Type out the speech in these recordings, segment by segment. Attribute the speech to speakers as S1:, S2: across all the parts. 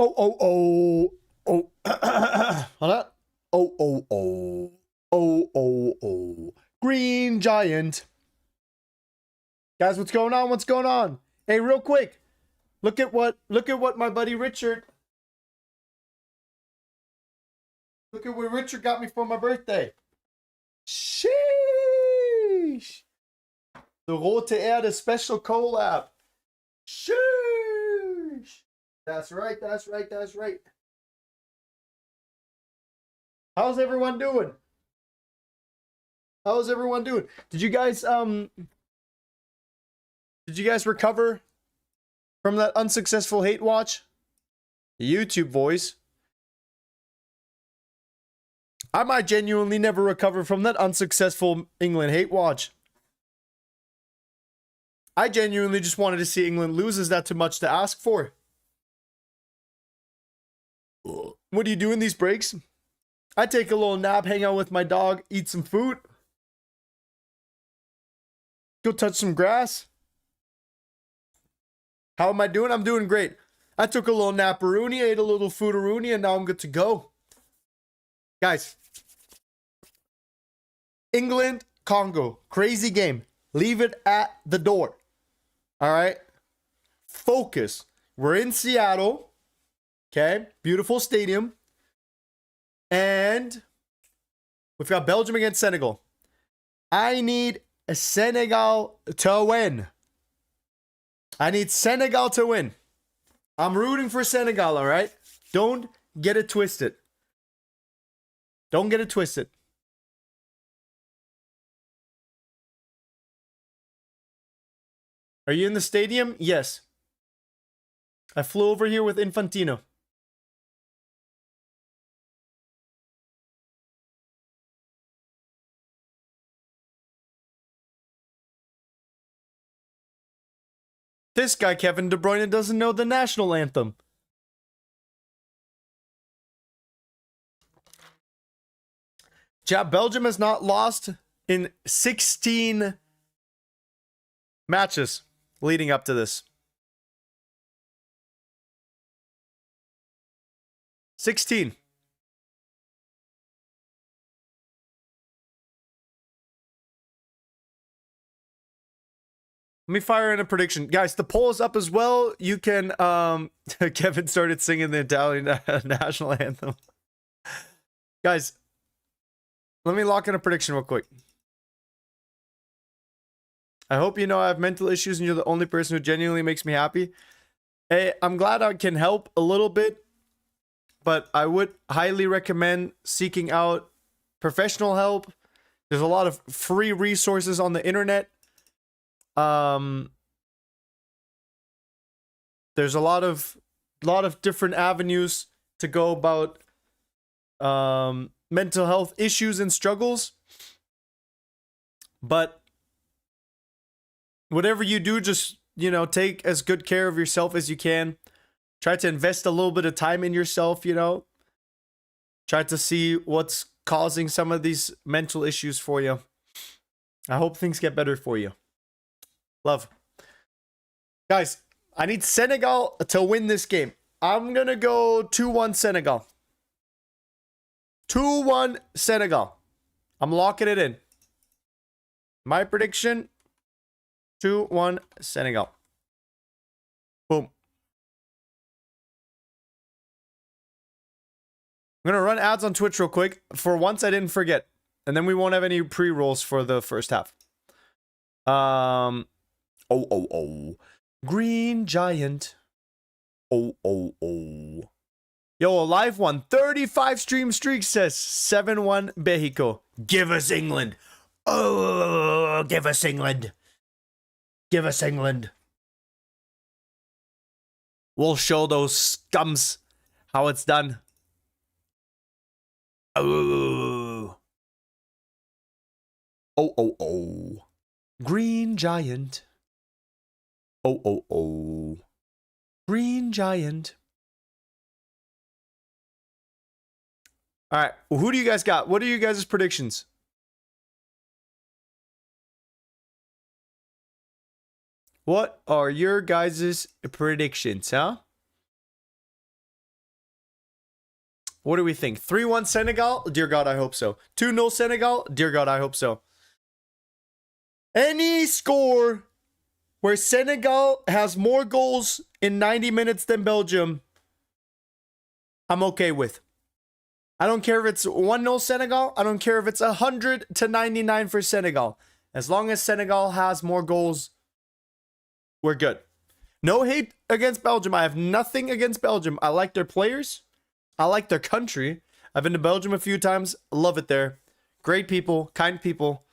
S1: Oh, oh, oh. Oh. Hold on. Oh, oh, oh. Oh, oh, oh. Green Giant. Guys, what's going on? What's going on? Hey, real quick. Look at what my buddy Richard. Look at what Richard got me for my birthday. Sheesh. The Rote Erde special collab. Sheesh. That's right, that's right, that's right. How's everyone doing? How's everyone doing? Did you guys recover from that unsuccessful hate watch? YouTube voice. I might genuinely never recover from that unsuccessful England hate watch. I genuinely just wanted to see England lose. Is that too much to ask for? What do you do in these breaks? I take a little nap, hang out with my dog, eat some food. Go touch some grass. How am I doing? I'm doing great. I took a little nap-a-rooney, ate a little food-a-rooney, and now I'm good to go. Guys. England, Congo. Crazy game. Leave it at the door. All right? Focus. We're in Seattle. Okay? Beautiful stadium. And we've got Belgium against Senegal. I need Senegal to win. I need Senegal to win. I'm rooting for Senegal, all right? Don't get it twisted. Don't get it twisted. Are you in the stadium? Yes. I flew over here with Infantino. This guy, Kevin De Bruyne, doesn't know the national anthem. Chat, Belgium has not lost in 16 matches leading up to this. 16. Let me fire in a prediction. Guys, the poll is up as well. You can, Kevin started singing the Italian national anthem. Guys, let me lock in a prediction real quick. I hope you know I have mental issues and you're the only person who genuinely makes me happy. Hey, I'm glad I can help a little bit, but I would highly recommend seeking out professional help. There's a lot of free resources on the internet. There's a lot of different avenues to go about mental health issues and struggles. But whatever you do, just, you know, take as good care of yourself as you can. Try to invest a little bit of time in yourself, you know. Try to see what's causing some of these mental issues for you. I hope things get better for you. Love. Guys, I need Senegal to win this game. I'm going to go 2-1 Senegal. 2-1 Senegal. I'm locking it in. My prediction, 2-1 Senegal. Boom. I'm going to run ads on Twitch real quick. For once, I didn't forget. And then we won't have any pre-rolls for the first half. Oh, oh, oh. Green Giant. Oh, oh, oh. Yo, a live one. 35 stream streak says 7-1 Mexico. Give us England. Oh, give us England. Give us England. We'll show those scums how it's done. Oh. Oh, oh, oh. Green Giant. Oh, oh, oh. Green Giant. All right. Well, who do you guys got? What are you guys' predictions? What are your guys' predictions, huh? What do we think? 3-1 Senegal? Dear God, I hope so. 2-0 Senegal? Dear God, I hope so. Any score where Senegal has more goals in 90 minutes than Belgium, I'm okay with. I don't care if it's 1-0 Senegal. I don't care if it's 100-99 for Senegal. As long as Senegal has more goals, we're good. No hate against Belgium. I have nothing against Belgium. I like their players. I like their country. I've been to Belgium a few times. Love it there. Great people, kind people.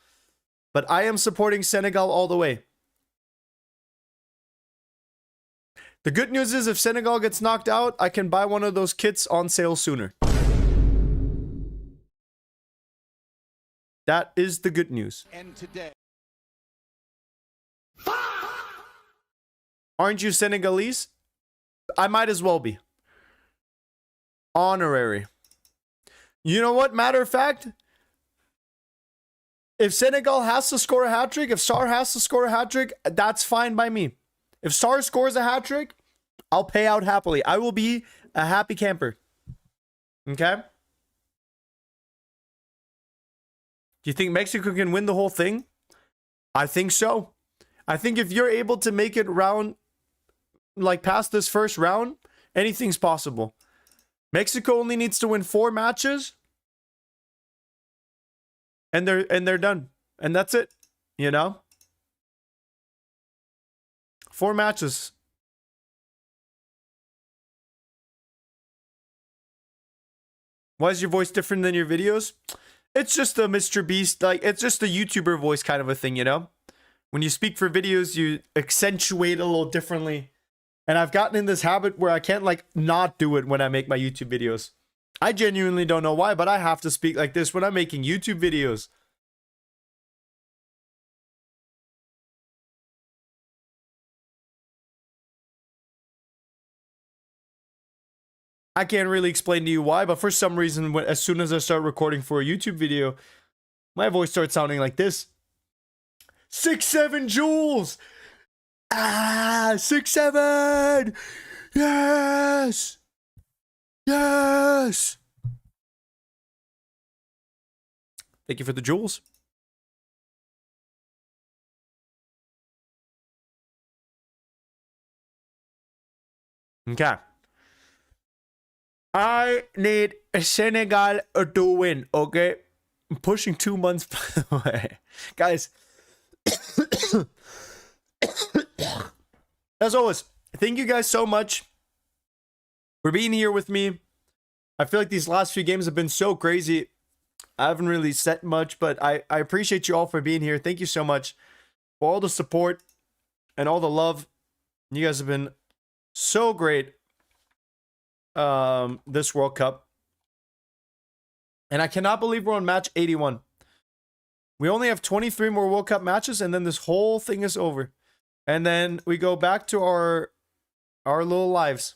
S1: But I am supporting Senegal all the way. The good news is if Senegal gets knocked out, I can buy one of those kits on sale sooner. That is the good news.
S2: And today,
S1: aren't you Senegalese? I might as well be. Honorary. You know what? Matter of fact, if Senegal has to score a hat-trick, if Sarr has to score a hat-trick, that's fine by me. If Sarr scores a hat-trick, I'll pay out happily. I will be a happy camper. Okay? Do you think Mexico can win the whole thing? I think so. I think if you're able to make it round, like past this first round, anything's possible. Mexico only needs to win 4 matches. And they're done. And that's it. You know? 4 matches. Why is your voice different than your videos? It's just a Mr. Beast, like, it's just a YouTuber voice kind of a thing, you know? When you speak for videos, you accentuate a little differently. And I've gotten in this habit where I can't, like, not do it when I make my YouTube videos. I genuinely don't know why, but I have to speak like this when I'm making YouTube videos. I can't really explain to you why, but for some reason, as soon as I start recording for a YouTube video, my voice starts sounding like this. 6-7 joules! Ah, 6-7! Yes! Yes! Thank you for the jewels. Okay. I need Senegal to win, okay? I'm pushing 2 months away. Guys, as always, thank you guys so much for being here with me. I feel like these last few games have been so crazy. I haven't really said much, but I appreciate you all for being here. Thank you so much for all the support and all the love. You guys have been so great this World Cup. And I cannot believe we're on match 81. We only have 23 more World Cup matches, and then this whole thing is over. And then we go back to our little lives.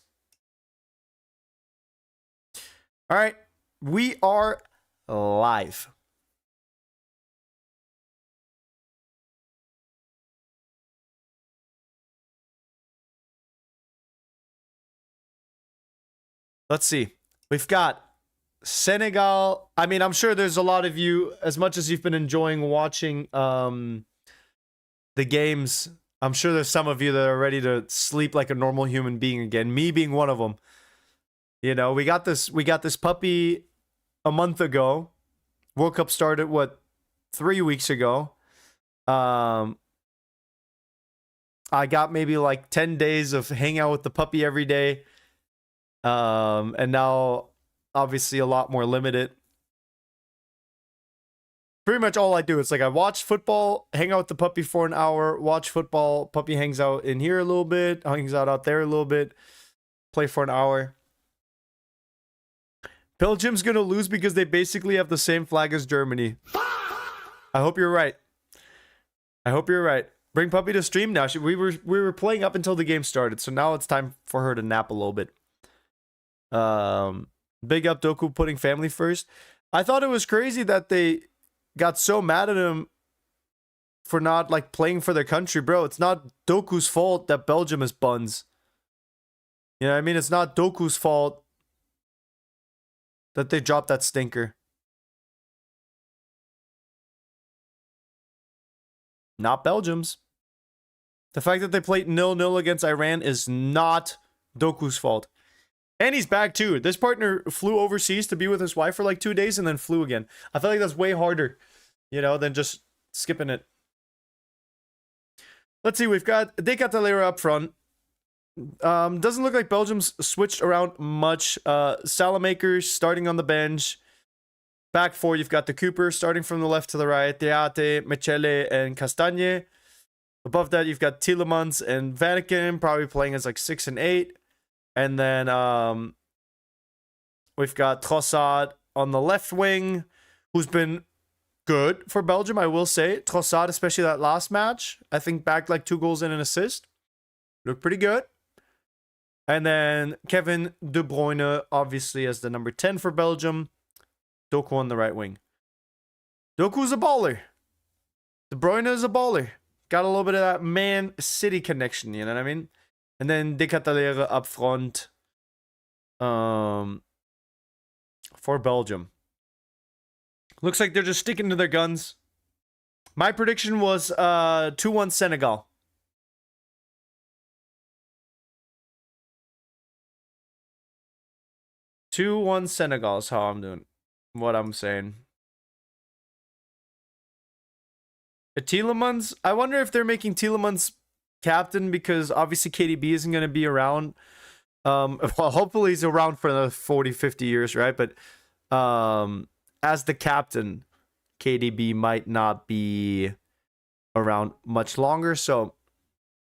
S1: All right, we are live. Let's see. We've got Senegal. I mean, I'm sure there's a lot of you, as much as you've been enjoying watching the games, I'm sure there's some of you that are ready to sleep like a normal human being again. Me being one of them. You know, we got this puppy a month ago. World Cup started, what, 3 weeks ago. I got maybe like 10 days of hang out with the puppy every day. And now, obviously, a lot more limited. Pretty much all I do is like I watch football, hang out with the puppy for an hour, watch football, puppy hangs out in here a little bit, hangs out there a little bit, play for an hour. Belgium's gonna lose because they basically have the same flag as Germany. I hope you're right. I hope you're right. Bring puppy to stream now. We were playing up until the game started, so now it's time for her to nap a little bit. Big up Doku putting family first. I thought it was crazy that they got so mad at him for not like playing for their country, bro. It's not Doku's fault that Belgium is buns. You know what I mean? It's not Doku's fault that they dropped that stinker. Not Belgium's. The fact that they played 0-0 against Iran is not Doku's fault. And he's back too. This partner flew overseas to be with his wife for like 2 days and then flew again. I feel like that's way harder, you know, than just skipping it. Let's see, we've got De Catalera up front. Doesn't look like Belgium's switched around much. Salamakers starting on the bench. Back four, you've got the Cooper starting from the left to the right. Teate, Mechele, and Castagne. Above that, you've got Tielemans and Vatican probably playing as like 6 and 8. And then we've got Trossard on the left wing, who's been good for Belgium, I will say. Trossard, especially that last match, I think backed like 2 goals and an assist. Looked pretty good. And then Kevin De Bruyne, obviously, as the number 10 for Belgium. Doku on the right wing. Doku's a baller. De Bruyne is a baller. Got a little bit of that Man City connection, you know what I mean? And then De Catalera up front for Belgium. Looks like they're just sticking to their guns. My prediction was 2-1 Senegal. 2-1 Senegal is how I'm doing. What I'm saying. Tielemans, I wonder if they're making Tielemans captain because obviously KDB isn't going to be around. Well, hopefully he's around for another 40, 50 years, right? But as the captain, KDB might not be around much longer. So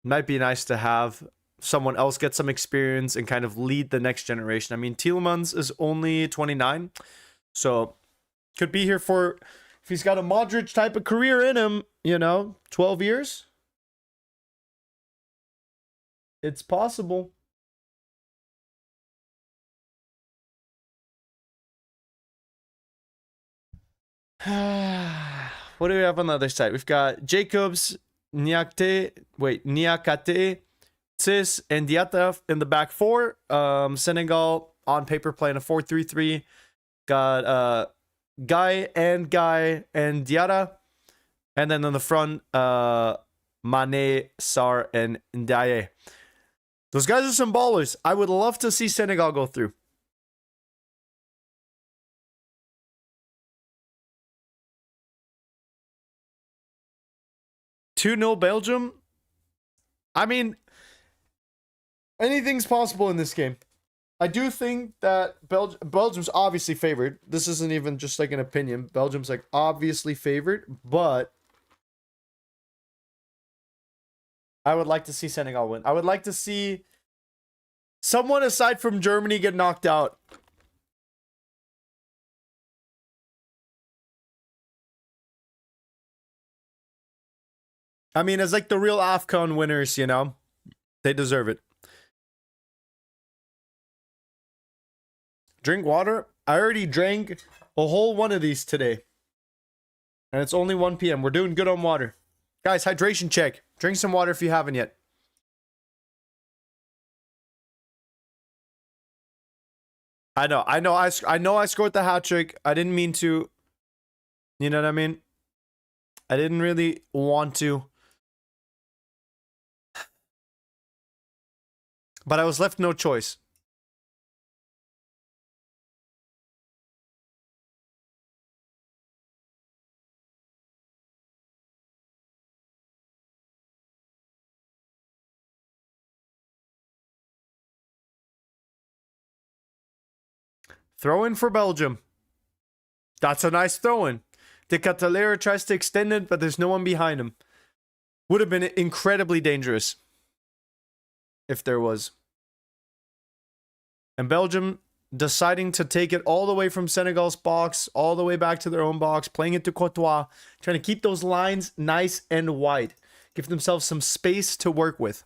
S1: it might be nice to have someone else get some experience and kind of lead the next generation. I mean, Tielemans is only 29. So could be here for, if he's got a Modric type of career in him, you know, 12 years. It's possible. What do we have on the other side? We've got Jacobs, Niakate, Tis, and Diata in the back four. Senegal on paper playing a 4-3-3. Got Guy, and Diarra. And then on the front, Mane, Sarr, and Ndiaye. Those guys are some ballers. I would love to see Senegal go through. Two-0 Belgium. I mean, anything's possible in this game. I do think that Belgium's obviously favored. This isn't even just like an opinion. Belgium's like obviously favored, but I would like to see Senegal win. I would like to see someone aside from Germany get knocked out. I mean, as like the real AFCON winners, you know, they deserve it. Drink water. I already drank a whole one of these today. And it's only 1 p.m. We're doing good on water. Guys, hydration check. Drink some water if you haven't yet. I know I scored the hat trick. I didn't mean to. You know what I mean? I didn't really want to. But I was left no choice. Throw in for Belgium. That's a nice throw in. De Catalera tries to extend it, but there's no one behind him. Would have been incredibly dangerous if there was. And Belgium deciding to take it all the way from Senegal's box, all the way back to their own box, playing it to Courtois, trying to keep those lines nice and wide. Give themselves some space to work with.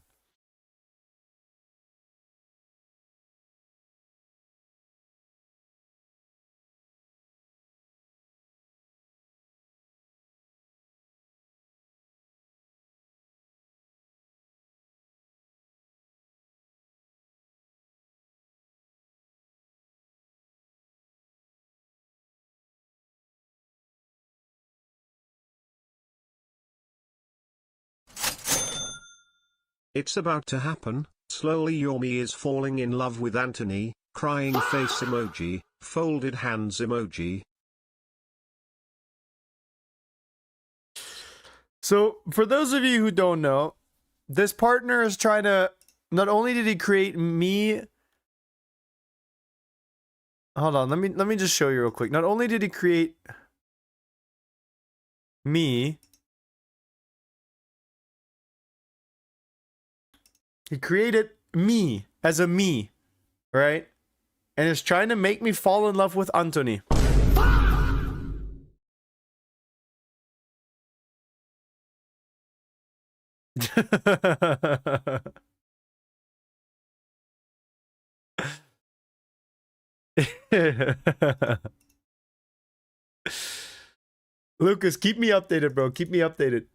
S2: It's about to happen. Slowly Yomi is falling in love with Anthony, crying face emoji, folded hands emoji.
S1: So, for those of you who don't know, this partner is trying to... Not only did he create me... Hold on, let me just show you real quick. Not only did he create me, he created me as a me, right? And is trying to make me fall in love with Anthony. Lucas, keep me updated, bro. Keep me updated.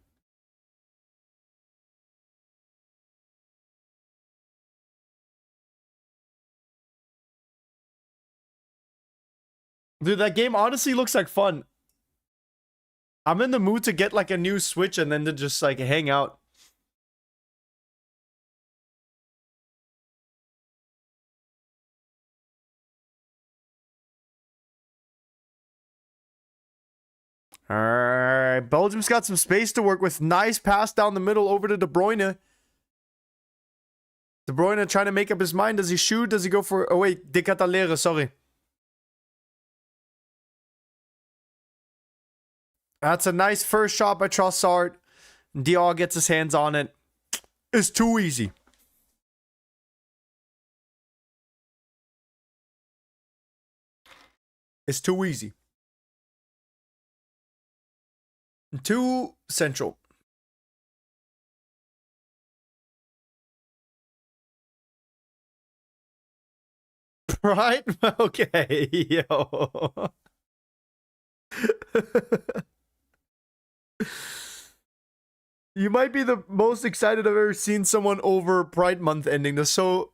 S1: Dude, that game honestly looks like fun. I'm in the mood to get like a new Switch and then to just like hang out. Alright, Belgium's got some space to work with. Nice pass down the middle over to De Bruyne. De Bruyne trying to make up his mind. Does he shoot? Does he go for... Oh wait, De Catalere, sorry. That's a nice first shot by Trossard. Dior gets his hands on it. It's too easy. It's too easy. Too central. Right? Okay, yo. You might be the most excited I've ever seen someone over Pride Month ending this. So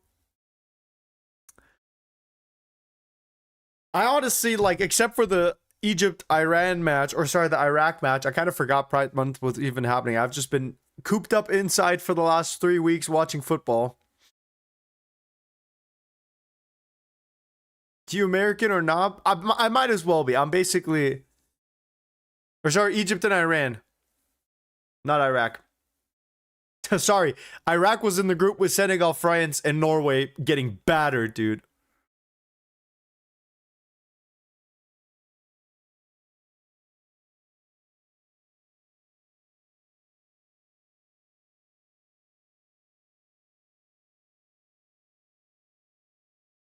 S1: I honestly, like, except for the Egypt-Iran match, or sorry, the Iraq match, I kind of forgot Pride Month was even happening. I've just been cooped up inside for the last 3 weeks watching football. Do you American or not? I might as well be. I'm basically... Or sorry, Egypt and Iran. Not Iraq. Sorry, Iraq was in the group with Senegal, France, and Norway getting battered, dude.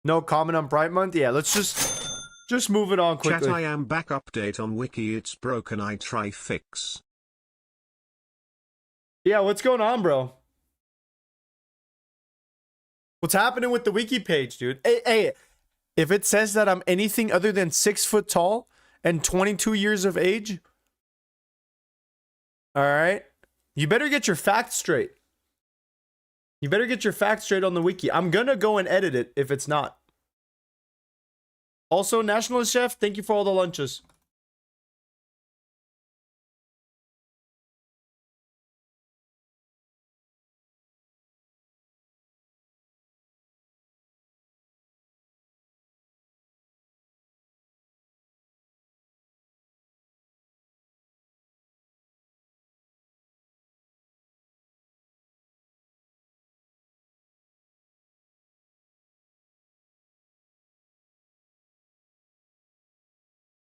S1: No comment on Pride Month? Yeah, let's just move it on quickly.
S2: Chat, I am back. Update on wiki. It's broken. I try fix.
S1: Yeah, what's going on, bro? What's happening with the wiki page, dude? Hey, if it says that I'm anything other than 6 foot tall and 22 years of age, all right, you better get your facts straight. You better get your facts straight on the wiki. I'm gonna go and edit it if it's not. Also, Nationalist Chef, thank you for all the lunches.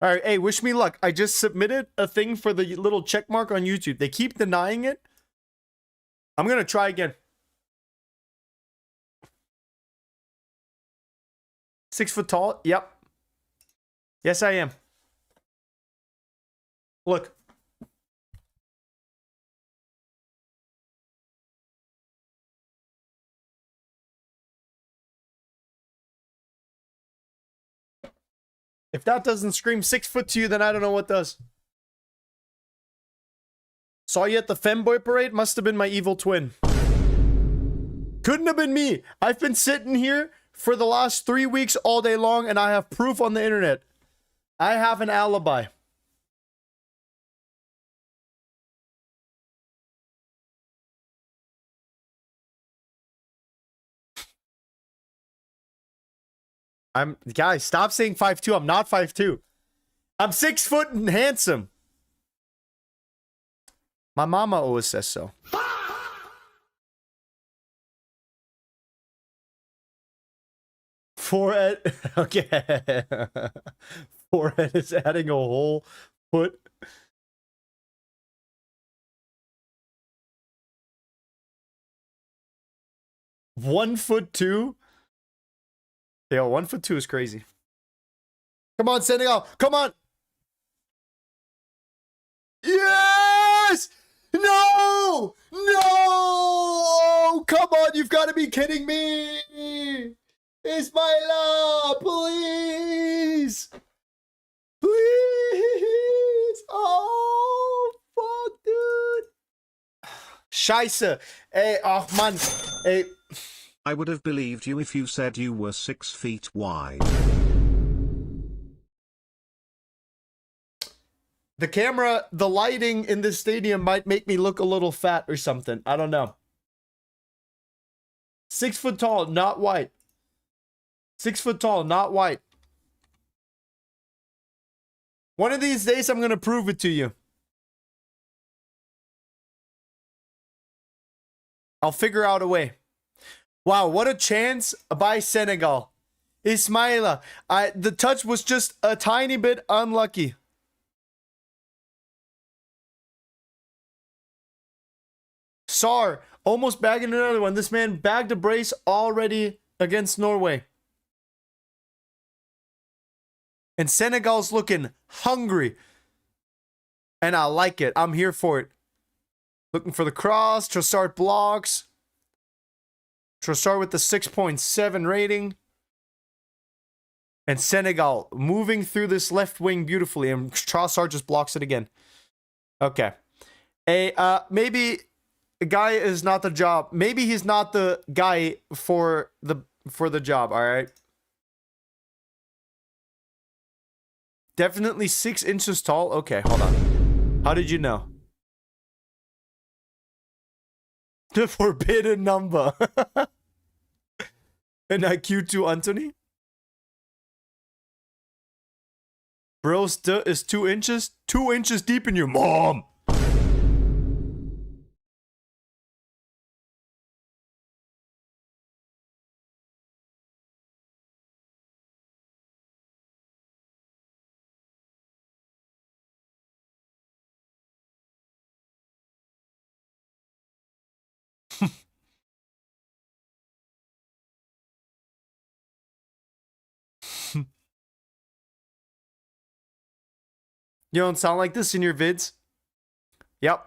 S1: All right, hey, wish me luck. I just submitted a thing for the little check mark on YouTube. They keep denying it. I'm gonna try again. 6 foot tall? Yep. Yes, I am. Look. If that doesn't scream 6 foot to you, then I don't know what does. Saw you at the Femboy Parade? Must have been my evil twin. Couldn't have been me. I've been sitting here for the last 3 weeks all day long, and I have proof on the internet. I have an alibi. Guys, stop saying 5'2". I'm not 5'2". I'm 6 foot and handsome. My mama always says so. Forehead. Okay. Forehead is adding a whole foot. $1'2". Yeah, 1'2" is crazy. Come on, Senegal. Come on. Yes! No! No! Come on, you've got to be kidding me! Ismaila, please! Please! Oh, fuck, dude! Scheiße! Ey, ach man. Ey.
S2: I would have believed you if you said you were 6 feet wide.
S1: The camera, the lighting in this stadium might make me look a little fat or something. I don't know. 6 foot tall, not white. 6 foot tall, not white. One of these days, I'm going to prove it to you. I'll figure out a way. Wow, what a chance by Senegal. Ismaila, the touch was just a tiny bit unlucky. Sar, almost bagging another one. This man bagged a brace already against Norway. And Senegal's looking hungry. And I like it. I'm here for it. Looking for the cross. Trossard blocks. Trossard with the 6.7 rating. And Senegal moving through this left wing beautifully. And Trossard just blocks it again. Okay. Maybe the guy is not the job. Maybe he's not the guy for the job, all right? Definitely 6 inches tall. Okay, hold on. How did you know? The forbidden number. And IQ2 Anthony? Bro's is 2 inches? 2 inches deep in your mom. You don't sound like this in your vids? Yep.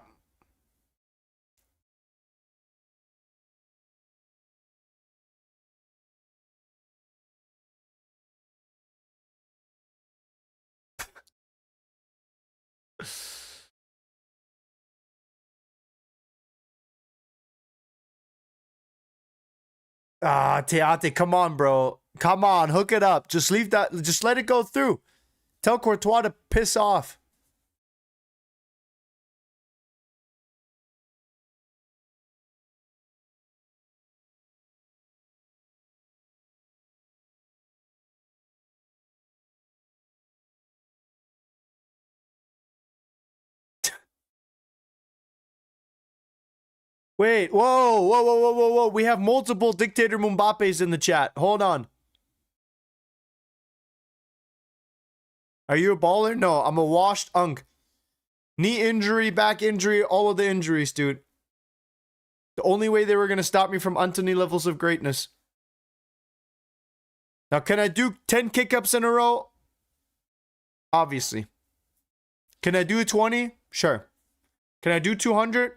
S1: Teate, come on, bro. Come on, hook it up. Just leave that. Just let it go through. Tell Courtois to piss off. Wait, whoa. We have multiple Dictator Mbappes in the chat. Hold on. Are you a baller? No, I'm a washed unk. Knee injury, back injury, all of the injuries, dude. The only way they were going to stop me from Anthony levels of greatness. Now, can I do 10 kick-ups in a row? Obviously. Can I do 20? Sure. Can I do 200?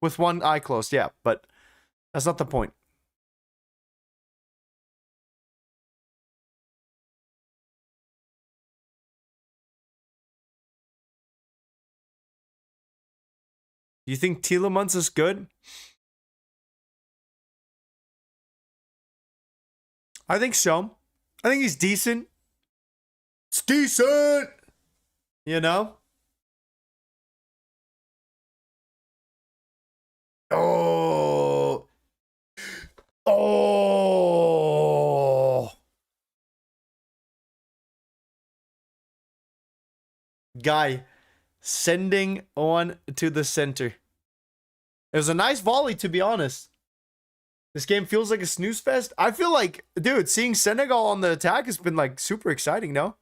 S1: With one eye closed, yeah, but that's not the point. You think Tielemans is good? I think so. I think he's decent. It's decent! You know? Oh. Oh. Guy sending one to the center. It was a nice volley, to be honest. This game feels like a snooze fest. I feel like, dude, seeing Senegal on the attack has been like super exciting, no?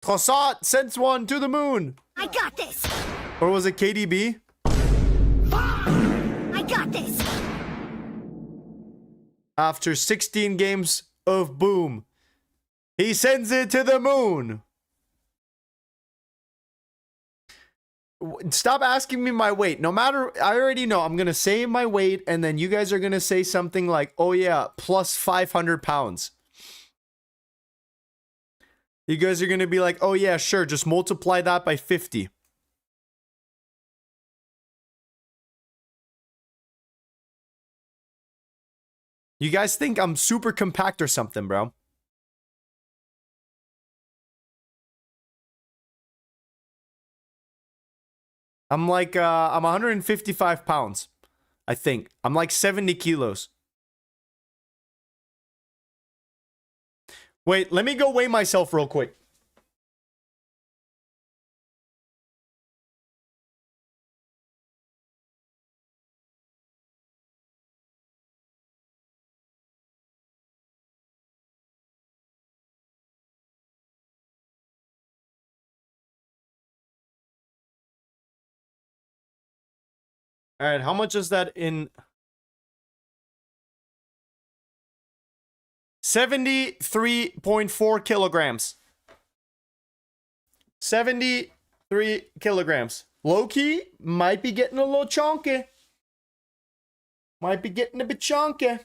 S1: Trossard sends one to the moon.
S3: I got this.
S1: Or was it KDB?
S3: I got this.
S1: After 16 games of boom, he sends it to the moon. Stop asking me my weight. No matter, I already know I'm going to say my weight, and then you guys are going to say something like, oh yeah, plus 500 pounds. You guys are going to be like, oh yeah, sure, just multiply that by 50. You guys think I'm super compact or something, bro? I'm like, I'm 155 pounds, I think. I'm like 70 kilos. Wait, let me go weigh myself real quick. All right, how much is that in 73.4 kilograms? 73 kilograms. Low key, might be getting a little chunky. Might be getting a bit chunky.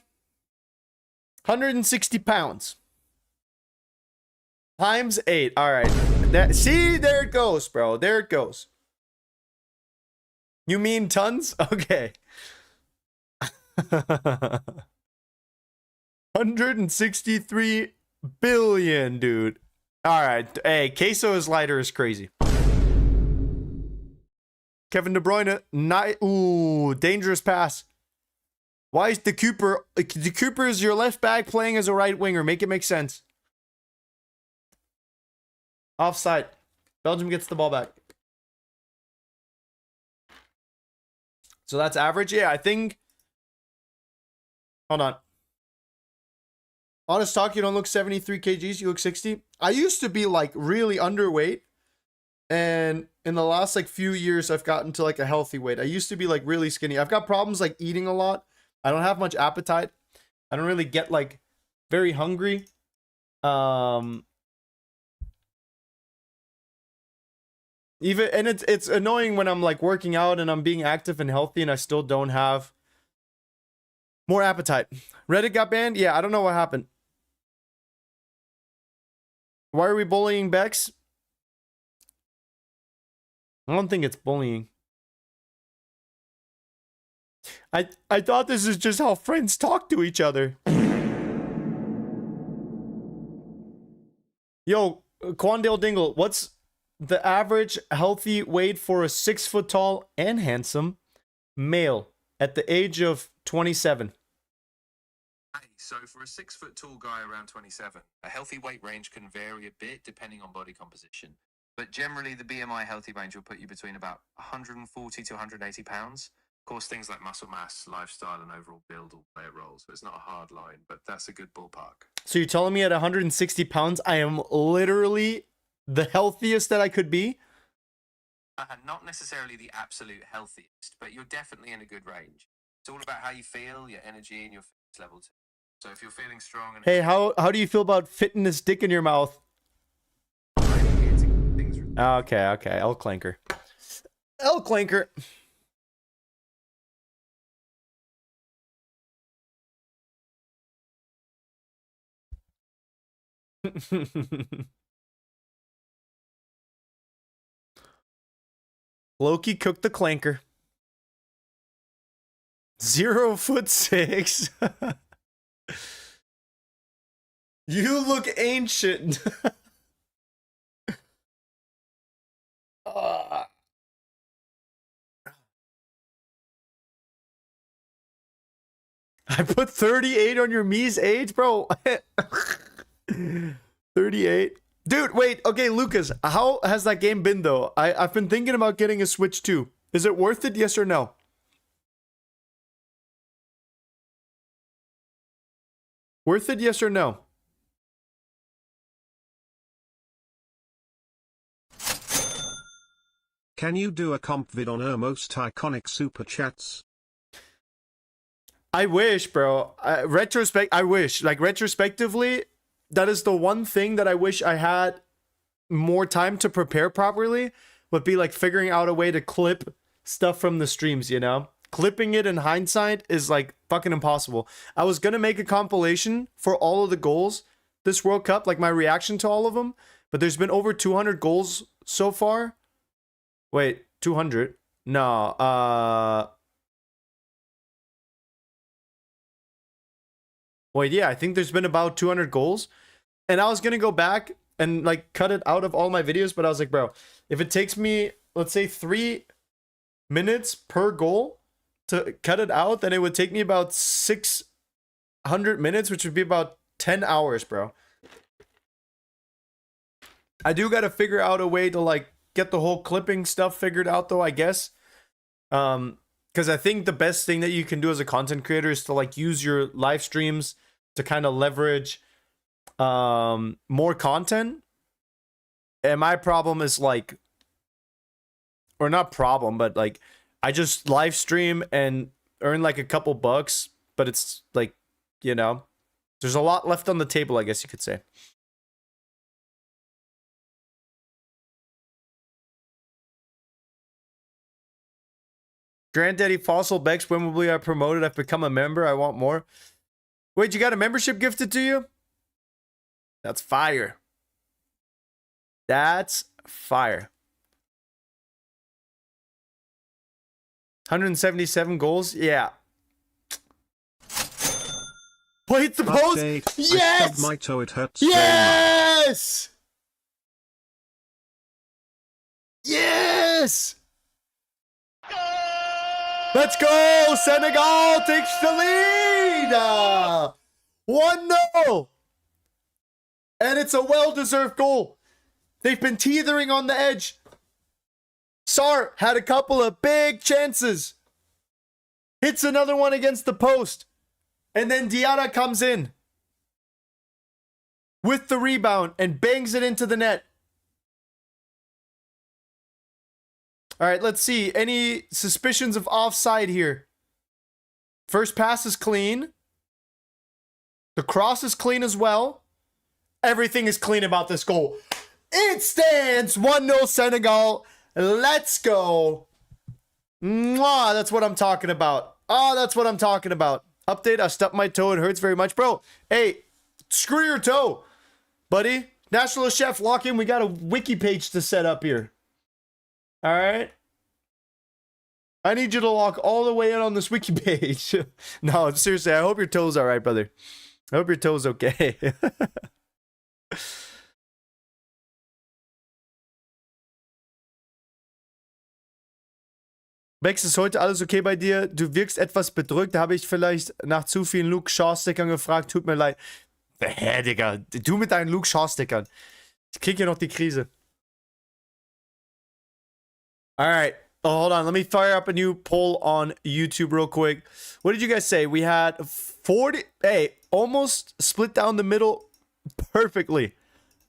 S1: 160 pounds. Times 8. All right. See, there it goes, bro. There it goes. You mean tons? Okay. 163 billion, dude. All right. Hey, Queso's lighter is crazy. Kevin De Bruyne. Ooh, dangerous pass. Why is the Cooper? The Cooper is your left back playing as a right winger. Make it make sense. Offside. Belgium gets the ball back. So that's average. Yeah, I think. Hold on. Honest talk, you don't look 73 kgs. You look 60. I used to be like really underweight. And in the last like few years, I've gotten to like a healthy weight. I used to be like really skinny. I've got problems like eating a lot. I don't have much appetite. I don't really get like very hungry. Even, and it's annoying when I'm like working out and I'm being active and healthy and I still don't have more appetite. Reddit got banned? Yeah, I don't know what happened. Why are we bullying Bex? I don't think it's bullying. I thought this is just how friends talk to each other. Yo, Quandale Dingle, what's the average healthy weight for a 6 foot tall and handsome male at the age of 27?
S4: So for a 6 foot tall guy around 27, a healthy weight range can vary a bit depending on body composition. But generally, the BMI healthy range will put you between about 140 to 180 pounds. Of course, things like muscle mass, lifestyle, and overall build will play a role. So it's not a hard line, but that's a good ballpark.
S1: So you're telling me at 160 pounds, I am literally the healthiest that I could be?
S4: Not necessarily the absolute healthiest, but you're definitely in a good range. It's all about how you feel, your energy, and your fitness level too. So if you're feeling strong and
S1: Hey, how do you feel about fitting this dick in your mouth? Okay, L Clanker. L Clanker. Loki cooked the clanker. 0'6". You look ancient. I put 38 on your Mii's age, bro. 38. Dude, wait. Okay, Lucas, how has that game been though? I've been thinking about getting a Switch too. Is it worth it? Yes or no? Worth it? Yes or no?
S2: Can you do a comp vid on her most iconic super chats?
S1: I wish, bro. I wish. Like, retrospectively, that is the one thing that I wish I had more time to prepare properly, would be like figuring out a way to clip stuff from the streams, you know? Clipping it in hindsight is like fucking impossible. I was gonna make a compilation for all of the goals this World Cup, like my reaction to all of them, but there's been over 200 goals so far. Wait, 200? No, wait, yeah, I think there's been about 200 goals. And I was gonna go back and like cut it out of all my videos, but I was like, bro, if it takes me, let's say 3 minutes per goal to cut it out, then it would take me about 600 minutes, which would be about 10 hours, bro. I do gotta figure out a way to like get the whole clipping stuff figured out though, I guess. Because I think the best thing that you can do as a content creator is to like use your live streams to kind of leverage more content. And my problem is like, or not problem, but like I just live stream and earn like a couple bucks, but it's like, you know, there's a lot left on the table, I guess you could say. Granddaddy Fossil Bex, when will we are promoted? I've become a member. I want more. Wait, you got a membership gifted to you? That's fire. That's fire. 177 goals? Yeah. Wait, the post?
S2: Update.
S1: Yes!
S2: I stubbed my toe, it hurts
S1: Yes! Yes! Let's go! Senegal takes the lead! 1-0! And it's a well-deserved goal. They've been teetering on the edge. Sar had a couple of big chances. Hits another one against the post. And then Diarra comes in with the rebound and bangs it into the net. All right, let's see. Any suspicions of offside here? First pass is clean. The cross is clean as well. Everything is clean about this goal. It stands 1-0 Senegal. Let's go. Mwah, that's what I'm talking about. Oh, that's what I'm talking about. Update, I stubbed my toe. It hurts very much. Bro, hey, screw your toe, buddy. National Chef, lock in. We got a wiki page to set up here. All right. I need you to log all the way in on this wiki page. No, seriously, I hope your toe's all right, brother. I hope your toe's okay. Bex, ist heute alles okay bei dir? Du wirkst etwas bedrückt. Habe ich vielleicht nach zu vielen Luke Shaw-Stickern gefragt? Tut mir leid. Hä, Digga. Du mit deinen Luke Shaw-Stickern. Ich krieg hier noch die Krise. All right. Oh, hold on. Let me fire up a new poll on YouTube real quick. What did you guys say? We had 40. Hey, almost split down the middle perfectly.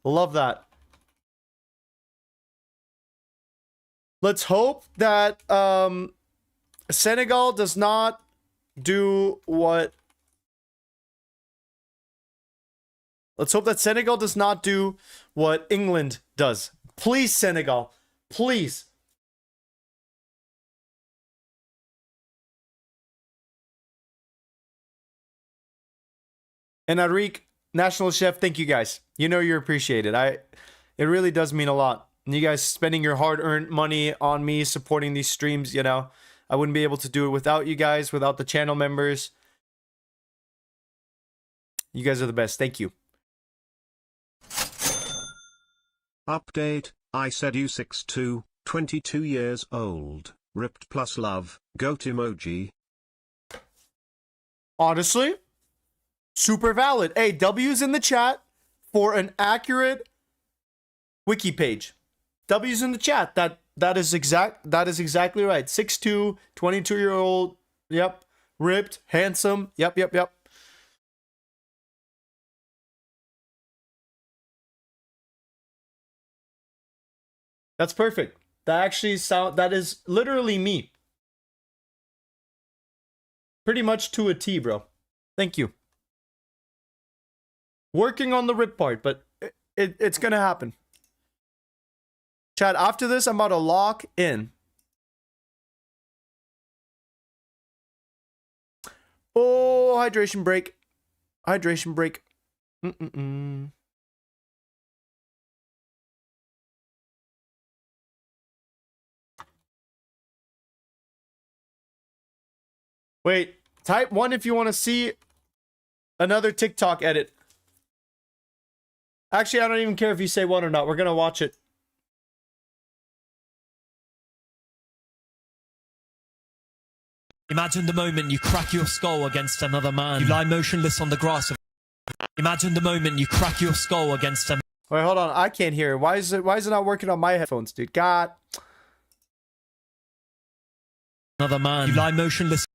S1: Love that. Let's hope that Senegal does not do what... Let's hope that Senegal does not do what England does. Please, Senegal. Please. And Arik, National Chef, thank you guys. You know you're appreciated. It really does mean a lot. And you guys spending your hard-earned money on me supporting these streams, you know. I wouldn't be able to do it without you guys, without the channel members. You guys are the best. Thank you.
S2: Update, I said U62, 22 years old, ripped plus love, goat emoji.
S1: Honestly, super valid. Hey, W's in the chat for an accurate wiki page. W's in the chat. That is exactly right. 6'2", 22-year-old. Yep. Ripped, handsome. Yep. That's perfect. That is literally me. Pretty much to a T, bro. Thank you. Working on the rip part, but it's gonna happen. Chat, after this, I'm about to lock in. Oh, hydration break. Hydration break. Wait, type 1 if you want to see another TikTok edit. Actually, I don't even care if you say 1 or not. We're gonna watch it.
S3: Imagine the moment you crack your skull against another man. You lie motionless on the grass. Imagine the moment you crack your skull against a...
S1: Wait, hold on. I can't hear. Why is it not working on my headphones, dude? God.
S3: Another man. You lie motionless.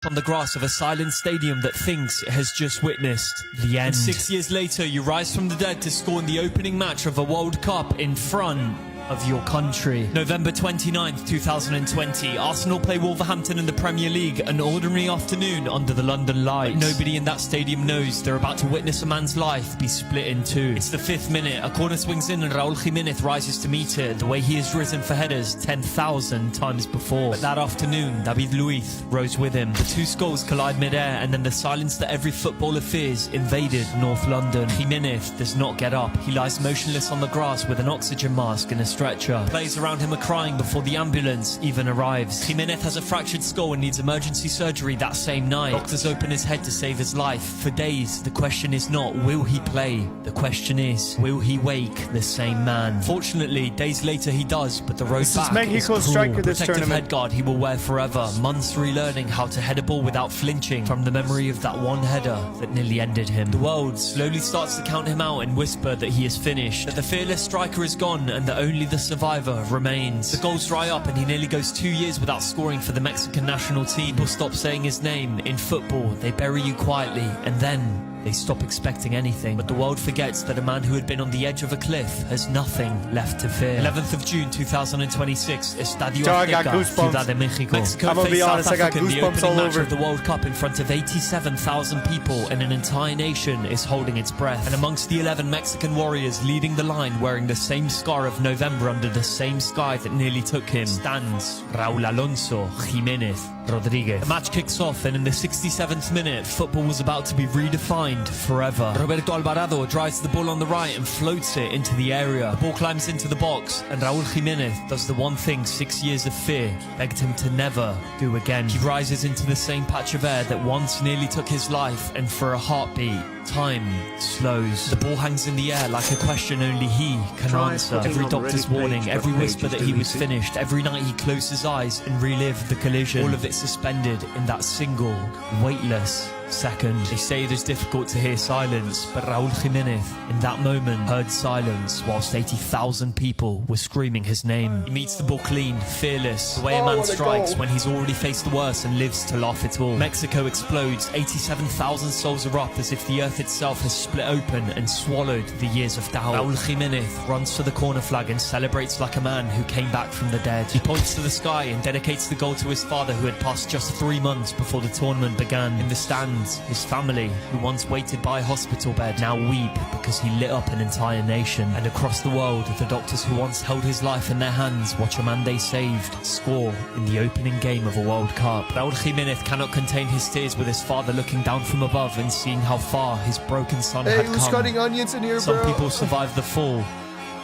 S3: On the grass of a silent stadium that thinks it has just witnessed the end. And 6 years later, you rise from the dead to score in the opening match of a World Cup in front of your country. November 29th, 2020. Arsenal play Wolverhampton in the Premier League, an ordinary afternoon under the London lights. But nobody in that stadium knows they're about to witness a man's life be split in two. It's the 5th minute, a corner swings in and Raúl Jiménez rises to meet it, the way he has risen for headers 10,000 times before. But that afternoon, David Luiz rose with him. The two skulls collide mid-air, and then the silence that every footballer fears invaded North London. Jiménez does not get up. He lies motionless on the grass with an oxygen mask and a stretcher. Players around him are crying before the ambulance even arrives. Jiménez has a fractured skull and needs emergency surgery that same night. Doctors open his head to save his life. For days, the question is not, will he play? The question is, will he wake the same man? Fortunately, days later he does, but the road
S1: This
S3: back
S1: is Mexico's
S3: is
S1: striker
S3: cruel.
S1: this
S3: Protective
S1: tournament.
S3: headguard he will wear forever. Months relearning how to head a ball without flinching from the memory of that one header that nearly ended him. The world slowly starts to count him out and whisper that he is finished, that the fearless striker is gone and that only the survivor remains. The goals dry up and he nearly goes 2 years without scoring for the Mexican national team. People stop saying his name. In football, they bury you quietly and then they stop expecting anything. But the world forgets that a man who had been on the edge of a cliff has nothing left to fear. 11th of June 2026, Estadio
S1: I got
S3: Azteca,
S1: goosebumps.
S3: Ciudad de Mexico. Mexico
S1: I'm gonna be
S3: faced
S1: honest,
S3: South
S1: I got
S3: Africa in the
S1: goosebumps
S3: opening
S1: all
S3: match
S1: over.
S3: of the World Cup in front of 87,000 people, and an entire nation is holding its breath. And amongst the 11 Mexican warriors leading the line, wearing the same scar of November under the same sky that nearly took him, stands Raúl Alonso Jiménez Rodríguez. The match kicks off, and in the 67th minute, football was about to be redefined forever. Roberto Alvarado drives the ball on the right and floats it into the area. The ball climbs into the box, and Raúl Jiménez does the one thing 6 years of fear begged him to never do again. He rises into the same patch of air that once nearly took his life, and for a heartbeat, time slows. The ball hangs in the air like a question only he can
S2: Try
S3: answer.
S2: putting
S3: Every
S2: on
S3: doctor's
S2: Reddit
S3: warning,
S2: page,
S3: every
S2: but
S3: whisper
S2: page
S3: that
S2: is
S3: he was
S2: deleted.
S3: finished, every night he closed his eyes and relived the collision. All of it suspended in that single, weightless second. They say it is difficult to hear silence, but Raúl Jiménez, in that moment, heard silence whilst 80,000 people were screaming his name. He meets the ball clean, fearless, the way a man strikes when he's already faced the worst and lives to laugh it all. Mexico explodes, 87,000 souls erupt as if the earth itself has split open and swallowed the years of doubt. Raúl Jiménez runs for the corner flag and celebrates like a man who came back from the dead. He points to the sky and dedicates the goal to his father, who had passed just 3 months before the tournament began. In the stands, his family, who once waited by a hospital bed, now weep because he lit up an entire nation. And across the world, the doctors who once held his life in their hands watch a man they saved score in the opening game of a World Cup. Raúl Jiménez cannot contain his tears with his father looking down from above and seeing how far his broken son
S1: Hey,
S3: had
S1: who's
S3: come.
S1: cutting onions in here,
S3: Some
S1: bro?
S3: people survive the fall,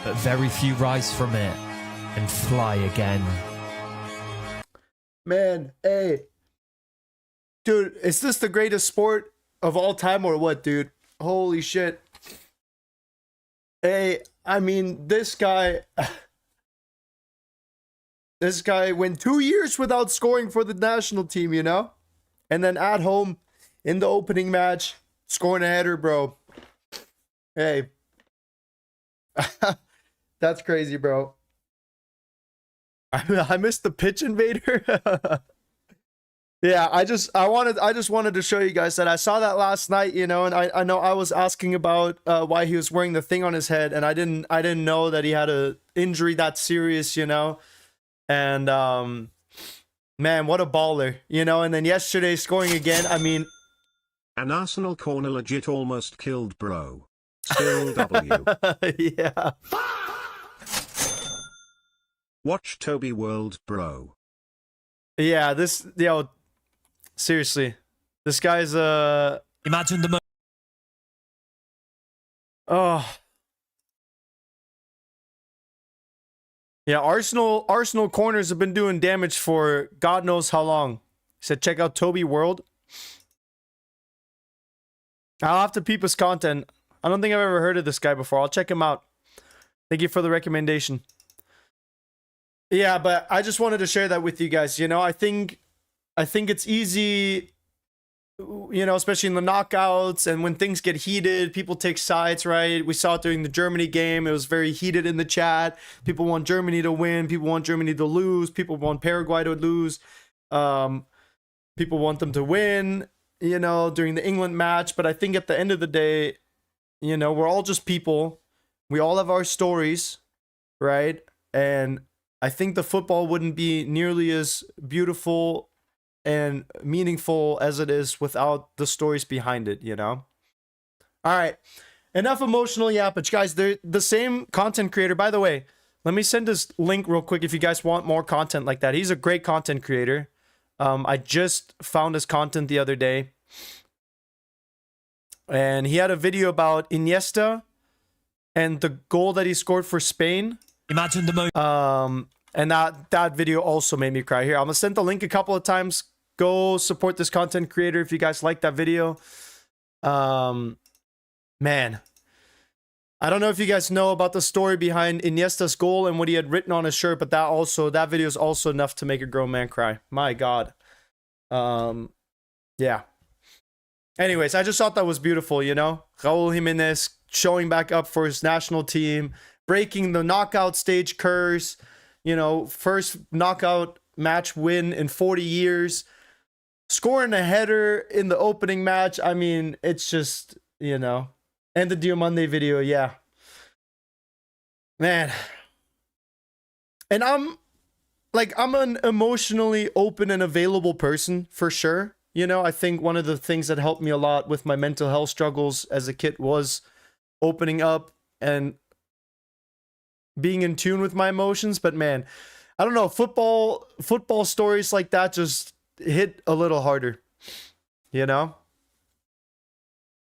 S3: but very few rise from it and fly again.
S1: Man, hey. Dude, is this the greatest sport of all time or what, dude? Holy shit. Hey, I mean, this guy went 2 years without scoring for the national team, you know? And then at home in the opening match, scoring a header, bro. Hey. That's crazy, bro. I missed the pitch invader. Yeah, I just wanted to show you guys that I saw that last night, you know, and I know I was asking about why he was wearing the thing on his head, and I didn't know that he had a injury that serious, you know. And man, what a baller, you know. And then yesterday scoring again. I mean,
S2: An Arsenal corner legit almost killed bro. Still W.
S1: yeah.
S2: Watch Toby World bro.
S1: Yeah, this, yo, seriously. This guy's
S3: Imagine the
S1: oh. Yeah, Arsenal corners have been doing damage for God knows how long. He said check out Toby World. I'll have to peep his content. I don't think I've ever heard of this guy before. I'll check him out. Thank you for the recommendation. Yeah, but I just wanted to share that with you guys. You know, I think it's easy, you know, especially in the knockouts and when things get heated, people take sides, right? We saw it during the Germany game. It was very heated in the chat. People want Germany to win. People want Germany to lose. People want Paraguay to lose. People want them to win, you know, during the England match. But I think at the end of the day, you know, we're all just people. We all have our stories, right? And I think the football wouldn't be nearly as beautiful and meaningful as it is without the stories behind it, you know? All right. Enough emotional yappage. Guys, they're the same content creator. By the way, let me send this link real quick if you guys want more content like that. He's a great content creator. I just found his content the other day. And he had a video about Iniesta and the goal that he scored for Spain.
S3: Imagine the moment.
S1: And that video also made me cry. Here, I'm gonna send the link a couple of times. Go support this content creator if you guys like that video. Man, I don't know if you guys know about the story behind Iniesta's goal and what he had written on his shirt, but that video is also enough to make a grown man cry. My God. Yeah. Anyways, I just thought that was beautiful, you know? Raul Jimenez showing back up for his national team, breaking the knockout stage curse, you know, first knockout match win in 40 years, scoring a header in the opening match. I mean, it's just, you know, and the Diomande video, yeah. Man. And I'm an emotionally open and available person for sure. You know, I think one of the things that helped me a lot with my mental health struggles as a kid was opening up and being in tune with my emotions. But man, I don't know, football stories like that just hit a little harder, you know?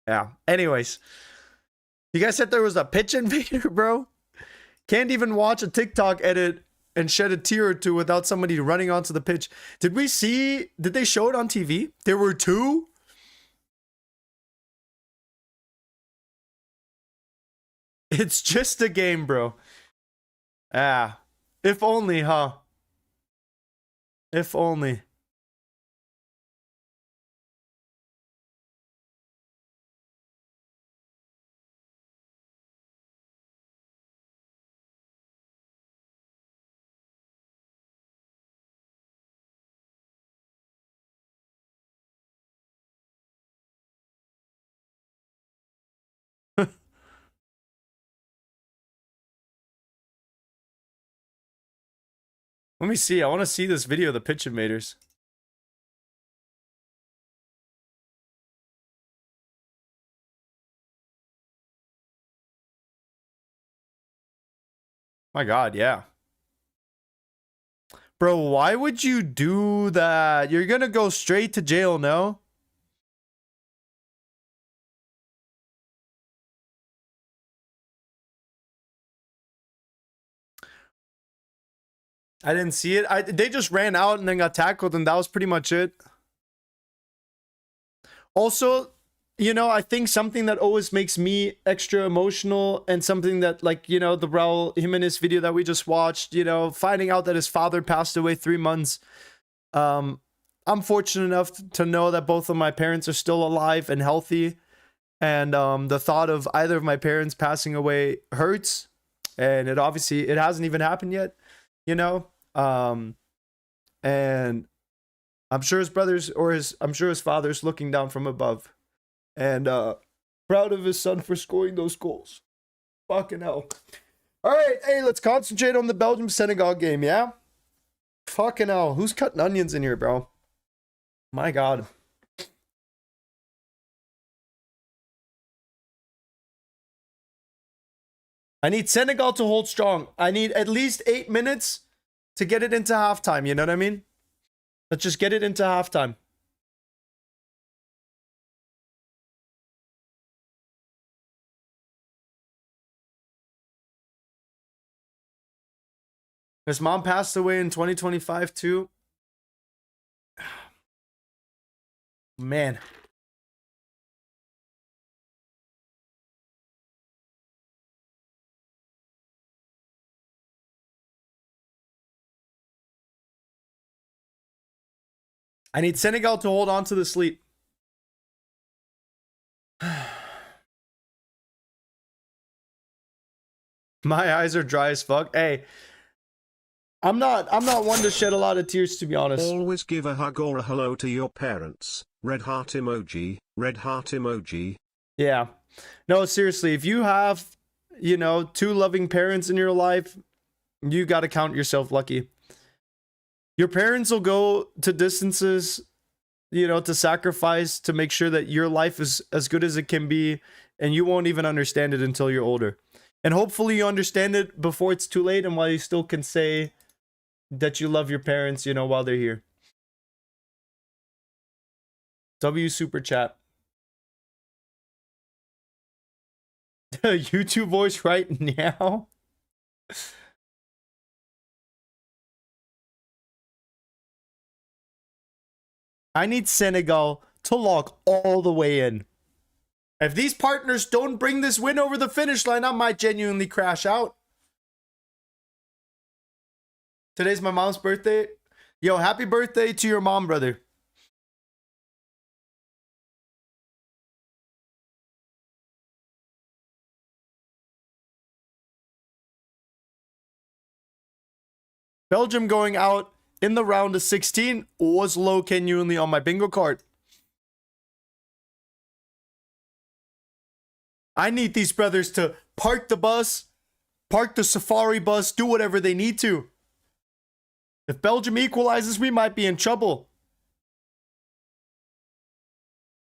S1: Yeah. Anyways, you guys said there was a pitch invader, bro? Can't even watch a TikTok edit and shed a tear or two without somebody running onto the pitch. Did they show it on TV? There were two? It's just a game, bro. Ah, if only, huh? If only. Let me see. I want to see this video of the pitch invaders. My God, yeah. Bro, why would you do that? You're gonna go straight to jail, no? I didn't see it. They just ran out and then got tackled, and that was pretty much it. Also, you know, I think something that always makes me extra emotional, and something that, like, you know, the Raul Jimenez video that we just watched, you know, finding out that his father passed away 3 months. I'm fortunate enough to know that both of my parents are still alive and healthy. And the thought of either of my parents passing away hurts. And it hasn't even happened yet, you know? And I'm sure his brothers, I'm sure his father's looking down from above. And proud of his son for scoring those goals. Fucking hell. All right, hey, let's concentrate on the Belgium-Senegal game, yeah? Fucking hell. Who's cutting onions in here, bro? My God. I need Senegal to hold strong. I need at least 8 minutes to get it into halftime, you know what I mean? Let's just get it into halftime. His mom passed away in 2025 too. Man. I need Senegal to hold on to the sleep. My eyes are dry as fuck. Hey, I'm not one to shed a lot of tears, to be honest.
S2: Always give a hug or a hello to your parents. Red heart emoji, red heart emoji.
S1: Yeah. No, seriously, if you have, you know, 2 loving parents in your life, you got to count yourself lucky. Your parents will go to distances, you know, to sacrifice to make sure that your life is as good as it can be, and you won't even understand it until you're older. And hopefully you understand it before it's too late, and while you still can say that you love your parents, you know, while they're here. W super chat. YouTube voice right now. I need Senegal to lock all the way in. If these partners don't bring this win over the finish line, I might genuinely crash out. Today's my mom's birthday. Yo, happy birthday to your mom, brother. Belgium going out in the round of 16 was low genuinely on my bingo card. I need these brothers to park the bus, park the safari bus, do whatever they need to. If Belgium equalizes, we might be in trouble.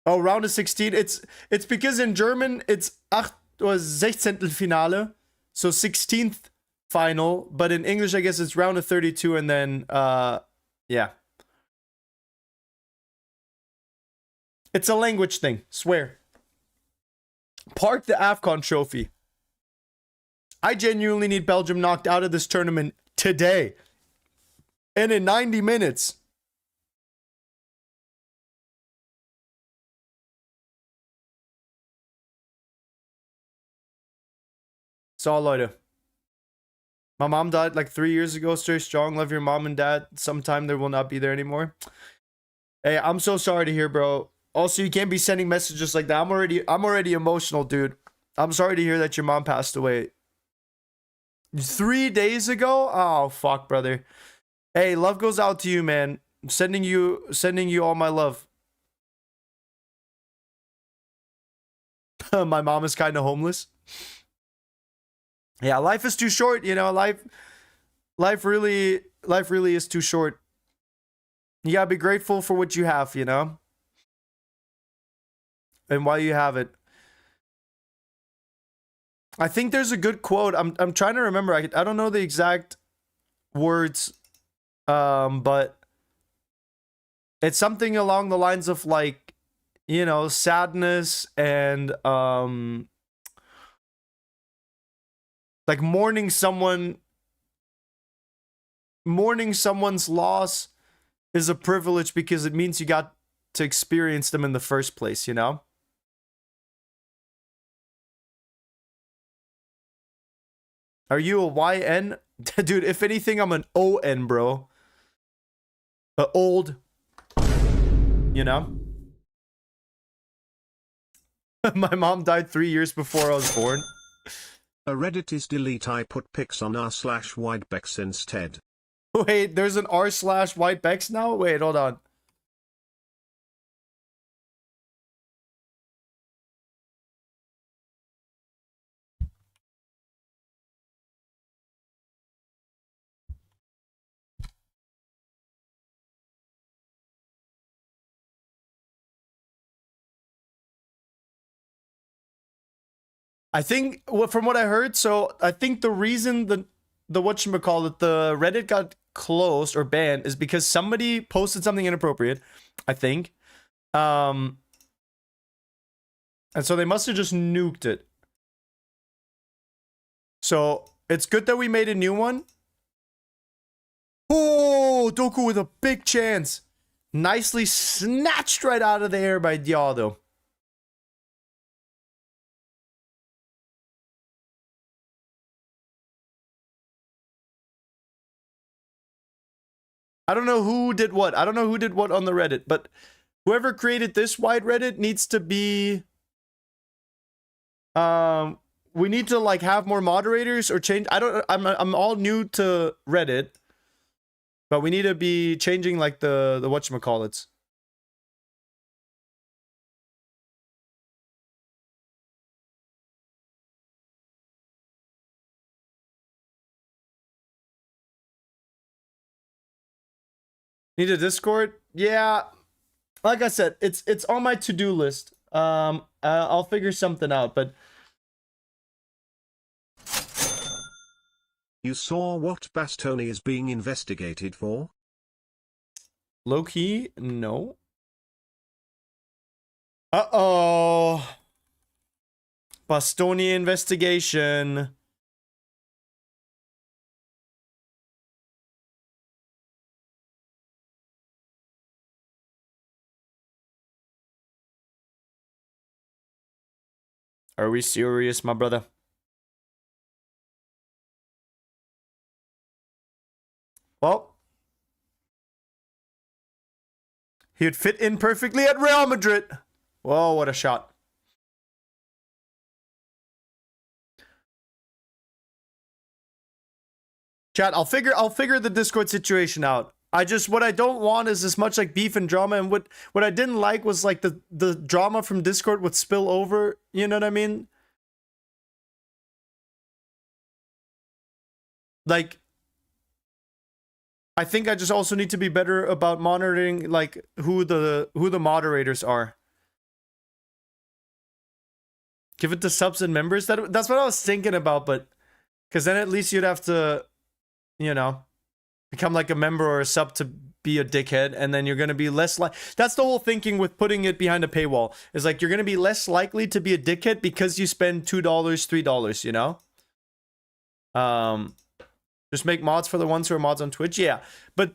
S1: Oh, round of 16. It's because in German it's 16. Finale, so 16th final, but in English I guess it's round of 32 and then yeah. It's a language thing, swear. Park the AFCON trophy. I genuinely need Belgium knocked out of this tournament today. And in 90 minutes. So, Leute. My mom died like 3 years ago. Stay strong. Love your mom and dad. Sometime they will not be there anymore. Hey, I'm so sorry to hear, bro. Also, you can't be sending messages like that. I'm already emotional, dude. I'm sorry to hear that your mom passed away 3 days ago. Oh, fuck, brother. Hey, love goes out to you, man. I'm sending you all my love. My mom is kind of homeless. Yeah, life is too short, you know. Life really is too short. You gotta be grateful for what you have, you know. And while you have it, I think there's a good quote. I'm trying to remember. I don't know the exact words, but it's something along the lines of like, you know, sadness and like mourning someone's loss is a privilege because it means you got to experience them in the first place, you know? Are you a YN? Dude, if anything, I'm an ON, bro. Old. You know? My mom died 3 years before I was born.
S2: A Reddit is delete. I put pics on r/whitebex instead.
S1: Wait, there's an r/whitebex now? Wait, hold on. I think from what I heard, so I think the reason the whatchamacallit, the Reddit got closed or banned is because somebody posted something inappropriate, I think. And so they must have just nuked it. So it's good that we made a new one. Oh, Doku with a big chance. Nicely snatched right out of the air by Diallo. I don't know who did what. I don't know who did what on the Reddit, but whoever created this wide Reddit needs to be... we need to like have more moderators or change. I'm all new to Reddit, but we need to be changing like the whatchamacallits. Need a Discord? Yeah. Like I said, it's on my to-do list. I'll figure something out, but
S2: You saw what Bastoni is being investigated for?
S1: low key, no. Uh-oh. Bastoni investigation. Are we serious, my brother? Well, he'd fit in perfectly at Real Madrid. Whoa, what a shot. Chat, I'll figure the Discord situation out. What I don't want is as much like beef and drama, and what I didn't like was like the drama from Discord would spill over, you know what I mean? Like, I think I just also need to be better about monitoring like who the moderators are. Give it to subs and members. That's what I was thinking about, but because then at least you'd have to, you know, become like a member or a sub to be a dickhead, and then you're gonna be less like. That's the whole thinking with putting it behind a paywall. Is like you're gonna be less likely to be a dickhead because you spend $2, $3, you know. Just make mods for the ones who are mods on Twitch. Yeah, but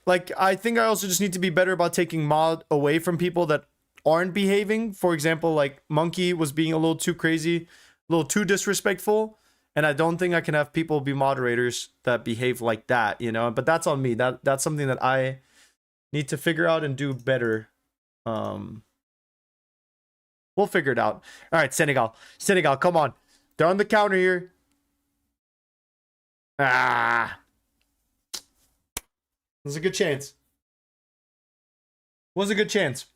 S1: like I think I also just need to be better about taking mod away from people that aren't behaving. For example, like Monkey was being a little too crazy, a little too disrespectful, and I don't think I can have people be moderators that behave like that, you know. But that's on me. That's something that I need to figure out and do better. We'll figure it out. All right, Senegal, come on, they're on the counter here. Ah, there's a good chance. Was a good chance.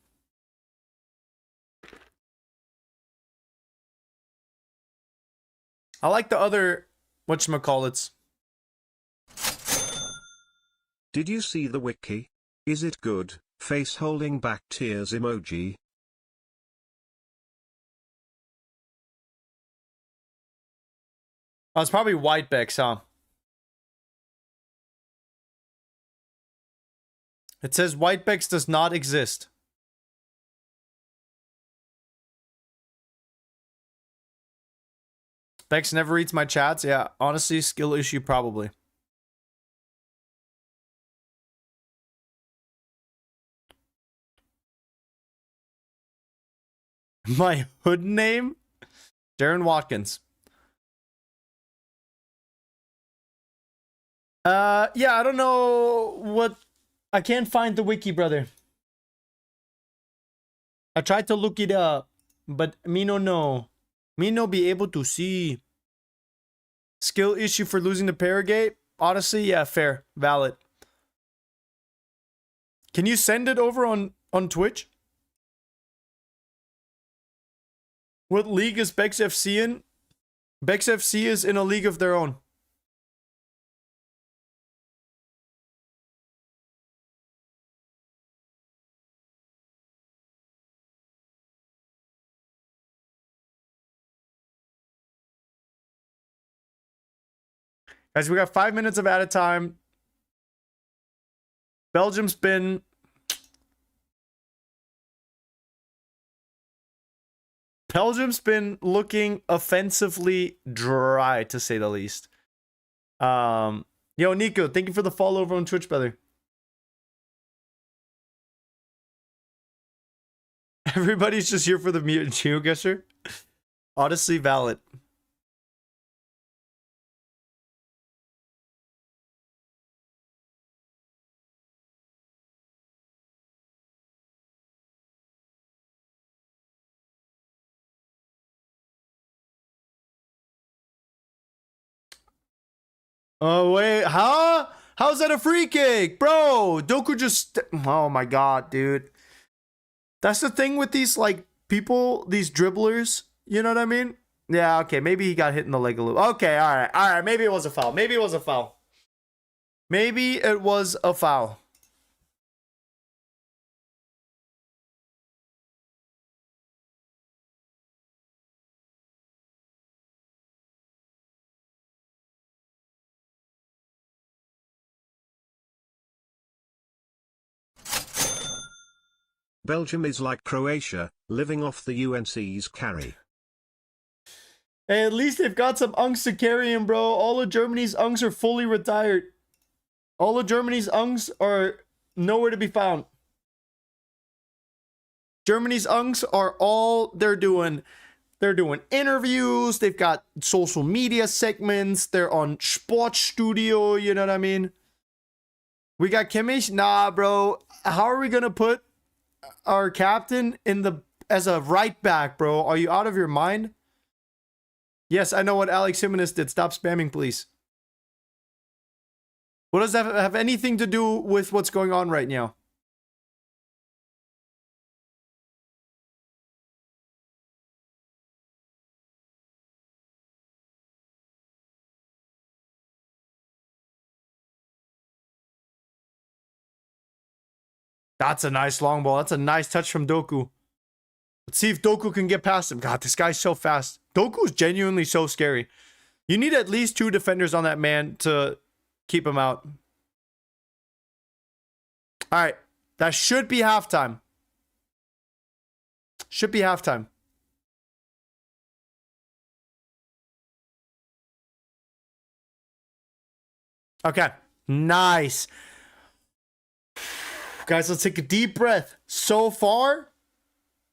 S1: I like the other whatchamacallits.
S2: Did you see the wiki? Is it good? Face holding back tears emoji.
S1: Oh, it's probably Whitebex, huh? It says Whitebex does not exist. Bex never reads my chats. Yeah, honestly, skill issue probably. My hood name? Darren Watkins. Yeah, I don't know what... I can't find the wiki, brother. I tried to look it up, but me no know. Me no be able to see. Skill issue for losing to Paragate? Honestly, yeah, fair. Valid. Can you send it over on Twitch? What league is Bex FC in? Bex FC is in a league of their own. Guys, we got 5 minutes of added time. Belgium's been... Belgium's been looking offensively dry, to say the least. Yo, Nico, thank you for the follow over on Twitch, brother. Everybody's just here for the mutant geoguesser. Honestly, valid. Oh, wait. Huh? How's that a free kick? Bro, Doku just... Oh, my God, dude. That's the thing with these, like, people, these dribblers. You know what I mean? Yeah, okay. Maybe he got hit in the leg a little. Okay, all right. All right. Maybe it was a foul. Maybe it was a foul. Maybe it was a foul.
S2: Belgium is like Croatia, living off the UNC's carry.
S1: Hey, at least they've got some unks to carry him, bro. All of Germany's unks are fully retired. All of Germany's unks are nowhere to be found. Germany's unks are all they're doing. They're doing interviews. They've got social media segments. They're on Sportstudio. You know what I mean? We got Kimmich. Nah, bro. How are we gonna put our captain in the as a right back, bro? Are you out of your mind? Yes, I know what Alex Jimenez did. Stop spamming, please. What does that have anything to do with what's going on right now? That's a nice long ball. That's a nice touch from Doku. Let's see if Doku can get past him. God, this guy's so fast. Doku's genuinely so scary. You need at least 2 defenders on that man to keep him out. All right. That should be halftime. Should be halftime. Okay. Nice. Guys, let's take a deep breath. So far,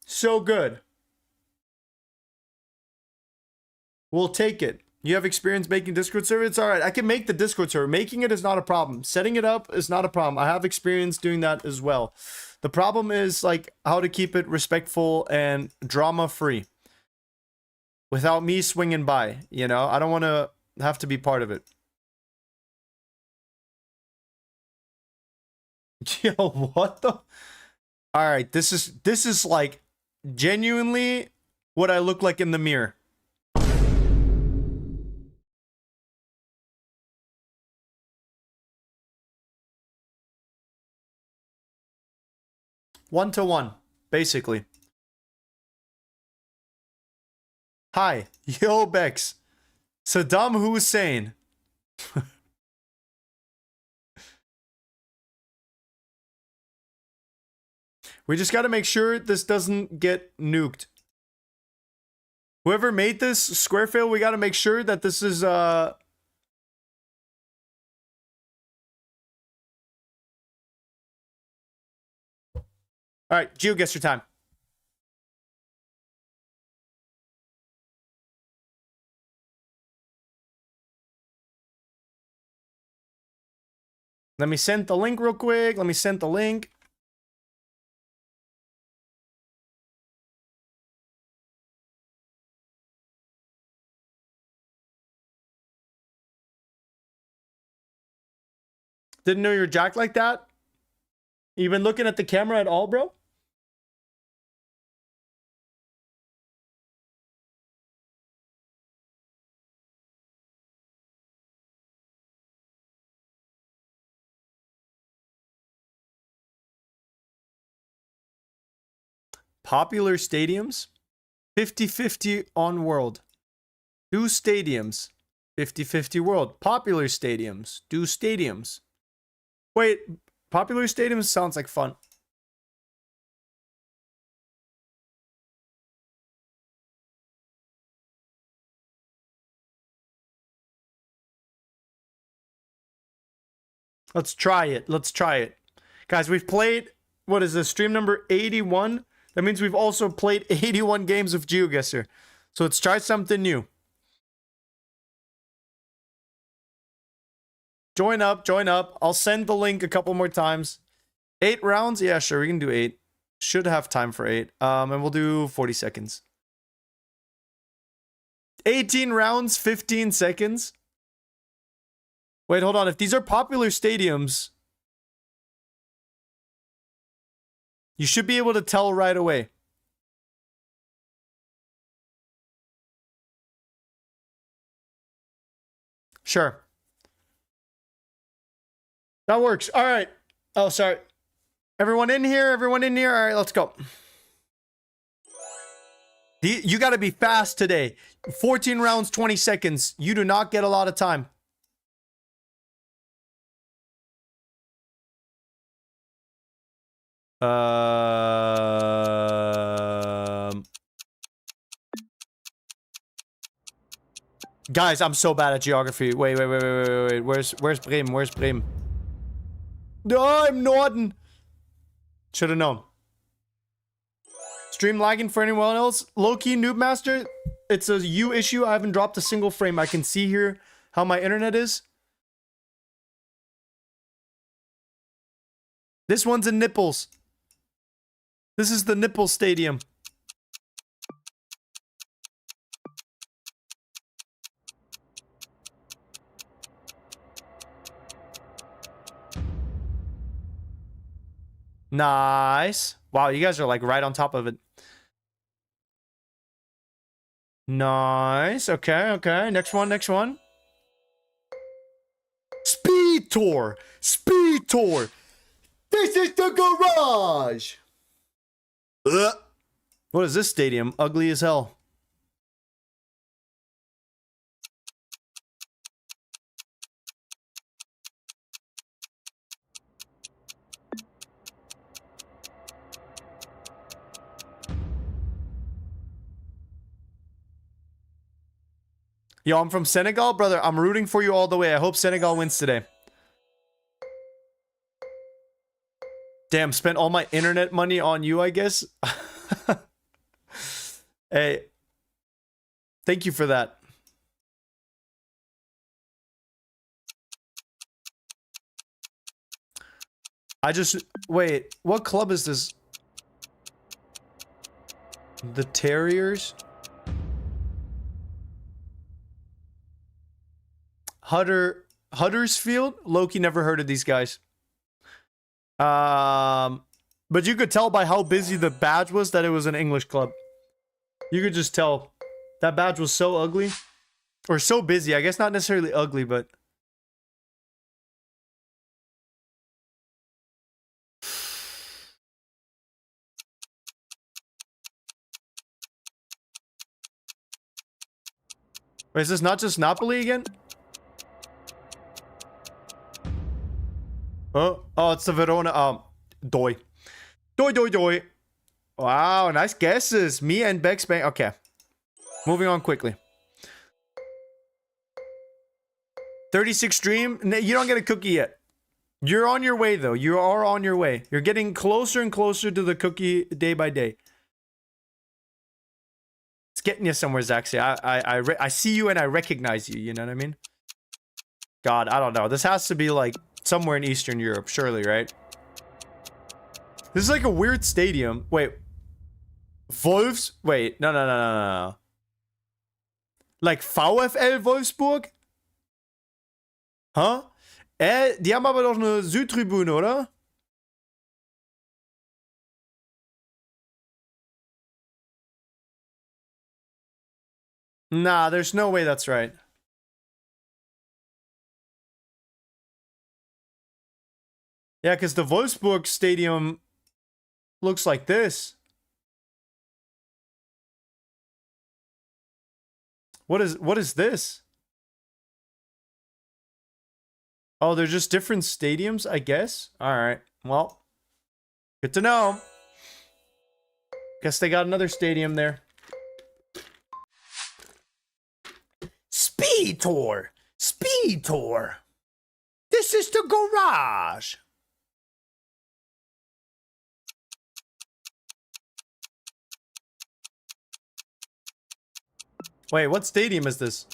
S1: so good. We'll take it. You have experience making Discord server? It's all right. I can make the Discord server. Making it is not a problem. Setting it up is not a problem. I have experience doing that as well. The problem is like how to keep it respectful and drama free without me swinging by. You know, I don't want to have to be part of it. Yo, what the? All right, this is like genuinely what I look like in the mirror. One-to-one, basically. Hi, yo Bex. Saddam Hussein. We just got to make sure this doesn't get nuked. Whoever made this square fail, we got to make sure that this is all right, GeoGuessr time. Let me send the link real quick. Let me send the link. Didn't know you're jacked like that. You been looking at the camera at all, bro? Popular stadiums? 50-50 on world. Do stadiums. 50-50 world. Popular stadiums. Do stadiums. Wait, popular stadiums sounds like fun. Let's try it. Let's try it. Guys, we've played, what is this, stream number 81? That means we've also played 81 games of GeoGuessr. So let's try something new. Join up, join up. I'll send the link a couple more times. 8 rounds? Yeah, sure, we can do 8. Should have time for 8. And we'll do 40 seconds. 18 rounds, 15 seconds. Wait, hold on. If these are popular stadiums, you should be able to tell right away. Sure. That works. All right. Oh, sorry. Everyone in here? Everyone in here? All right, let's go. You got to be fast today. 14 rounds, 20 seconds. You do not get a lot of time. Guys, I'm so bad at geography. Wait. Where's Bremen? Where's Bremen? No, I'm Norden. Should have known. Stream lagging for anyone else? Low-key Noob Master. It's a you issue. I haven't dropped a single frame. I can see here how my internet is. This one's in Nipples. This is the Nipple Stadium. Nice. Wow, you guys are like right on top of it. Nice. Okay. Next one. Speed Tour. This is the garage. Ugh. What is this stadium? Ugly as hell. Yo, I'm from Senegal, brother. I'm rooting for you all the way. I hope Senegal wins today. Damn, spent all my internet money on you, I guess. Hey, thank you for that. Wait, what club is this? The Terriers? Huddersfield? Loki never heard of these guys. But you could tell by how busy the badge was that it was an English club. You could just tell. That badge was so ugly. Or so busy. I guess not necessarily ugly, but... Wait, is this not just Napoli again? Oh, it's the Verona. Doi. Doi. Wow, nice guesses. Me and Bex Bang. Okay. Moving on quickly. 36 stream. You don't get a cookie yet. You're on your way, though. You are on your way. You're getting closer and closer to the cookie day by day. It's getting you somewhere, Zaxi. I see you and I recognize you. You know what I mean? God, I don't know. This has to be like somewhere in Eastern Europe, surely, right? This is like a weird stadium. Wait. Wolfs? Wait, no. Like VfL Wolfsburg? Huh? Die haben aber doch eine Südtribüne, oder? Nah, there's no way that's right. Yeah, because the Wolfsburg Stadium looks like this. What is this? Oh, they're just different stadiums, I guess. All right. Well, good to know. Guess they got another stadium there. Speed Tour. Speed Tour. This is the garage. Wait, what stadium is this?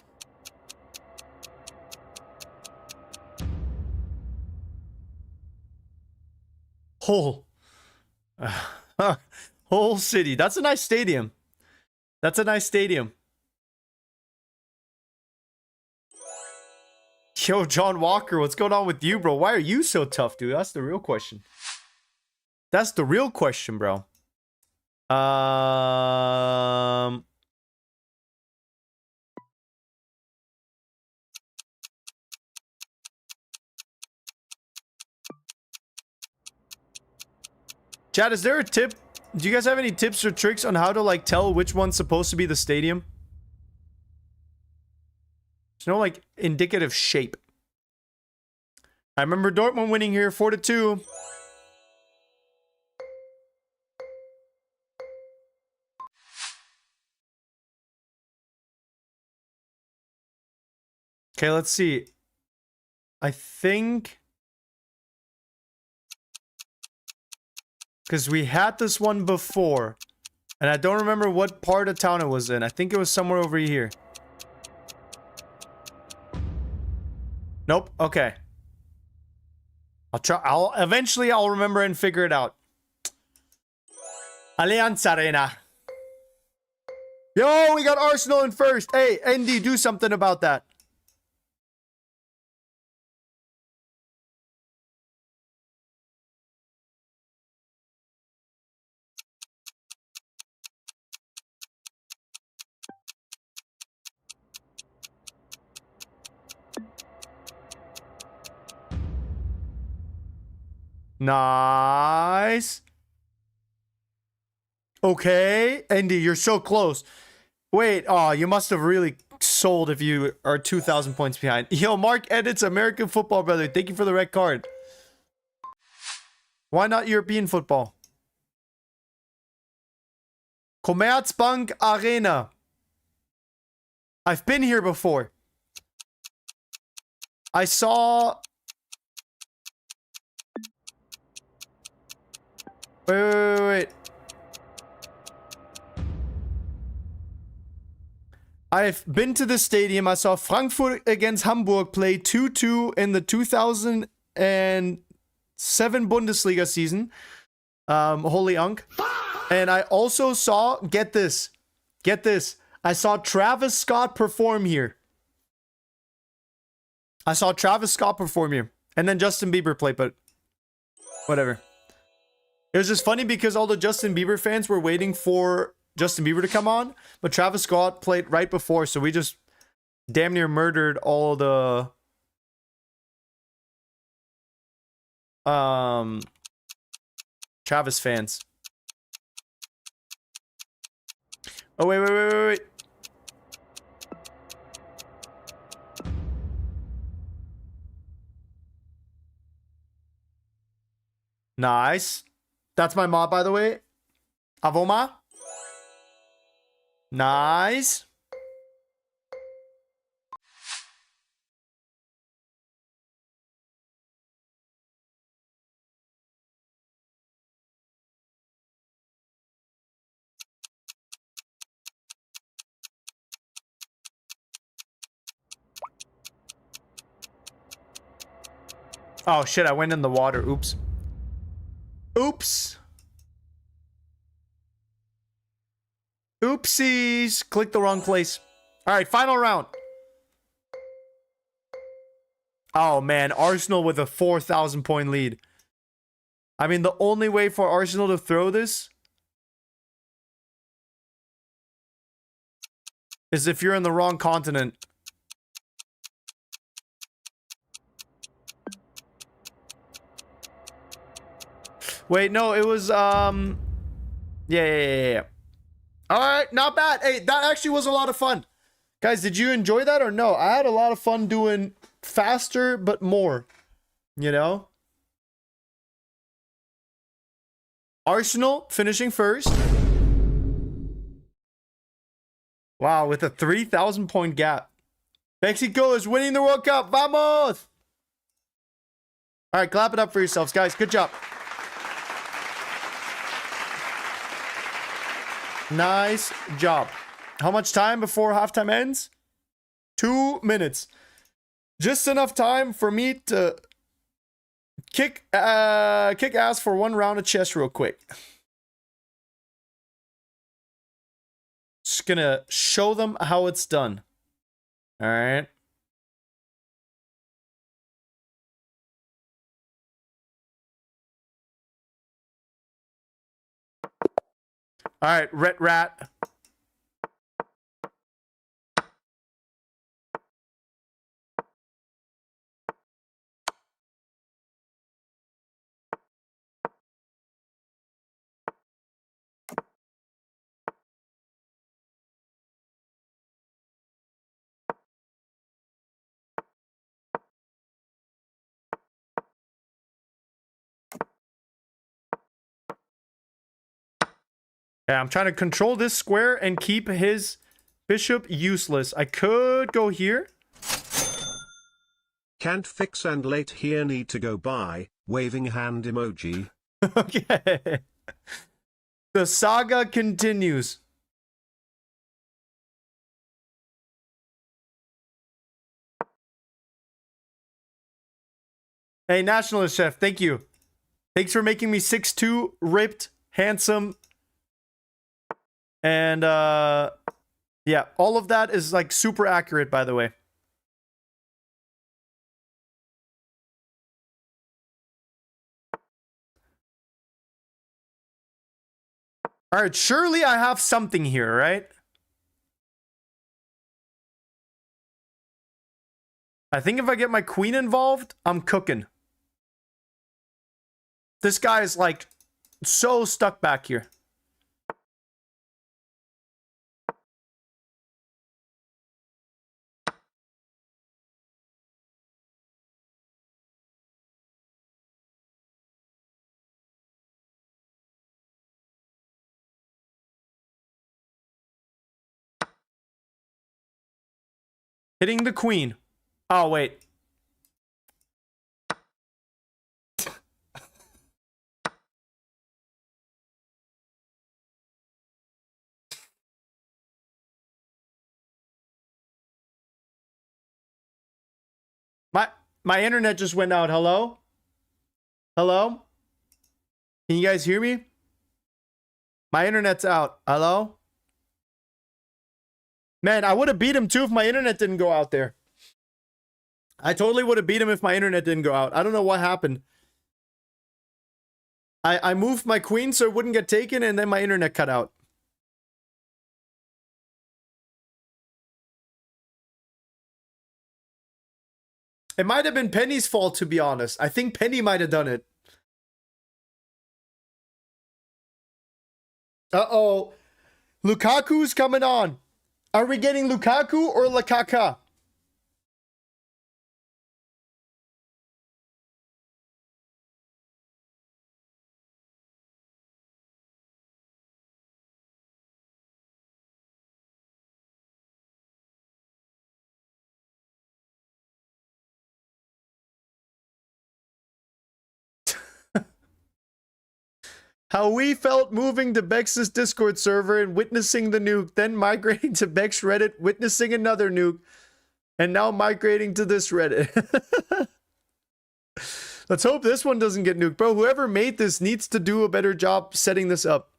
S1: Hull. Hull City. That's a nice stadium. That's a nice stadium. Yo, John Walker, what's going on with you, bro? Why are you so tough, dude? That's the real question. That's the real question, bro. Chad, is there a tip? Do you guys have any tips or tricks on how to, like, tell which one's supposed to be the stadium? There's no, like, indicative shape. I remember Dortmund winning here 4-2. Okay, let's see. I think... because we had this one before. And I don't remember what part of town it was in. I think it was somewhere over here. Nope. Okay. I'll try. Eventually I'll remember and figure it out. Allianz Arena. Yo, we got Arsenal in first. Hey, ND, do something about that. Nice. Okay, Andy, you're so close. Wait, oh, you must have really sold if you are 2,000 points behind. Yo, Mark edits American football, brother. Thank you for the red card. Why not European football? Commerzbank Arena. I've been here before. I saw... Wait. I've been to the stadium. I saw Frankfurt against Hamburg play 2-2 in the 2007 Bundesliga season. Holy Unk. And I also saw, get this. I saw Travis Scott perform here. And then Justin Bieber played, but whatever. It was just funny because all the Justin Bieber fans were waiting for Justin Bieber to come on, but Travis Scott played right before, so we just damn near murdered all the Travis fans. Oh, wait. Nice. That's my mod, by the way. Avoma. Nice. Oh shit, I went in the water. Oops. Oops. Oopsies. Click the wrong place. All right, final round. Oh man, Arsenal with a 4,000 point lead. I mean, the only way for Arsenal to throw this is if you're in the wrong continent. Wait, no, it was, yeah. All right, not bad. Hey, that actually was a lot of fun. Guys, did you enjoy that or no? I had a lot of fun doing faster, but more, you know? Arsenal finishing first. Wow, with a 3,000 point gap. Mexico is winning the World Cup. Vamos! All right, clap it up for yourselves, guys. Good job. Nice job. How much time before halftime ends? 2 minutes. Just enough time for me to kick ass for one round of chess real quick. Just gonna show them how it's done. All right. All right, rat. Yeah, I'm trying to control this square and keep his bishop useless. I could go here.
S2: Can't fix and late here need to go by, waving hand emoji.
S1: Okay. The saga continues. Hey, Nationalist Chef, thank you. Thanks for making me 6'2", ripped, handsome. And, yeah, all of that is, like, super accurate, by the way. All right, surely I have something here, right? I think if I get my queen involved, I'm cooking. This guy is, like, so stuck back here. Hitting the queen. Oh, wait. My internet just went out. Hello? Hello? Can you guys hear me? My internet's out. Hello? Man, I would have beat him too if my internet didn't go out there. I totally would have beat him if my internet didn't go out. I don't know what happened. I moved my queen so it wouldn't get taken, and then my internet cut out. It might have been Penny's fault, to be honest. I think Penny might have done it. Uh-oh. Lukaku's coming on. Are we getting Lukaku or Lakaka? How we felt moving to Bex's Discord server and witnessing the nuke, then migrating to Bex Reddit, witnessing another nuke, and now migrating to this Reddit. Let's hope this one doesn't get nuked. Bro, whoever made this needs to do a better job setting this up.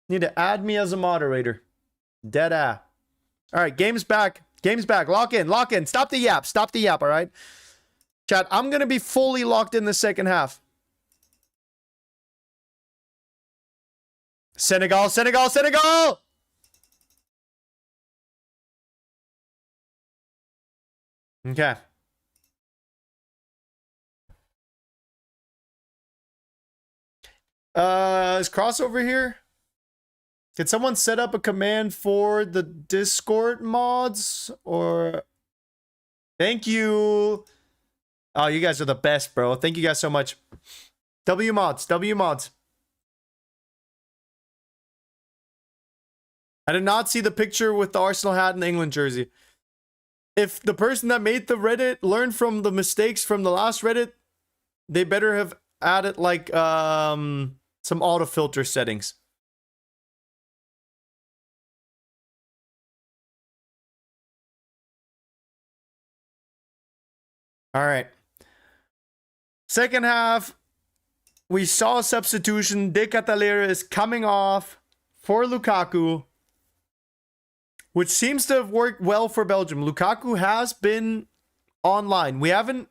S1: Need to add me as a moderator. Dead-ah. All right, game's back. Game's back. Lock in. Lock in. Stop the yap. Stop the yap, all right? Chat, I'm going to be fully locked in the second half. Senegal, Senegal, Senegal! Okay. Is crossover here? Can someone set up a command for the Discord mods? Or... Thank you. Oh, you guys are the best, bro. Thank you guys so much. W mods, W mods. I did not see the picture with the Arsenal hat and the England jersey. If the person that made the Reddit learned from the mistakes from the last Reddit, they better have added like some auto filter settings. All right. Second half, we saw a substitution. De Catalera is coming off for Lukaku, which seems to have worked well for Belgium. Lukaku has been online. We haven't...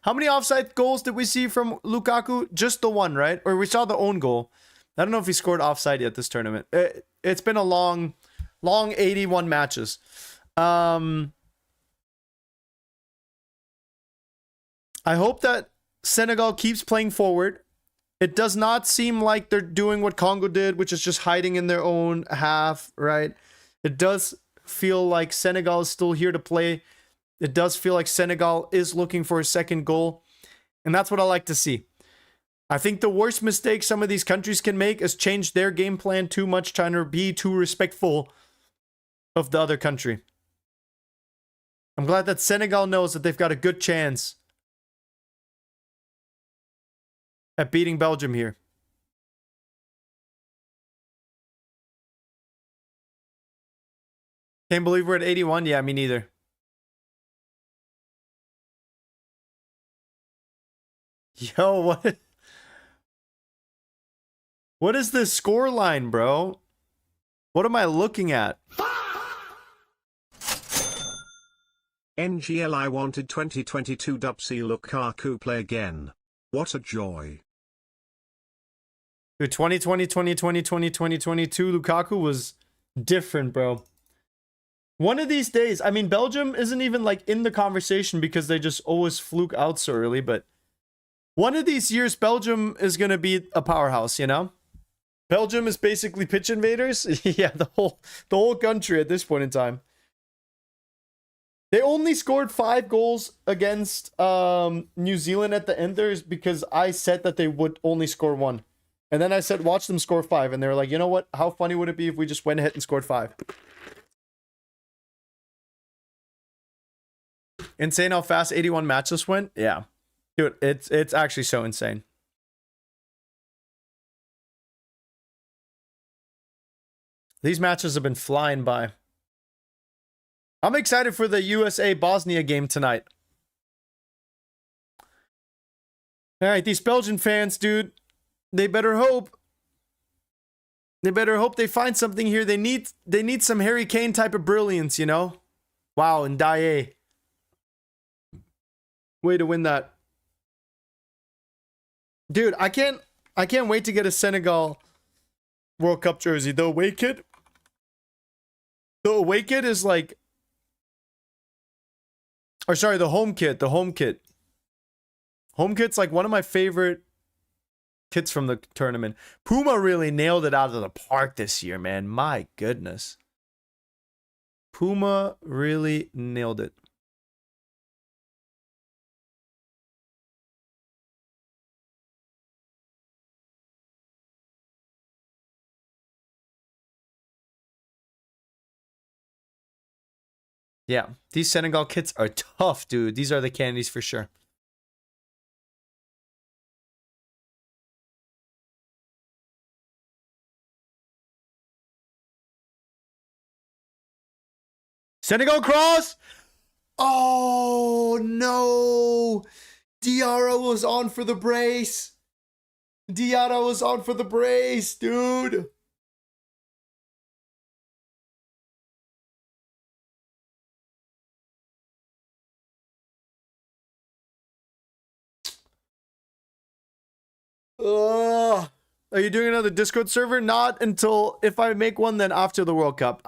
S1: How many offside goals did we see from Lukaku? Just the one, right? Or we saw the own goal. I don't know if he scored offside yet this tournament. It's been a long 81 matches. I hope that Senegal keeps playing forward. It does not seem like they're doing what Congo did, which is just hiding in their own half, right? It does feel like Senegal is still here to play. It does feel like Senegal is looking for a second goal. And that's what I like to see. I think the worst mistake some of these countries can make is change their game plan too much, trying to be too respectful of the other country. I'm glad that Senegal knows that they've got a good chance at beating Belgium here. Can't believe we're at 81. Yeah, me neither. Yo, what? What is this score line, bro? What am I looking at?
S2: NGL I wanted 2022 Dupsy Lukaku play again. What a joy.
S1: Dude, 2020, 2020, 2020, 2022, Lukaku was different, bro. One of these days, I mean, Belgium isn't even like in the conversation because they just always fluke out so early, but one of these years, Belgium is going to be a powerhouse, you know? Belgium is basically pitch invaders. Yeah, the whole country at this point in time. They only scored 5 goals against New Zealand at the end there is because I said that they would only score 1. And then I said, watch them score 5. And they were like, you know what? How funny would it be if we just went ahead and scored 5? Insane how fast 81 matches went. Yeah. Dude, it's actually so insane. These matches have been flying by. I'm excited for the USA-Bosnia game tonight. All right, these Belgian fans, dude, they better hope. They better hope they find something here. They need some Harry Kane type of brilliance, you know? Wow, and Daye. Way to win that. Dude, I can't wait to get a Senegal World Cup jersey. The away kit is like, or sorry, the home kit. Home kit's like one of my favorite kits from the tournament. Puma really nailed it out of the park this year, man. My goodness. Puma really nailed it. Yeah, these Senegal kits are tough, dude. These are the candies for sure. Senegal cross. Oh, no. Diarra was on for the brace. Diarra was on for the brace, dude. Ugh. Are you doing another Discord server? Not until, if I make one, then after the World Cup.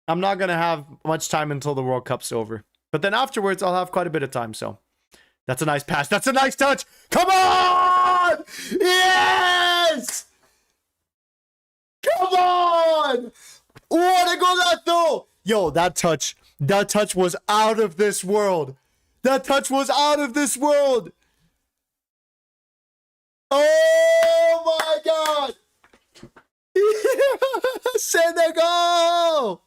S1: I'm not going to have much time until the World Cup's over. But then afterwards, I'll have quite a bit of time, so. That's a nice pass. That's a nice touch. Come on! Yes! Come on! What a golazo! Yo, that touch was out of this world. That touch was out of this world. Oh my God! Senegal!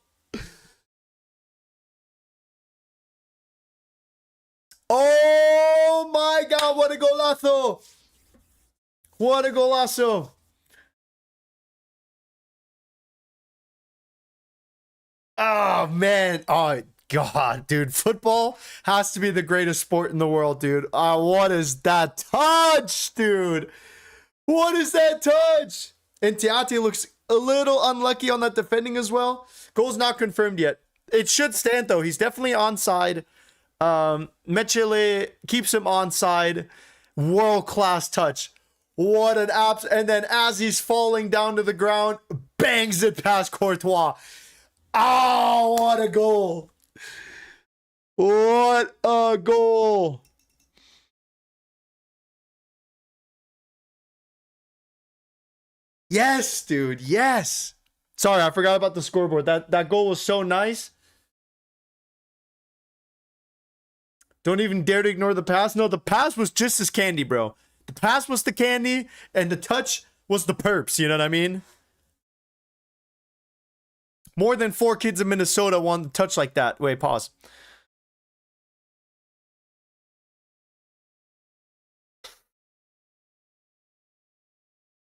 S1: Oh my God, what a golazo! What a golazo! Oh man, oh God, dude, football has to be the greatest sport in the world, dude. What is that touch, dude? What is that touch? And Tiati looks a little unlucky on that defending as well. Goal's not confirmed yet. It should stand though. He's definitely onside. Mechele keeps him onside. World-class touch. What an abs. And then as he's falling down to the ground, bangs it past Courtois. Oh, what a goal. What a goal. Yes, dude. Yes. Sorry, I forgot about the scoreboard. That goal was so nice. Don't even dare to ignore the pass. No, the pass was just as candy, bro. The pass was the candy, and the touch was the perps. You know what I mean? More than 4 kids in Minnesota want to touch like that. Wait, pause.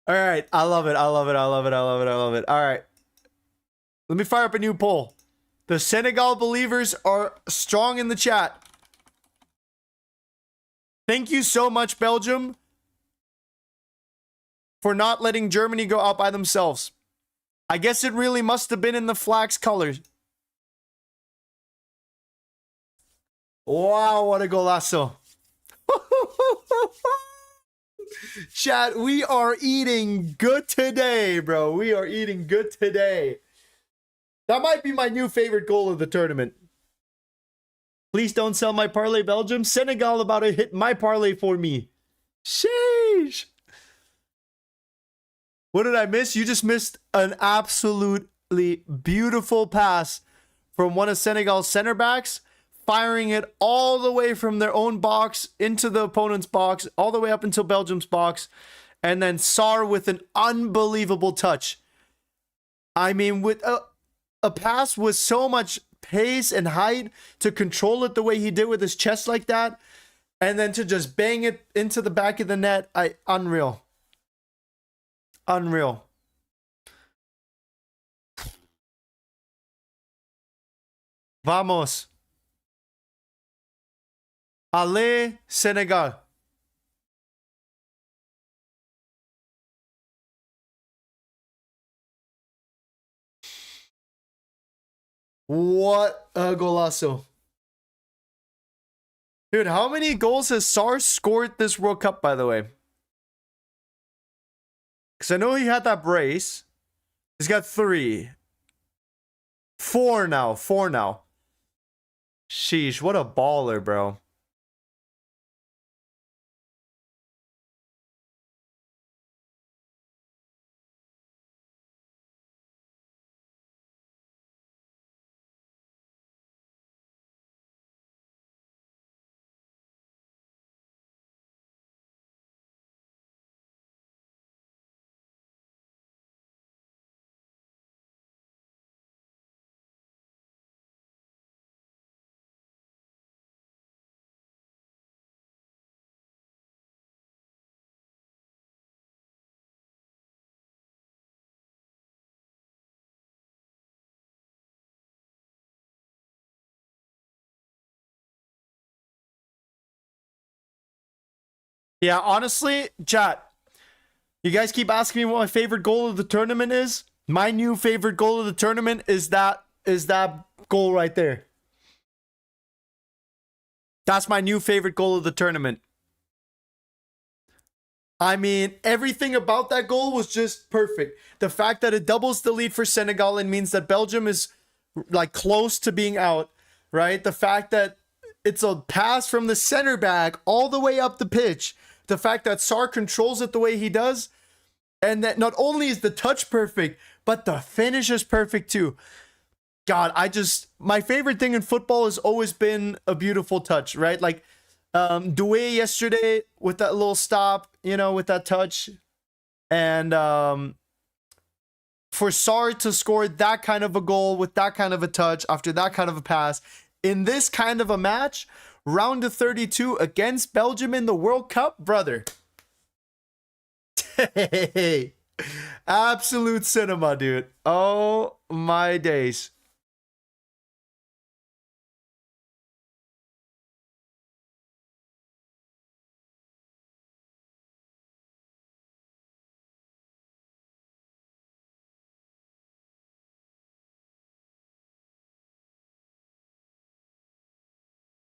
S1: All right. I love it. I love it. I love it. I love it. I love it. All right. Let me fire up a new poll. The Senegal believers are strong in the chat. Thank you so much, Belgium, for not letting Germany go out by themselves. I guess it really must have been in the flag's colors. Wow, what a golazo. Chat, we are eating good today, bro. We are eating good today. That might be my new favorite goal of the tournament. Please don't sell my parlay, Belgium. Senegal about to hit my parlay for me. Sheesh. What did I miss? You just missed an absolutely beautiful pass from one of Senegal's center backs, firing it all the way from their own box into the opponent's box, all the way up until Belgium's box, and then Sarr with an unbelievable touch. I mean, with a pass with so much pace and height to control it the way he did with his chest like that, and then to just bang it into the back of the net. Unreal. Unreal. Vamos. Allez, Senegal. What a golazo. Dude, how many goals has Sarr scored this World Cup, by the way? Because I know he had that brace. He's got 3. 4 now. 4 now. Sheesh, what a baller, bro. Yeah, honestly, chat, you guys keep asking me what my favorite goal of the tournament is. My new favorite goal of the tournament is that goal right there. That's my new favorite goal of the tournament. I mean, everything about that goal was just perfect. The fact that it doubles the lead for Senegal and means that Belgium is like close to being out, right? The fact that it's a pass from the center back all the way up the pitch. The fact that Sarr controls it the way he does. And that not only is the touch perfect, but the finish is perfect too. God, my favorite thing in football has always been a beautiful touch, right? Like, Doué yesterday with that little stop, you know, with that touch. And for Sarr to score that kind of a goal with that kind of a touch after that kind of a pass in this kind of a match, round of 32 against Belgium in the World Cup, brother. Hey, absolute cinema, dude. Oh my days.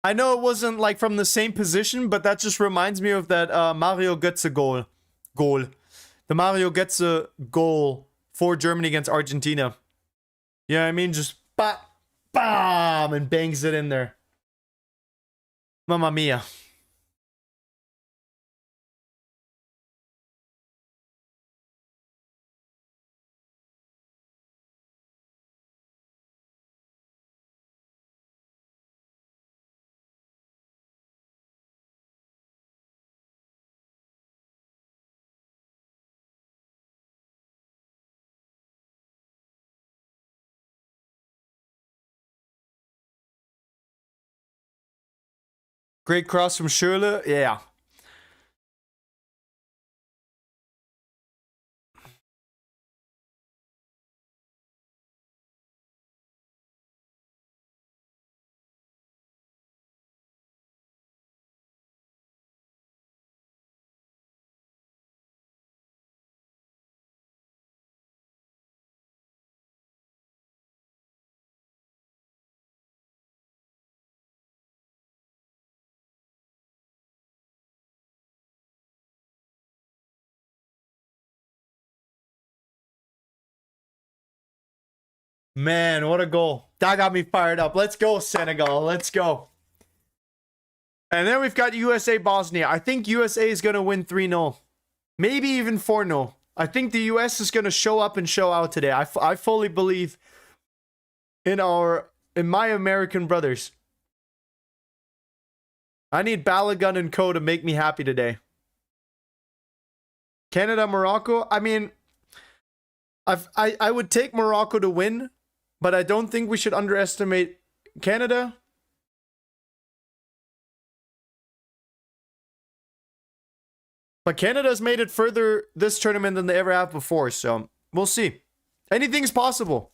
S1: I know it wasn't like from the same position, but that just reminds me of that Mario Götze goal. The Mario Götze goal for Germany against Argentina. You know what I mean? Just bam, and bangs it in there. Mamma mia. Great cross from Schürrle. Yeah. Man, what a goal. That got me fired up. Let's go, Senegal. Let's go. And then we've got USA Bosnia. I think USA is going to win 3-0. Maybe even 4-0. I think the US is going to show up and show out today. I fully believe in my American brothers. I need Balogun and Co to make me happy today. Canada, Morocco. I mean, I would take Morocco to win, but I don't think we should underestimate Canada. But Canada's made it further this tournament than they ever have before, so we'll see. Anything's possible.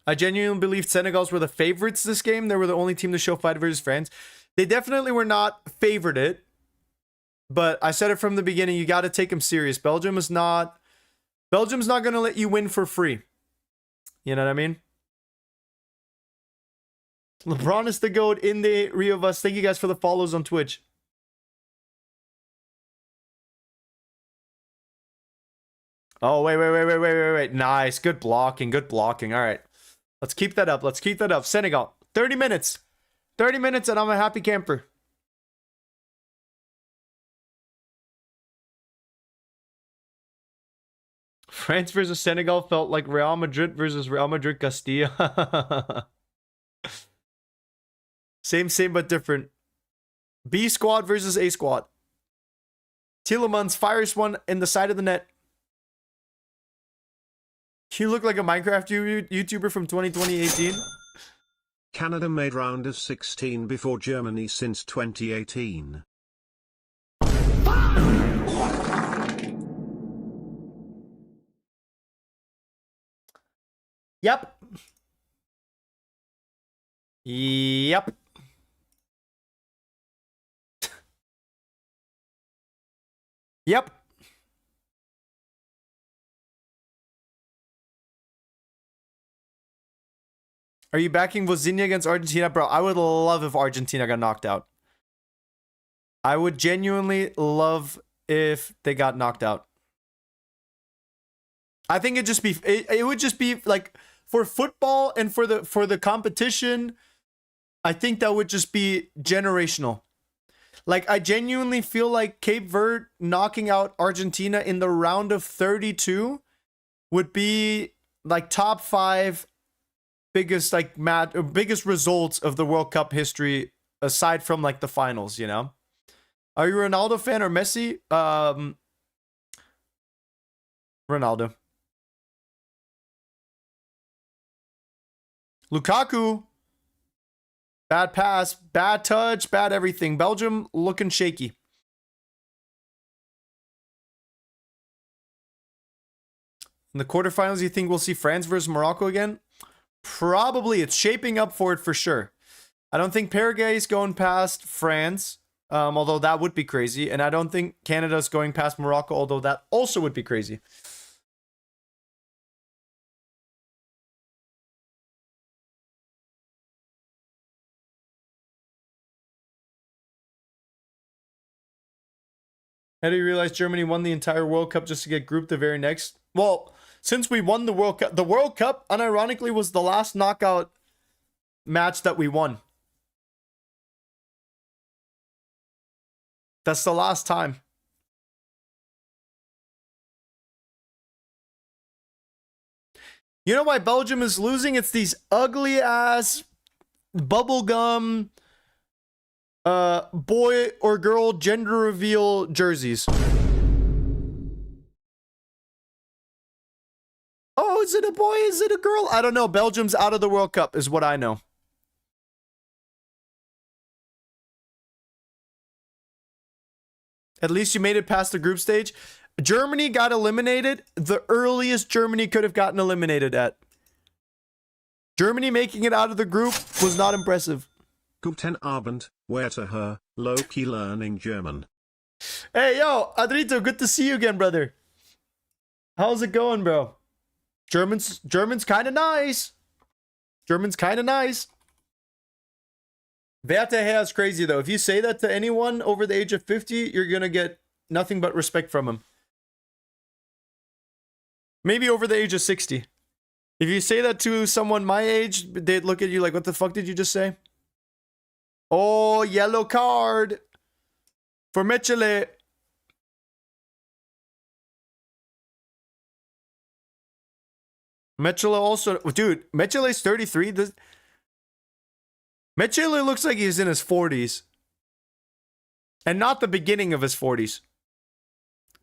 S1: I genuinely believe Senegals were the favorites this game. They were the only team to show fight versus France. They definitely were not favored, but I said it from the beginning, you got to take them serious. Belgium's not going to let you win for free. You know what I mean? LeBron is the GOAT in the Rio of Us. Thank you guys for the follows on Twitch. Oh, wait. Nice. Good blocking. All right. Let's keep that up. Senegal. 30 minutes. 30 minutes and I'm a happy camper. France versus Senegal felt like Real Madrid versus Real Madrid Castilla. Same, but different. B squad versus A squad. Tielemans fires one in the side of the net. You look like a Minecraft YouTuber from 2018.
S2: Canada made round of 16 before Germany since 2018.
S1: Yep. Yep. Are you backing Vozinha against Argentina? Bro, I would love if Argentina got knocked out. I would genuinely love if they got knocked out. I think it would just be like for football and for the competition, I think that would just be generational. Like, I genuinely feel like Cape Verde knocking out Argentina in the round of 32 would be like top 5 biggest biggest results of the World Cup history aside from like the finals, you know? Are you a Ronaldo fan or Messi? Ronaldo. Lukaku. Bad pass, bad touch, bad everything. Belgium looking shaky. In the quarterfinals, you think we'll see France versus Morocco again? Probably. It's shaping up for it for sure. I don't think Paraguay is going past France, although that would be crazy. And I don't think Canada's going past Morocco, although that also would be crazy. How do you realize Germany won the entire World Cup just to get grouped the very next? Well, since we won the World Cup, unironically, was the last knockout match that we won. That's the last time. You know why Belgium is losing? It's these ugly ass bubblegum boy or girl gender reveal jerseys. Oh, is it a boy? Is it a girl? I don't know. Belgium's out of the World Cup is what I know. At least you made it past the group stage. Germany got eliminated the earliest Germany could have gotten eliminated at. Germany making it out of the group was not impressive.
S2: Guten Abend, where to her, low-key learning German.
S1: Hey, yo, Adrito, good to see you again, brother. How's it going, bro? German's kind of nice. German's kind of nice. Werte Herr is crazy, though. If you say that to anyone over the age of 50, you're going to get nothing but respect from him. Maybe over the age of 60. If you say that to someone my age, they'd look at you like, what the fuck did you just say? Oh, yellow card for Mechele. Mechele also, dude, Mechele's 33. Mechele looks like he's in his 40s. And not the beginning of his 40s.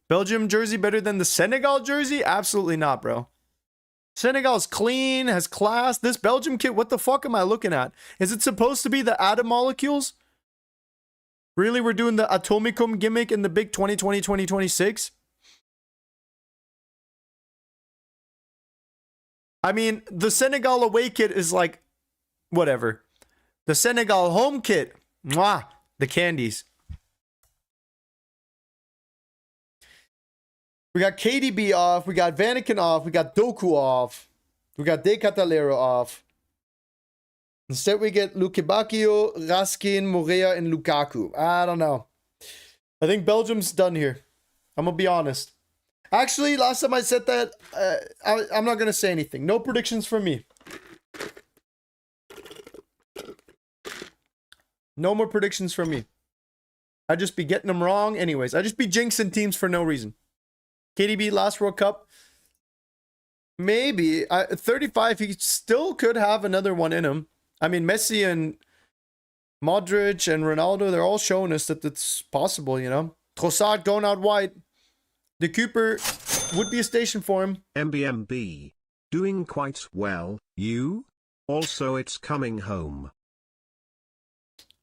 S1: Belgium jersey better than the Senegal jersey? Absolutely not, bro. Senegal's clean, has class. This Belgium kit, what the fuck am I looking at? Is it supposed to be the atom molecules? Really, we're doing the Atomicum gimmick in the big 2020-2026? I mean, the Senegal away kit is like, whatever. The Senegal home kit, mwah, the candies. We got KDB off. We got Vanaken off. We got Doku off. We got De Catalero off. Instead, we get Lukebakio, Raskin, Morea, and Lukaku. I don't know. I think Belgium's done here. I'm going to be honest. Actually, last time I said that, I'm not going to say anything. No predictions from me. No more predictions from me. I'd just be getting them wrong anyways. I'd just be jinxing teams for no reason. KDB last World Cup. Maybe. 35, he still could have another one in him. I mean, Messi and Modric and Ronaldo, they're all showing us that it's possible, you know. Trossard going out wide. The Cooper would be a station for him.
S2: MBMB. Doing quite well, you? Also, it's coming home.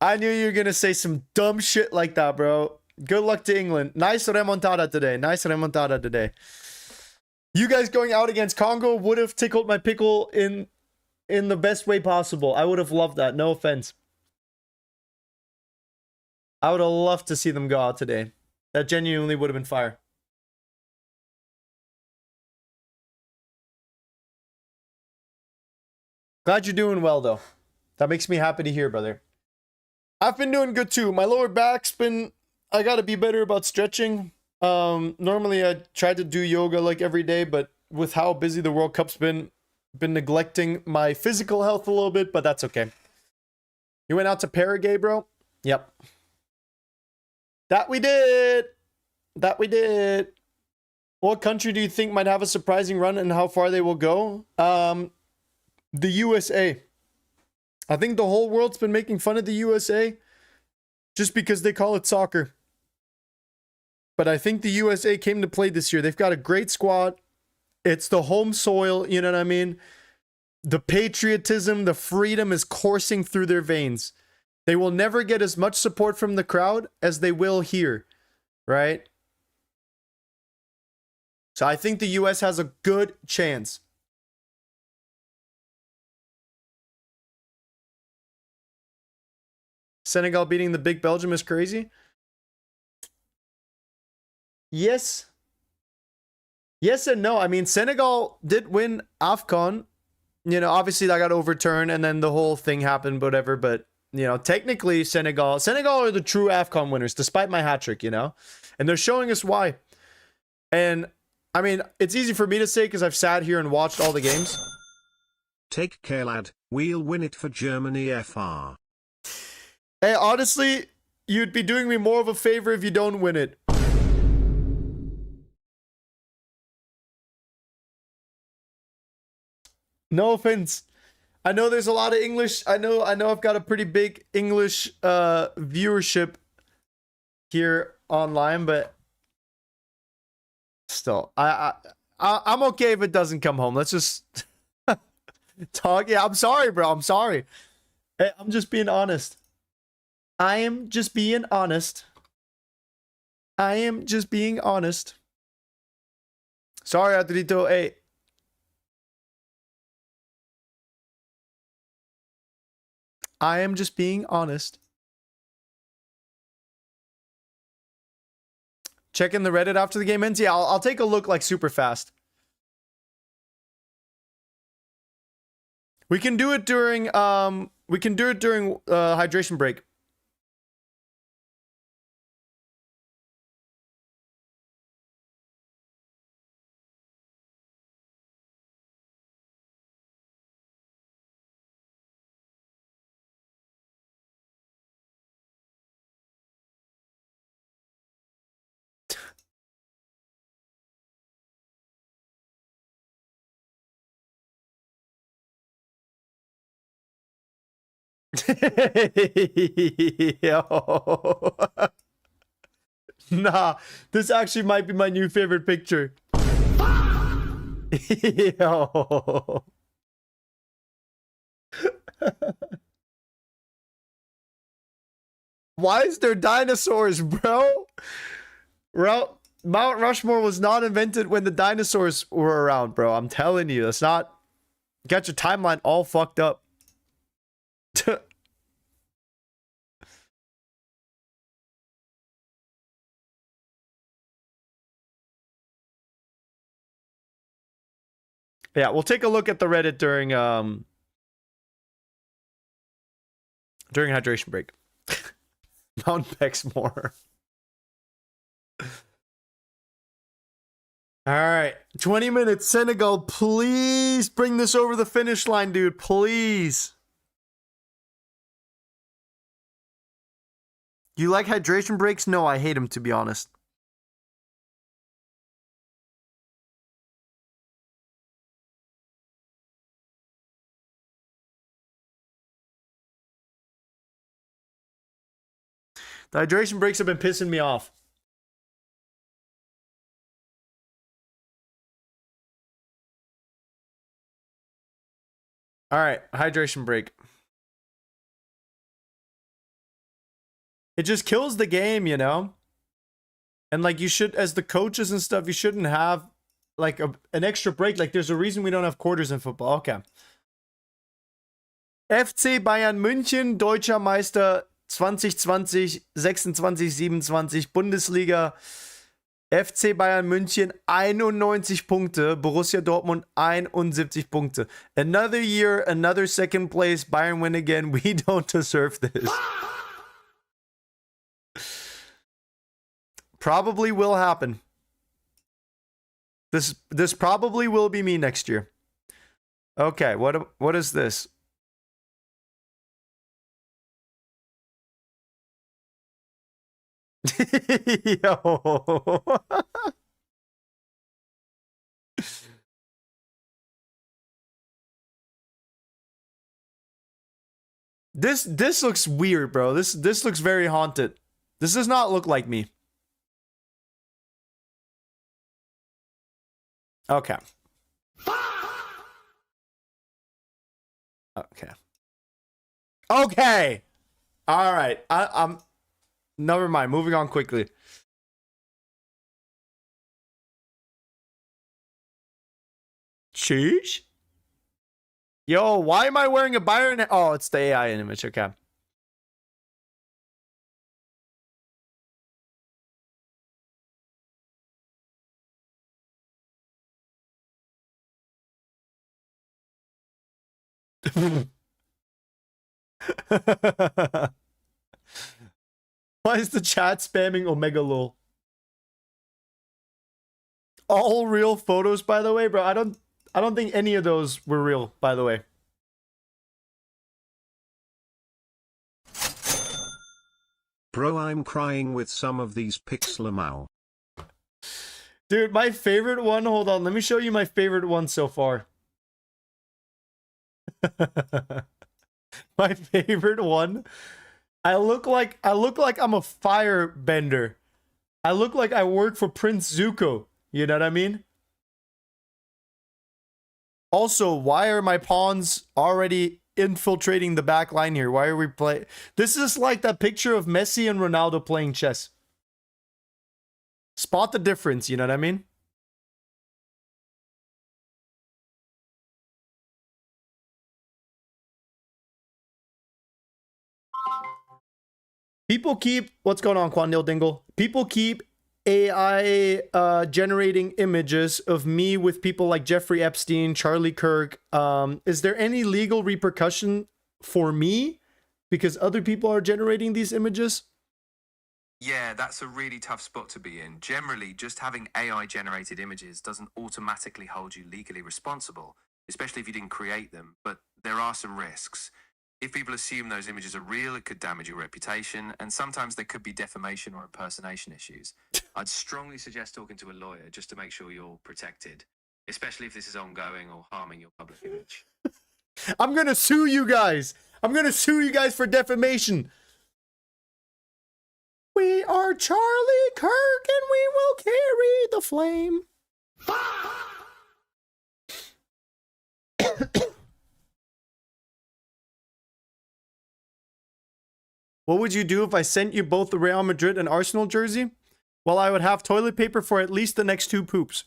S1: I knew you were going to say some dumb shit like that, bro. Good luck to England. Nice remontada today. Nice remontada today. You guys going out against Congo would have tickled my pickle in the best way possible. I would have loved that. No offense. I would have loved to see them go out today. That genuinely would have been fire. Glad you're doing well, though. That makes me happy to hear, brother. I've been doing good, too. My lower back's been... I gotta be better about stretching. Normally, I try to do yoga, like, every day, but with how busy the World Cup's been neglecting my physical health a little bit, but that's okay. You went out to Paraguay, bro? Yep. That we did! That we did! What country do you think might have a surprising run and how far they will go? The USA. I think the whole world's been making fun of the USA just because they call it soccer. But I think the USA came to play this year. They've got a great squad. It's the home soil, you know what I mean? The patriotism, the freedom is coursing through their veins. They will never get as much support from the crowd as they will here, right? So I think the US has a good chance. Senegal beating the big Belgium is crazy. Yes. Yes and no. I mean, Senegal did win AFCON. You know, obviously that got overturned and then the whole thing happened, whatever. But, you know, technically Senegal are the true AFCON winners, despite my hat trick, you know? And they're showing us why. And, I mean, it's easy for me to say because I've sat here and watched all the games.
S2: Take care, lad. We'll win it for Germany FR.
S1: Hey, honestly, you'd be doing me more of a favor if you don't win it. No offense. I know there's a lot of English. I know I've got a pretty big English viewership here online, but still, I'm okay if it doesn't come home. Let's just talk. Yeah, I'm sorry, bro. I'm sorry. Hey, I'm just being honest. I am just being honest. I am just being honest. Sorry, Adrito. Hey. I am just being honest. Checking the Reddit after the game ends. Yeah, I'll take a look like super fast. We can do it during hydration break. Yo. Nah, this actually might be my new favorite picture. Yo. Why is there dinosaurs, bro? Mount Rushmore was not invented when the dinosaurs were around, bro. I'm telling you, that's not... Got your timeline all fucked up. Yeah, we'll take a look at the Reddit during hydration break. Mount Bexmore. All right, 20 minutes. Senegal, please bring this over the finish line, dude. Please. You like hydration breaks? No, I hate them, to be honest. The hydration breaks have been pissing me off. All right, hydration break. It just kills the game, you know? And like you should, as the coaches and stuff, you shouldn't have like an extra break. Like there's a reason we don't have quarters in football. Okay. FC Bayern München, Deutscher Meister 2020, 26, 27, Bundesliga, FC Bayern München 91 Punkte, Borussia Dortmund 71 Punkte. Another year, another second place, Bayern win again. We don't deserve this. Probably will happen. This probably will be me next year. Okay, what is this? Yo. This looks weird, bro. This looks very haunted. This does not look like me. Okay. Okay. Okay. All right. I'm never mind. Moving on quickly. Sheesh. Yo, why am I wearing a Byron? Oh, it's the AI image. Okay. Why is the chat spamming Omega Lol? All real photos, by the way, bro. I don't think any of those were real, by the way.
S2: Bro, I'm crying with some of these pics, Lamau.
S1: Dude, my favorite one, hold on, let me show you my favorite one so far. My favorite one. I look like I'm a firebender. I look like I work for Prince Zuko. You know what I mean? Also, why are my pawns already infiltrating the back line here? Why are we playing? This is like that picture of Messi and Ronaldo playing chess. Spot the difference, you know what I mean? People keep, what's going on, Quandale Dingle? People keep AI generating images of me with people like Jeffrey Epstein, Charlie Kirk. Is there any legal repercussion for me because other people are generating these images?
S4: Yeah, that's a really tough spot to be in. Generally, just having AI generated images doesn't automatically hold you legally responsible, especially if you didn't create them, but there are some risks. If people assume those images are real, it could damage your reputation, and sometimes there could be defamation or impersonation issues. I'd strongly suggest talking to a lawyer just to make sure you're protected, especially if this is ongoing or harming your public image.
S1: I'm gonna sue you guys. I'm gonna sue you guys for defamation. We are Charlie Kirk and we will carry the flame. What would you do if I sent you both the Real Madrid and Arsenal jersey? Well, I would have toilet paper for at least the next 2 poops.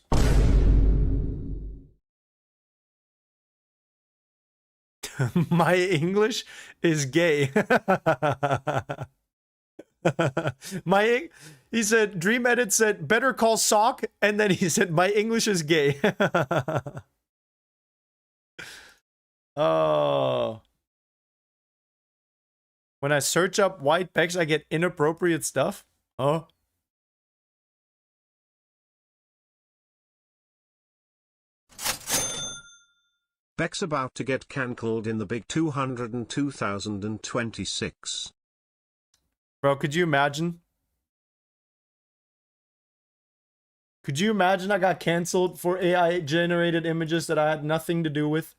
S1: My English is gay. He said, Dream Edit said, better call Sock, and then he said, my English is gay. Oh. When I search up white pecs, I get inappropriate stuff? Oh.
S2: Beck's about to get cancelled in the big 202,026.
S1: Bro, could you imagine? Could you imagine I got canceled for AI generated images that I had nothing to do with?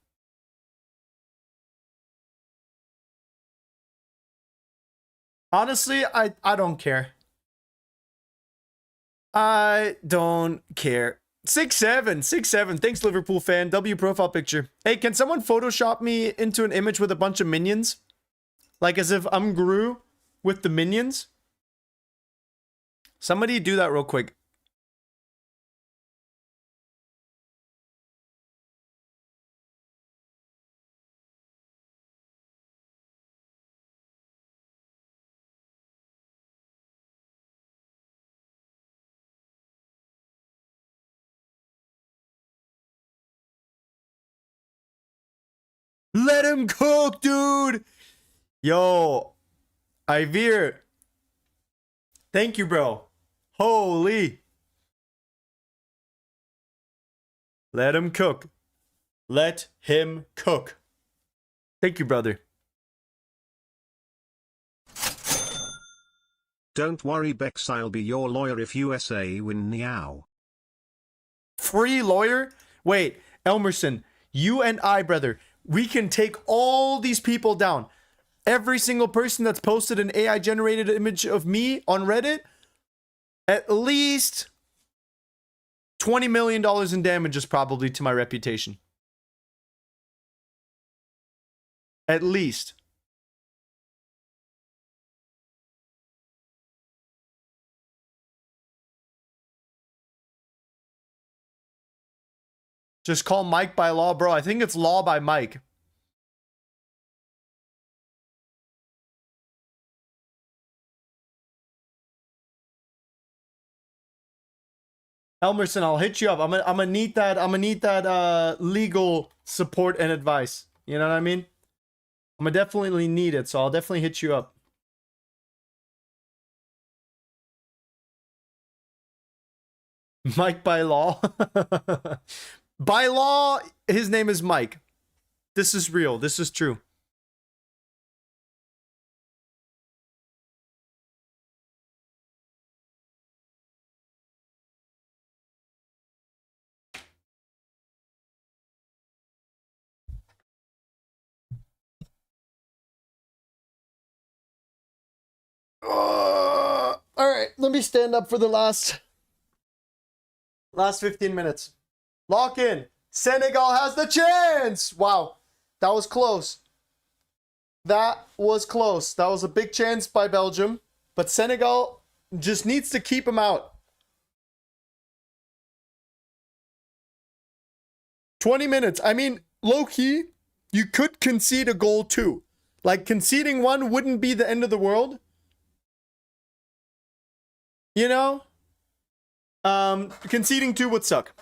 S1: Honestly, I don't care. I don't care. 6'7", thanks Liverpool fan, W profile picture. Hey, can someone Photoshop me into an image with a bunch of minions? Like as if I'm Gru with the minions? Somebody do that real quick. Let him cook, dude. Yo, Ivir. Thank you, bro. Holy. Let him cook. Let him cook. Thank you, brother.
S2: Don't worry, Bex, I'll be your lawyer if USA win now.
S1: Free lawyer? Wait, Elmerson, you and I, brother, we can take all these people down. Every single person that's posted an AI generated image of me on Reddit, at least $20 million in damages probably to my reputation. At least. Just call Mike by law, bro. I think it's law by Mike. Elmerson, I'll hit you up. I'm gonna need that. I'm gonna need that legal support and advice. You know what I mean? I'm gonna definitely need it, so I'll definitely hit you up. Mike by law. By law, his name is Mike. This is real. This is true. All right, let me stand up for the last 15 minutes. Lock in. Senegal has the chance. Wow, that was close. That was close. That was a big chance by Belgium, but Senegal just needs to keep him out. 20 minutes. I mean, low-key, you could concede a goal too. Like, conceding one wouldn't be the end of the world. You know? Conceding two would suck.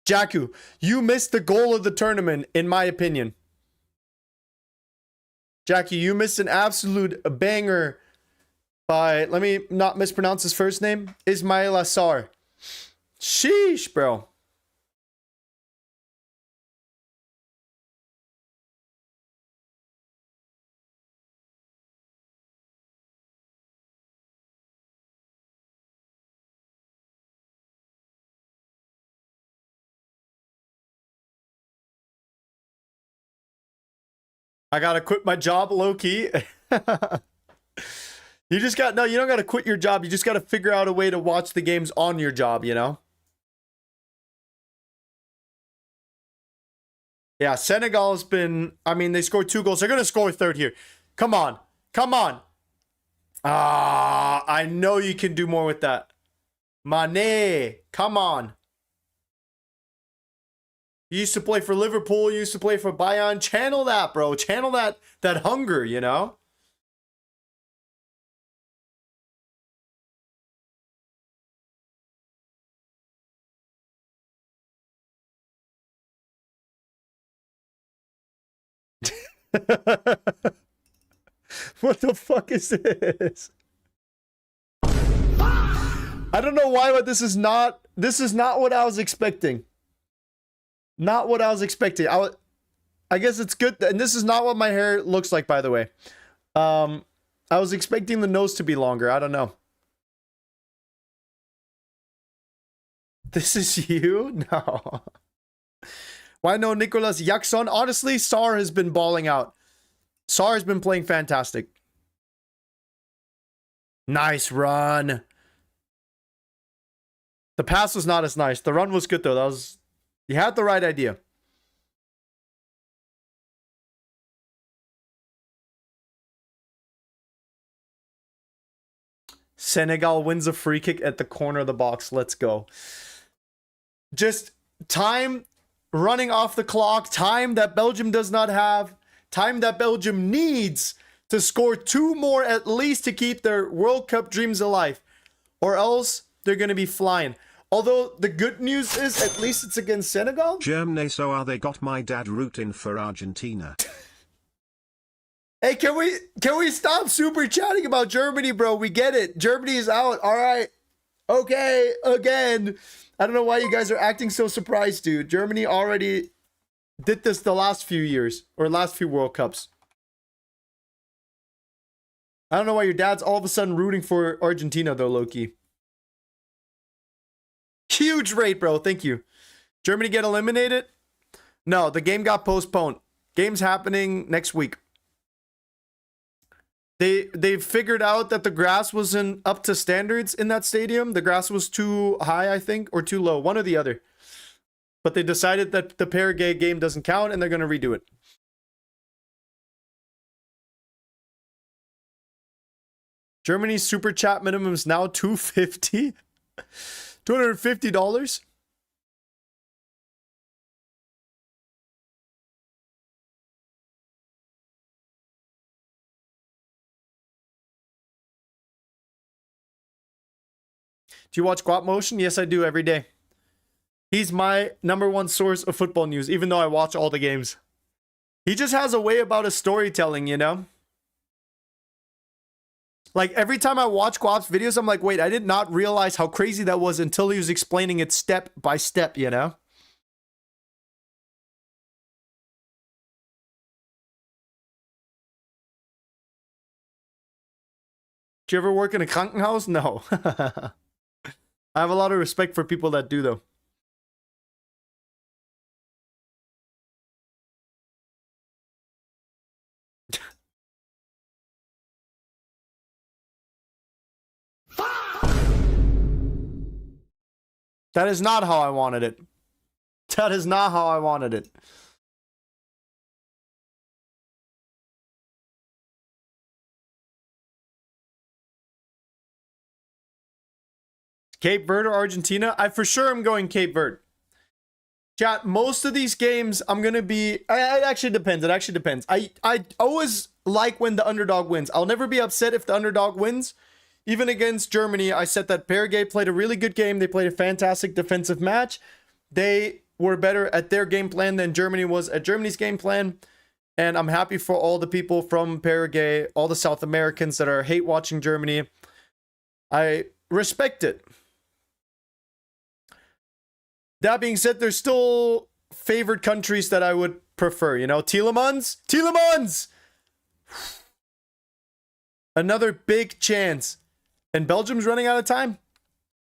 S1: Jakku, you missed the goal of the tournament, in my opinion. Jakku, you missed an absolute banger by, let me not mispronounce his first name, Ismail Assar. Sheesh, bro. I gotta quit my job low-key. You just got, no, you don't gotta quit your job. You just gotta figure out a way to watch the games on your job, you know? Yeah, Senegal has been, I mean, they scored 2 goals. They're gonna score a third here. Come on. Come on. Ah, I know you can do more with that. Mane, come on. You used to play for Liverpool, you used to play for Bayern. Channel that, bro. Channel that hunger, you know? What the fuck is this? I don't know why, but this is not what I was expecting. Not what I was expecting. I guess it's good. And this is not what my hair looks like, by the way. I was expecting the nose to be longer. I don't know. This is you? No. Why no Nicolas Jackson? Honestly, Sar has been balling out. Sar has been playing fantastic. Nice run. The pass was not as nice. The run was good, though. That was... You had the right idea. Senegal wins a free kick at the corner of the box. Let's go. Just time running off the clock. Time that Belgium does not have. Time that Belgium needs to score 2 more at least to keep their World Cup dreams alive. Or else they're going to be flying. Although the good news is at least it's against Senegal.
S2: Germany, so are they got my dad rooting for Argentina.
S1: Hey, can we stop super chatting about Germany, bro? We get it. Germany is out. All right. Okay, again. I don't know why you guys are acting so surprised, dude. Germany already did this the last few years or last few World Cups. I don't know why your dad's all of a sudden rooting for Argentina, though, Loki. Huge rate, bro. Thank you. Germany get eliminated? No, the game got postponed. Game's happening next week. They figured out that the grass wasn't up to standards in that stadium. The grass was too high, I think, or too low. One or the other. But they decided that the Paraguay game doesn't count, and they're going to redo it. Germany's super chat minimum is now $250. $250? Do you watch Guap Motion? Yes, I do every day. He's my #1 source of football news, even though I watch all the games. He just has a way about his storytelling, you know? Like, every time I watch Guap's videos, I'm like, wait, I did not realize how crazy that was until he was explaining it step by step, you know? Do you ever work in a Krankenhaus? No. I have a lot of respect for people that do, though. That is not how I wanted it. That is not how I wanted it. Cape Verde or Argentina? I for sure am going Cape Verde. Chat, most of these games I'm going to be... It actually depends. It actually depends. I always like when the underdog wins. I'll never be upset if the underdog wins. Even against Germany, I said that Paraguay played a really good game. They played a fantastic defensive match. They were better at their game plan than Germany was at Germany's game plan. And I'm happy for all the people from Paraguay, all the South Americans that are hate watching Germany. I respect it. That being said, there's still favored countries that I would prefer. You know, Tielemans? Tielemans! Another big chance. And Belgium's running out of time.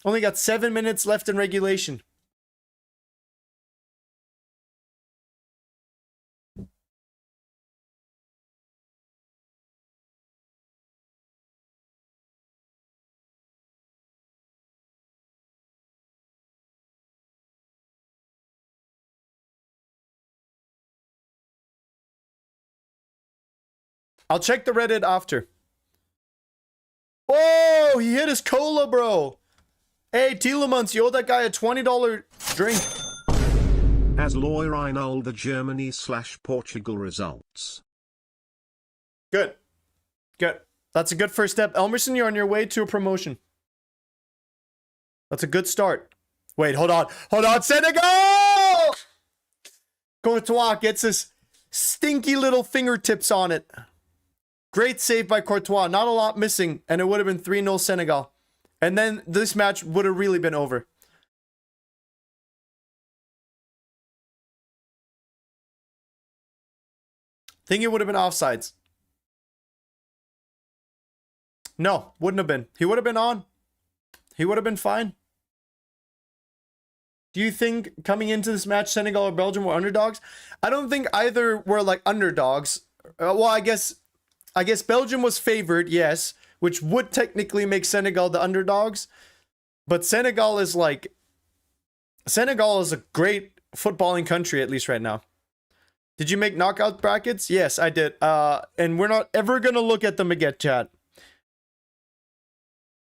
S1: Only got 7 minutes left in regulation. I'll check the Reddit after. Oh, he hit his cola, bro. Hey, Tielemans, you owe that guy a $20 drink.
S2: As lawyer, I know the Germany/Portugal results.
S1: Good. Good. That's a good first step. Elmerson, you're on your way to a promotion. That's a good start. Wait, hold on. Hold on. Senegal! Courtois gets his stinky little fingertips on it. Great save by Courtois. Not a lot missing, and it would have been 3-0 Senegal. And then this match would have really been over. Think it would have been offsides. No, wouldn't have been. He would have been on. He would have been fine. Do you think coming into this match, Senegal or Belgium were underdogs? I don't think either were like underdogs. Well, I guess Belgium was favored, yes, which would technically make Senegal the underdogs. But Senegal is a great footballing country, at least right now. Did you make knockout brackets? Yes, I did. And we're not ever going to look at them again, chat.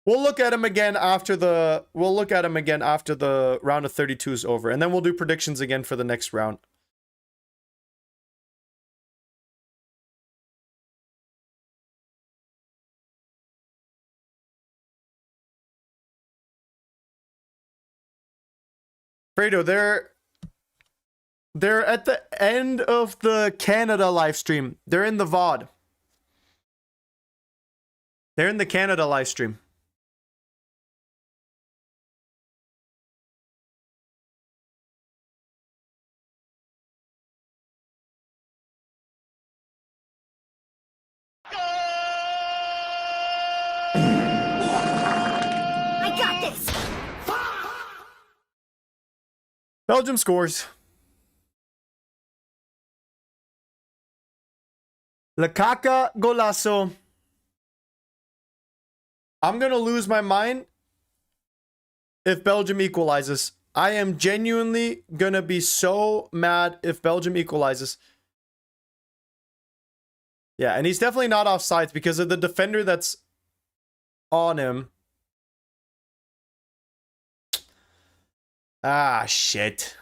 S1: We'll look at them again after the round of 32 is over, and then we'll do predictions again for the next round. Fredo, they're at the end of the Canada live stream. They're in the VOD. They're in the Canada live stream.
S5: I got this.
S1: Belgium scores. Lukaku golazo. I'm going to lose my mind if Belgium equalizes. I am genuinely going to be so mad if Belgium equalizes. Yeah, and he's definitely not offsides because of the defender that's on him. Ah, shit.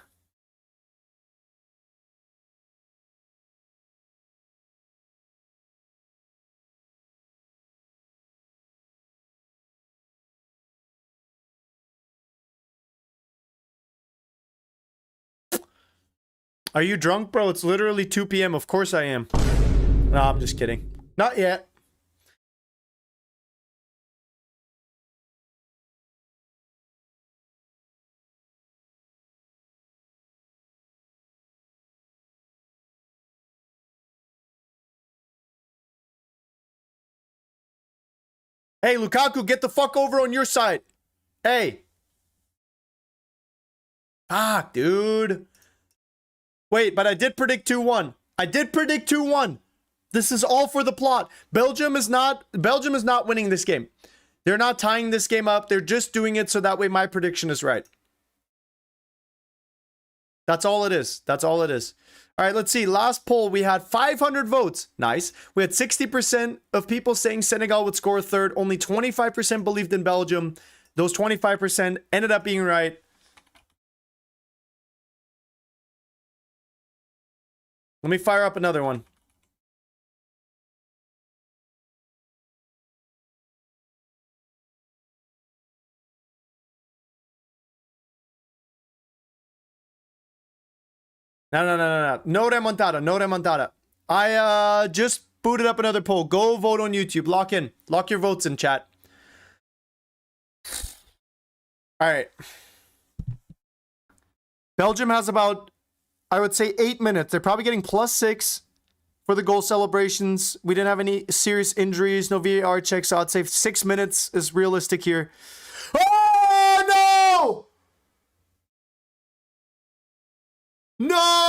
S1: Are you drunk, bro? It's literally 2 p.m. Of course I am. No, I'm just kidding. Not yet. Hey, Lukaku, get the fuck over on your side. Hey. Ah, dude. Wait, but I did predict 2-1. I did predict 2-1. This is all for the plot. Belgium is not winning this game. They're not tying this game up. They're just doing it so that way my prediction is right. That's all it is. That's all it is. All right, let's see. Last poll, we had 500 votes. Nice. We had 60% of people saying Senegal would score third. Only 25% believed in Belgium. Those 25% ended up being right. Let me fire up another one. No. No remontada. No remontada. I just booted up another poll. Go vote on YouTube. Lock in. Lock your votes in, chat. All right. Belgium has about, I would say, 8 minutes. They're probably getting +6 for the goal celebrations. We didn't have any serious injuries, no VAR checks, so I'd say 6 minutes is realistic here. Oh, no! No!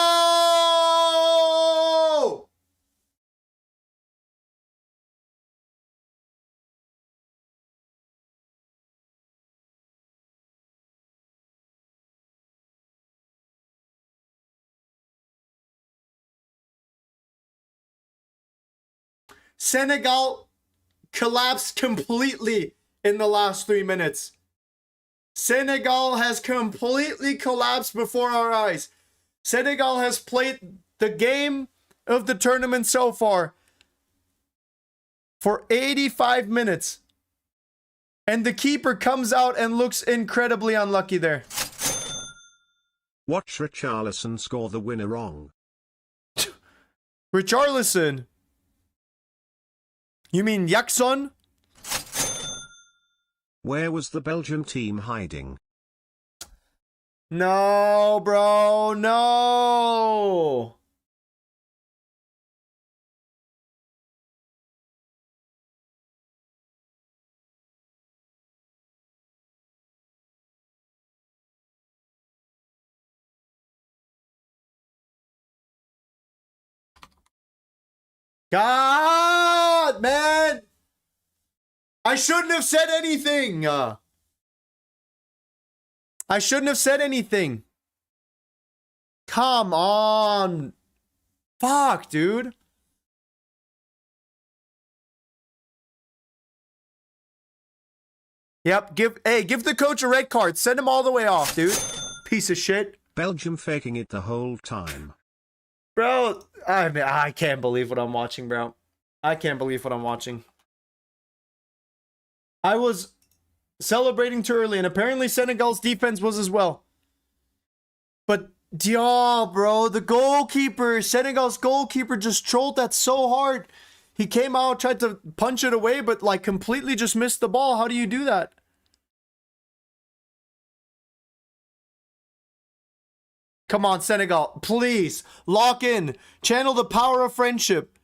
S1: Senegal collapsed completely in the last 3 minutes. Senegal has completely collapsed before our eyes. Senegal has played the game of the tournament so far for 85 minutes. And the keeper comes out and looks incredibly unlucky there.
S2: Watch Richarlison score the winner wrong.
S1: Richarlison? You mean Jackson?
S2: Where was the Belgium team hiding?
S1: No, bro, no. God, man. I shouldn't have said anything. I shouldn't have said anything. Come on. Fuck, dude. Yep, give the coach a red card. Send him all the way off, dude. Piece of shit.
S2: Belgium faking it the whole time.
S1: Bro, I can't believe what I'm watching, bro. I can't believe what I'm watching. I was celebrating too early, and apparently Senegal's defense was as well. But, yo, bro, the goalkeeper, Senegal's goalkeeper just trolled that so hard. He came out, tried to punch it away, but like completely just missed the ball. How do you do that? Come on, Senegal, please lock in. Channel the power of friendship.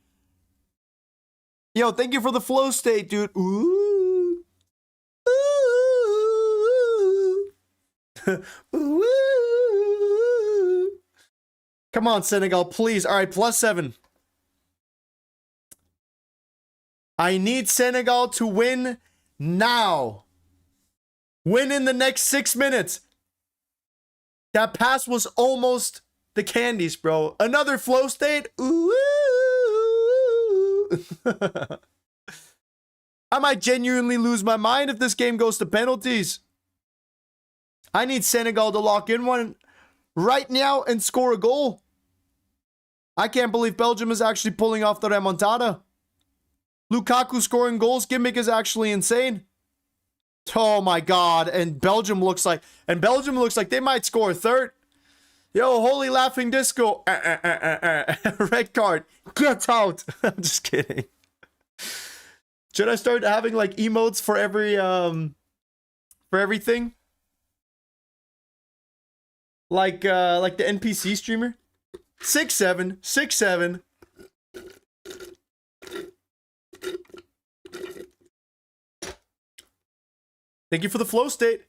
S1: Yo, thank you for the flow state, dude. Ooh. Ooh. Ooh. Come on, Senegal, please. All right, +7. I need Senegal to win now. Win in the next 6 minutes. That pass was almost the candies, bro. Another flow state. Ooh. I might genuinely lose my mind if this game goes to penalties. I need Senegal to lock in one right now and score a goal. I can't believe Belgium is actually pulling off the remontada. Lukaku scoring goals gimmick is actually insane. Oh my god, and Belgium looks like they might score a third. Yo, holy laughing disco. Red card. Get out. I'm just kidding. Should I start having like emotes for everything? Like the NPC streamer? 6-7, 6-7. Thank you for the flow state.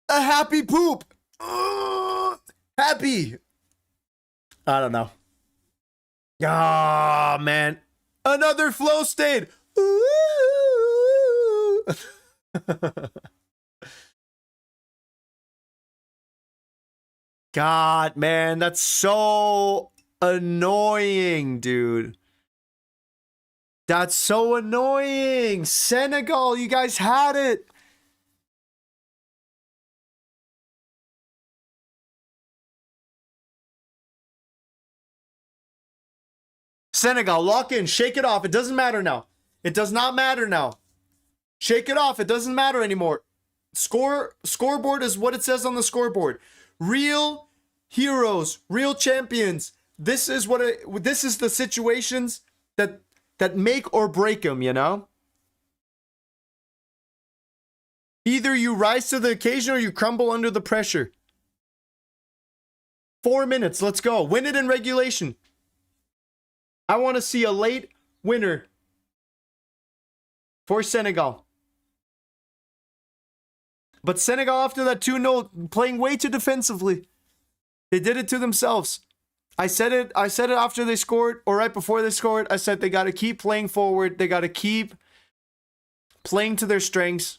S1: A happy poop. Happy. I don't know. Ah, man. Another flow state. God, man, that's so annoying, dude. That's so annoying. Senegal, you guys had it. Senegal, lock in. Shake it off. It doesn't matter now. It does not matter now. Shake it off. It doesn't matter anymore. Scoreboard is what it says on the scoreboard. Real heroes, real champions. This is the situations that make or break them, you know? Either you rise to the occasion or you crumble under the pressure. 4 minutes. Let's go. Win it in regulation. I want to see a late winner for Senegal. But Senegal, after that 2-0, playing way too defensively. They did it to themselves. I said it after they scored, or right before they scored. I said they got to keep playing forward. They got to keep playing to their strengths.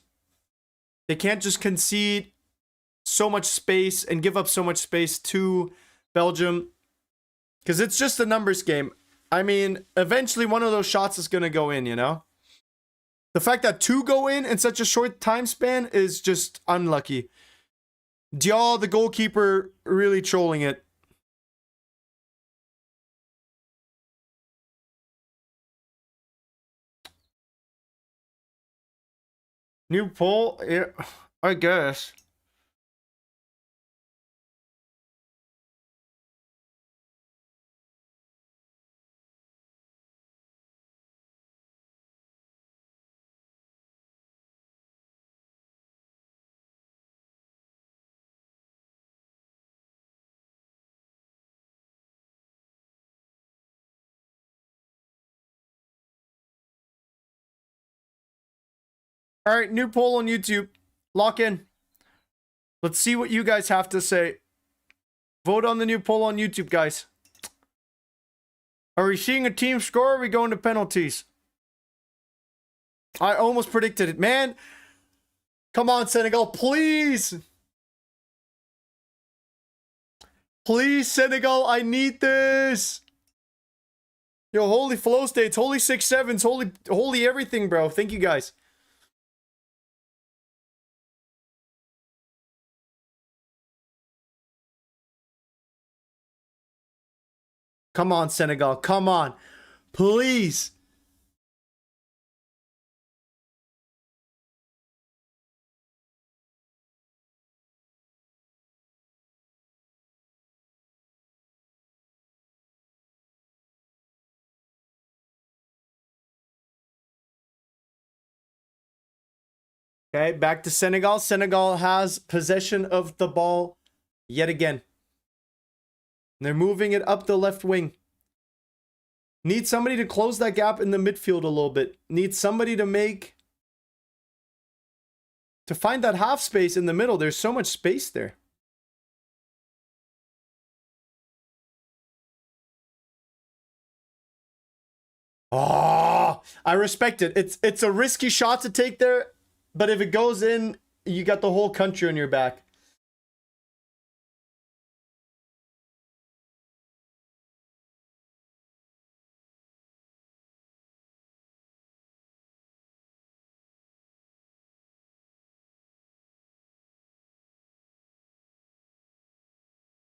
S1: They can't just concede so much space and give up so much space to Belgium. Because it's just a numbers game. I mean, eventually one of those shots is going to go in, you know? The fact that 2 go in such a short time span is just unlucky. Diall, the goalkeeper, really trolling it. New poll? Yeah, I guess. All right, new poll on YouTube. Lock in. Let's see what you guys have to say. Vote on the new poll on YouTube, guys. Are we seeing a team score or are we going to penalties? I almost predicted it. Man, come on, Senegal, please. Please, Senegal, I need this. Yo, holy flow states, holy 6-7s, holy everything, bro. Thank you, guys. Come on, Senegal. Come on. Please. Okay, back to Senegal. Senegal has possession of the ball yet again. They're moving it up the left wing. Need somebody to close that gap in the midfield a little bit. Need somebody to find that half space in the middle. There's so much space there. Oh, I respect it. It's a risky shot to take there, but if it goes in, you got the whole country on your back.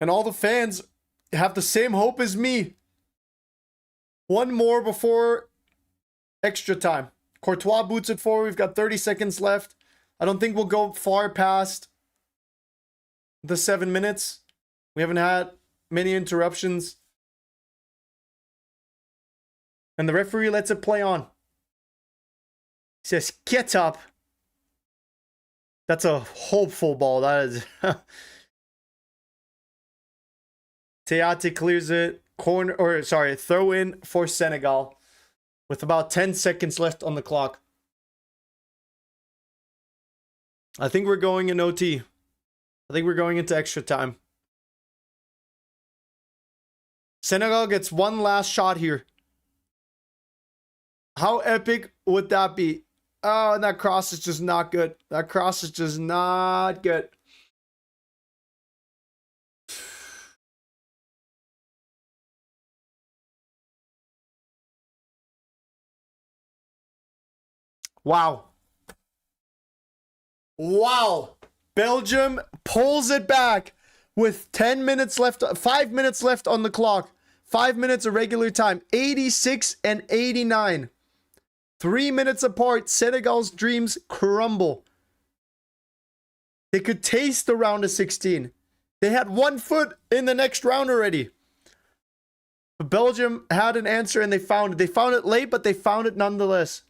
S1: And all the fans have the same hope as me. One more before extra time. Courtois boots it forward. We've got 30 seconds left. I don't think we'll go far past the 7 minutes. We haven't had many interruptions. And the referee lets it play on. He says, get up. That's a hopeful ball. That is... Teate clears it. Throw in for Senegal. With about 10 seconds left on the clock. I think we're going in OT. I think we're going into extra time. Senegal gets one last shot here. How epic would that be? Oh, and that cross is just not good. That cross is just not good. Wow. Wow. Belgium pulls it back with 10 minutes left, 5 minutes left on the clock. 5 minutes of regular time. 86 and 89. 3 minutes apart. Senegal's dreams crumble. They could taste the round of 16. They had 1 foot in the next round already. But Belgium had an answer and they found it. They found it late, but they found it nonetheless.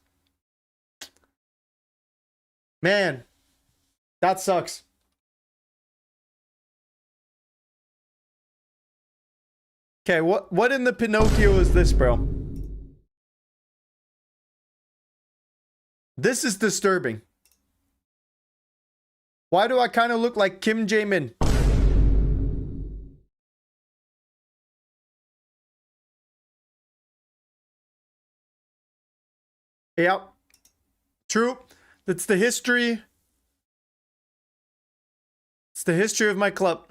S1: Man, that sucks. Okay, what in the Pinocchio is this, bro? This is disturbing. Why do I kind of look like Kim Jae-min? Yep. True. That's the history. It's the history of my club.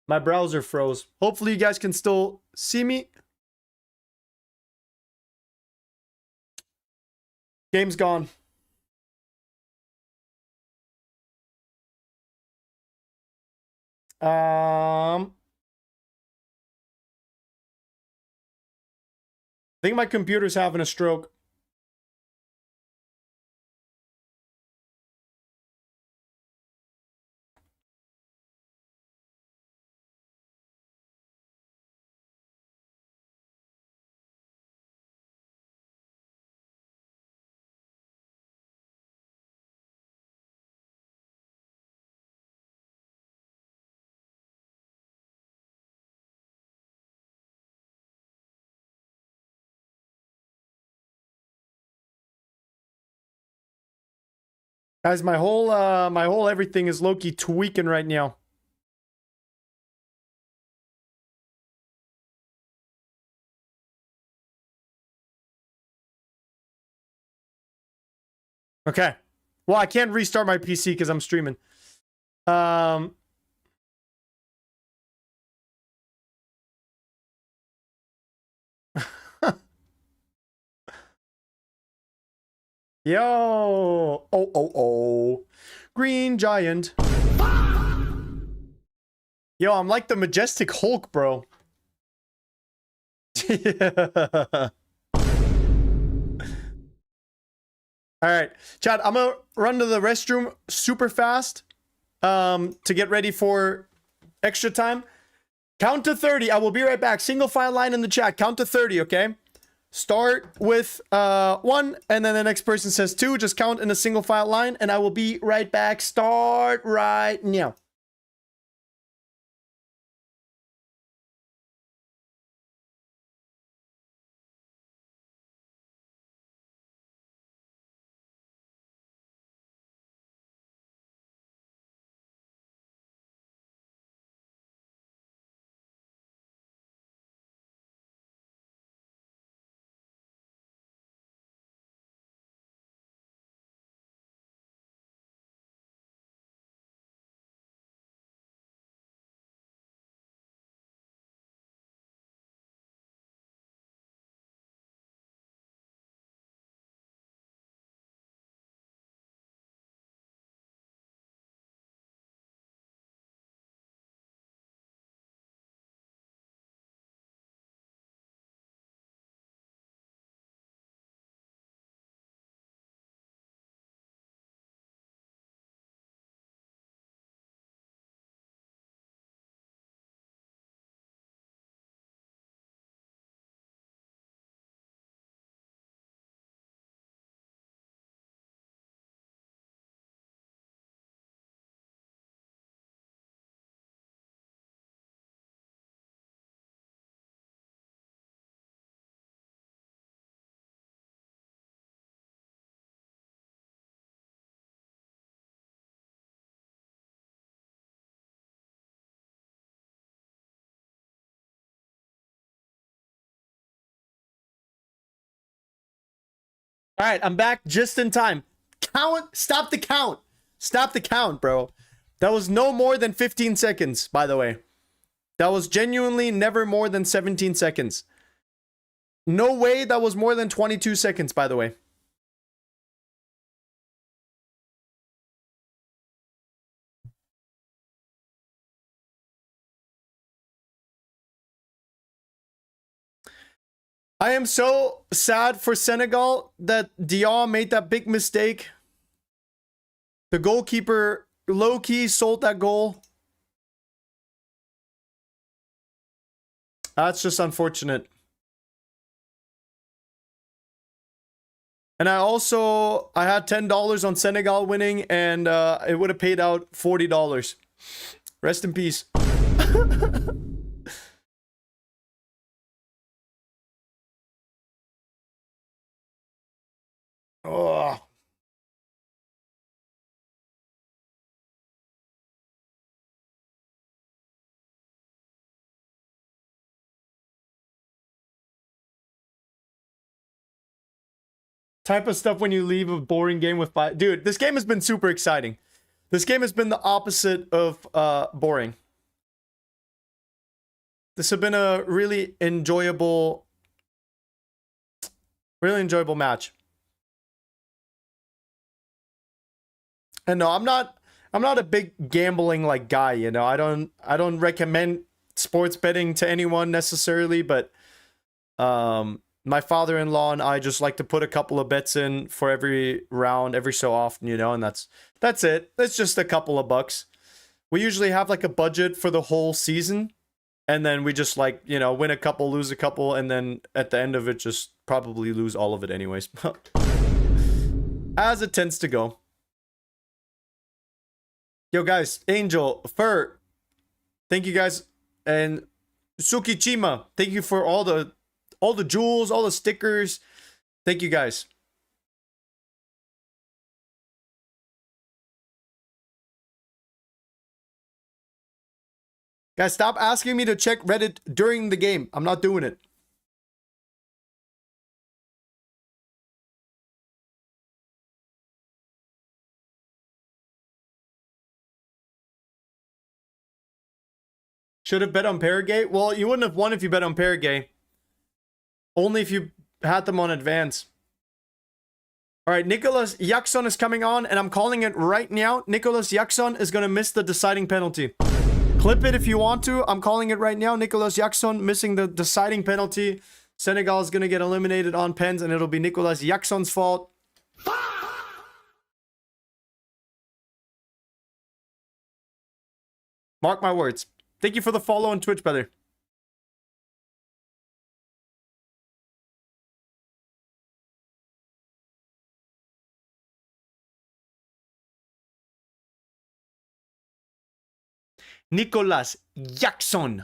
S1: My browser froze. Hopefully you guys can still see me. Game's gone. I think my computer's having a stroke. Guys, my whole everything is low-key tweaking right now. Okay. Well, I can't restart my PC because I'm streaming. Yo! Oh. Green Giant. Yo, I'm like the Majestic Hulk, bro. Yeah. Alright, chat, I'm gonna run to the restroom super fast to get ready for extra time. Count to 30. I will be right back. Single file line in the chat. Count to 30, okay? Start with 1, and then the next person says 2. Just count in a single file line, and I will be right back. Start right now. All right, I'm back just in time. Count. Stop the count. Stop the count, bro. That was no more than 15 seconds, by the way. That was genuinely never more than 17 seconds. No way that was more than 22 seconds, by the way. I am so sad for Senegal that Dion made that big mistake. The goalkeeper low-key sold that goal. That's just unfortunate. And I had $10 on Senegal winning, and it would have paid out $40. Rest in peace. Oh. Type of stuff when you leave a boring game with 5. Dude, this game has been super exciting. This game has been the opposite of boring. This has been a really enjoyable match. And no, I'm not a big gambling like guy, you know. I don't recommend sports betting to anyone necessarily, but my father-in-law and I just like to put a couple of bets in for every round, every so often, you know, and that's it. It's just a couple of bucks. We usually have like a budget for the whole season, and then we just like, you know, win a couple, lose a couple, and then at the end of it, just probably lose all of it anyways. As it tends to go. Yo, guys, Angel, Fur, thank you guys, and Sukichima, thank you for all the jewels, all the stickers. Thank you guys. Guys, stop asking me to check Reddit during the game. I'm not doing it. Should have bet on Paraguay? Well, you wouldn't have won if you bet on Paraguay. Only if you had them on advance. All right, Nicolas Jackson is coming on, and I'm calling it right now. Nicolas Jackson is going to miss the deciding penalty. Clip it if you want to. I'm calling it right now. Nicolas Jackson missing the deciding penalty. Senegal is going to get eliminated on pens, and it'll be Nicolas Jackson's fault. Mark my words. Thank you for the follow on Twitch, brother. Nicolas Jackson.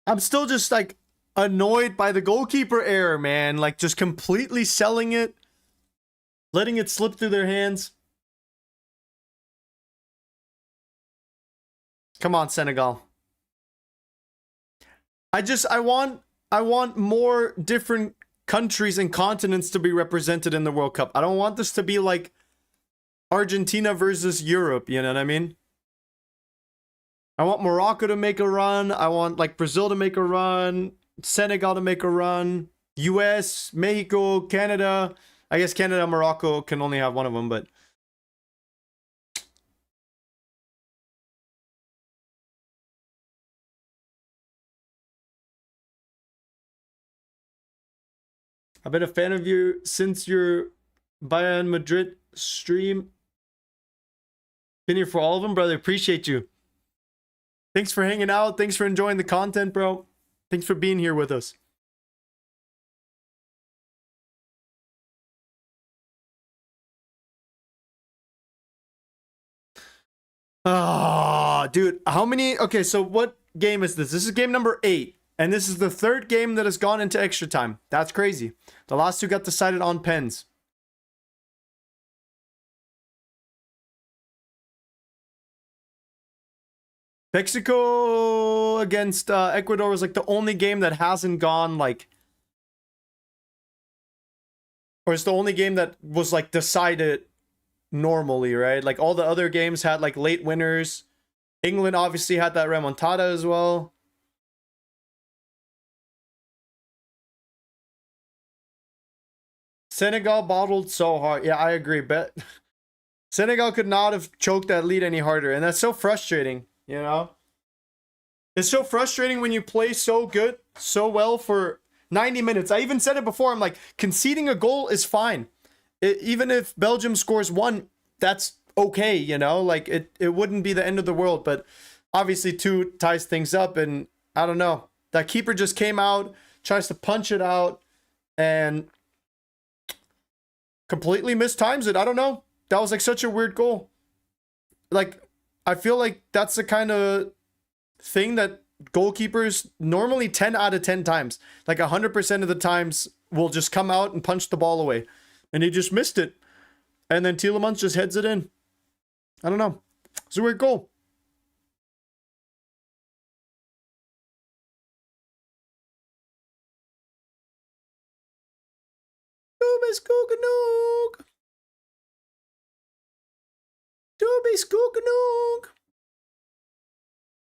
S1: I'm still just like annoyed by the goalkeeper error, man. Like just completely selling it, letting it slip through their hands. Come on, Senegal. I want more different countries and continents to be represented in the World Cup. I don't want this to be like Argentina versus Europe, you know what I mean? I want Morocco to make a run. I want like Brazil to make a run, Senegal to make a run, US, Mexico, Canada. I guess Canada and Morocco can only have one of them, but I've been a fan of you since your Bayern Madrid stream. Been here for all of them, brother. Appreciate you. Thanks for hanging out. Thanks for enjoying the content, bro. Thanks for being here with us. Ah, dude. How many? Okay, so what game is this? This is game number 8. And this is the 3rd game that has gone into extra time. That's crazy. The last 2 got decided on pens. Mexico against Ecuador was like the only game that hasn't gone like, or it's the only game that was like decided normally, right? Like all the other games had like late winners. England obviously had that remontada as well. Senegal bottled so hard. Yeah, I agree. But Senegal could not have choked that lead any harder. And that's so frustrating, you know? It's so frustrating when you play so good, so well for 90 minutes. I even said it before. I'm like, conceding a goal is fine. Even if Belgium scores 1, that's okay, you know? Like, it wouldn't be the end of the world. But obviously 2 ties things up. And I don't know. That keeper just came out, tries to punch it out, and completely mistimes it. I don't know. That was like such a weird goal. Like, I feel like that's the kind of thing that goalkeepers normally 10 out of 10 times, like 100% of the times, will just come out and punch the ball away. And he just missed it. And then Tielemans just heads it in. I don't know. It's a weird goal.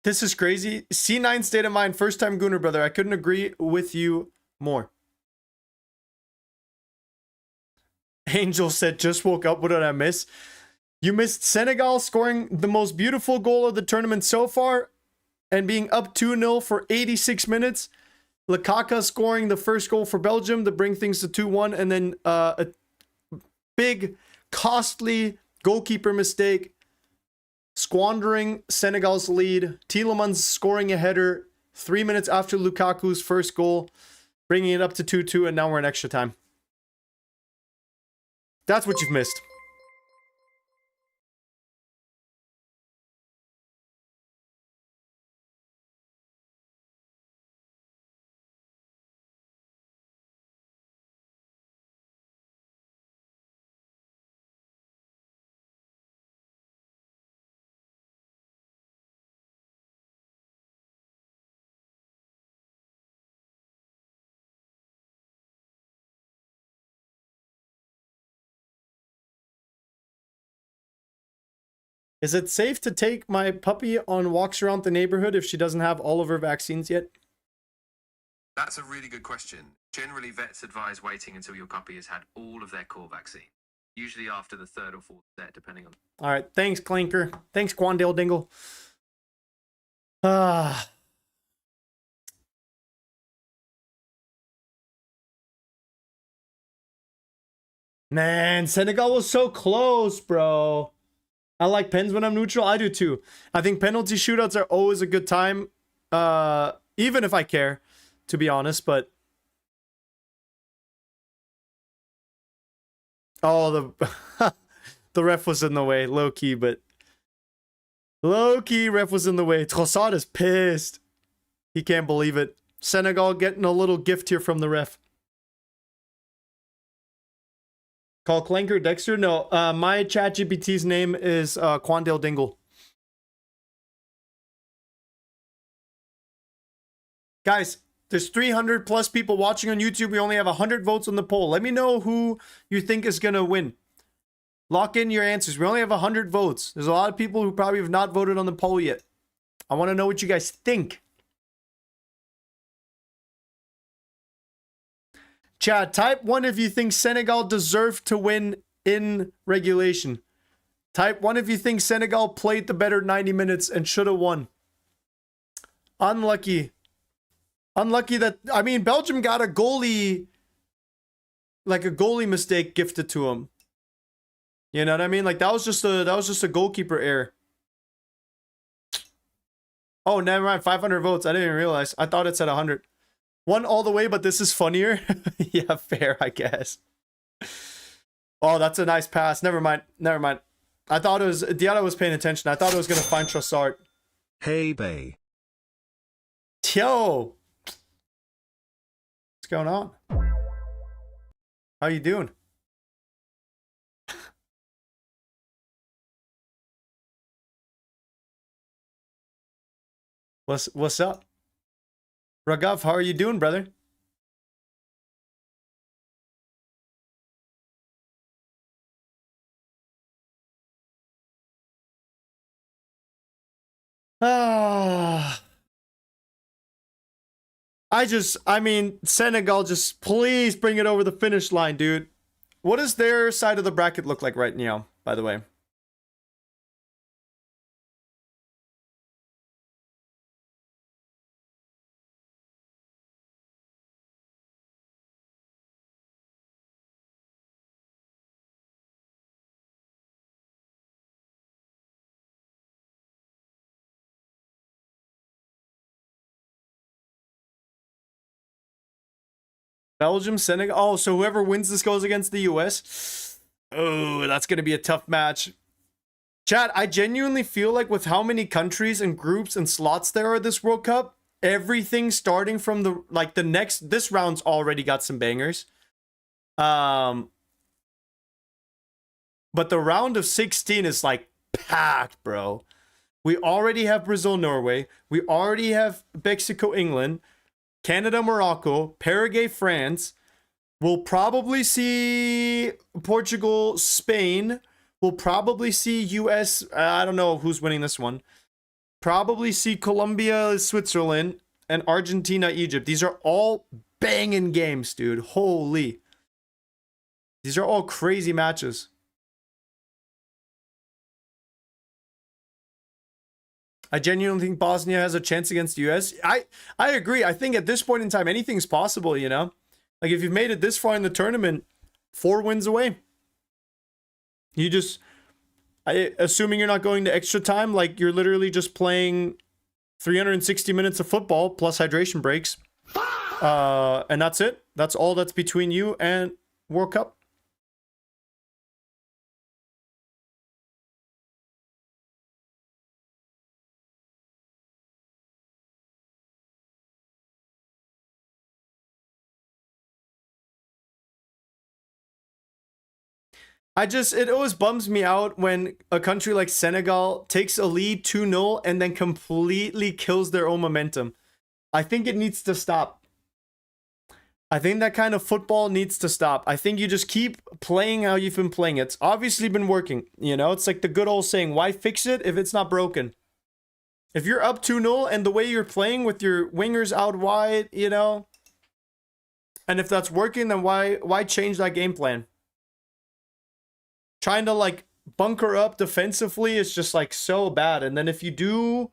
S1: This is crazy. C9 state of mind. First time Gooner, brother. I couldn't agree with you more. Angel said, just woke up. What did I miss? You missed Senegal scoring the most beautiful goal of the tournament so far and being up 2-0 for 86 minutes. Lukaku scoring the first goal for Belgium to bring things to 2-1. And then a big, costly goalkeeper mistake, squandering Senegal's lead. Tielemans scoring a header 3 minutes after Lukaku's first goal, bringing it up to 2-2, and now we're in extra time. That's what you've missed. Is it safe to take my puppy on walks around the neighborhood if she doesn't have all of her vaccines yet?
S4: That's a really good question. Generally, vets advise waiting until your puppy has had all of their core vaccine. usually after the third or fourth set, depending on.
S1: All right. Thanks, Clinker. Thanks, Quandale Dingle. Ah. Man, Senegal was so close, bro. I like pens when I'm neutral. I do too. I think penalty shootouts are always a good time. Even if I care, to be honest, but oh, the ref was in the way, low key, but low key ref was in the way. Trossard is pissed. He can't believe it. Senegal getting a little gift here from the ref. Call Clanker Dexter? No, my ChatGPT's name is Quandale Dingle. Guys, there's 300 plus people watching on YouTube. We only have 100 votes on the poll. Let me know who you think is going to win. Lock in your answers. We only have 100 votes. There's a lot of people who probably have not voted on the poll yet. I want to know what you guys think. Chad, type 1 if you think Senegal deserved to win in regulation. Type 1 if you think Senegal played the better 90 minutes and should have won. Unlucky. Unlucky that, I mean, Belgium got a goalie, like a goalie mistake gifted to him. You know what I mean? Like that was just a goalkeeper error. Oh, never mind. 500 votes. I didn't even realize. I thought it said 100. One all the way, but this is funnier. Yeah, fair, I guess. Oh, that's a nice pass. Never mind. Never mind. I thought it was... Diarra was paying attention. I thought it was going to find Trossard.
S2: Hey, Bay.
S1: Yo! What's going on? How you doing? What's up? Ragav, how are you doing, brother? Ah. I mean, Senegal, just please bring it over the finish line, dude. What does their side of the bracket look like right now, by the way? Belgium, Senegal. Oh, so whoever wins this goes against the US. Oh, that's going to be a tough match. Chat, I genuinely feel like with how many countries and groups and slots there are this World Cup, everything starting from this round's already got some bangers. But the round of 16 is like packed, bro. We already have Brazil, Norway. We already have Mexico, England. Canada, Morocco, Paraguay, France. We'll probably see Portugal, Spain. We'll probably see US. I don't know who's winning this one. Probably see Colombia, Switzerland, and Argentina, Egypt. These are all banging games, dude. Holy. These are all crazy matches. I genuinely think Bosnia has a chance against the US. I agree. I think at this point in time, anything's possible, you know? Like, if you've made it this far in the tournament, 4 wins away. You just... assuming you're not going to extra time, like, you're literally just playing 360 minutes of football plus hydration breaks. And that's it. That's all that's between you and World Cup. It always bums me out when a country like Senegal takes a lead 2-0 and then completely kills their own momentum. I think it needs to stop. I think that kind of football needs to stop. I think you just keep playing how you've been playing. It's obviously been working. You know, it's like the good old saying, why fix it if it's not broken? If you're up 2-0 and the way you're playing with your wingers out wide, you know, and if that's working, then why change that game plan? trying to like bunker up defensively is just like so bad. And then if you do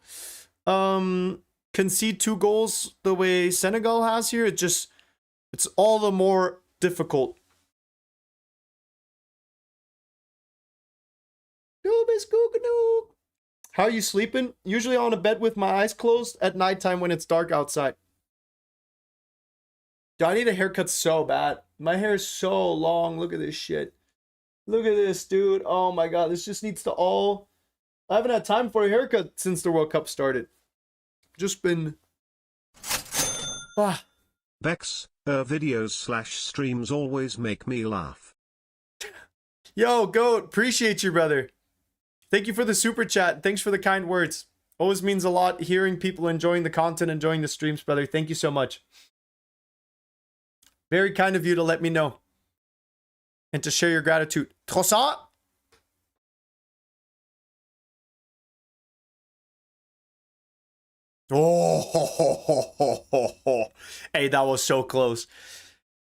S1: concede 2 goals the way Senegal has here, it's all the more difficult. How are you sleeping? Usually on a bed with my eyes closed at nighttime when it's dark outside. Dude, I need a haircut so bad. My hair is so long. Look at this shit. Look at this, dude. Oh my god, this just needs to all... I haven't had time for a haircut since the World Cup started. Just been... Ah.
S2: Bex, videos/streams always make me laugh.
S1: Yo, Goat, appreciate you, brother. Thank you for the super chat. Thanks for the kind words. Always means a lot hearing people enjoying the content, enjoying the streams, brother. Thank you so much. Very kind of you to let me know. And to share your gratitude. Trossard? Oh, hey, that was so close.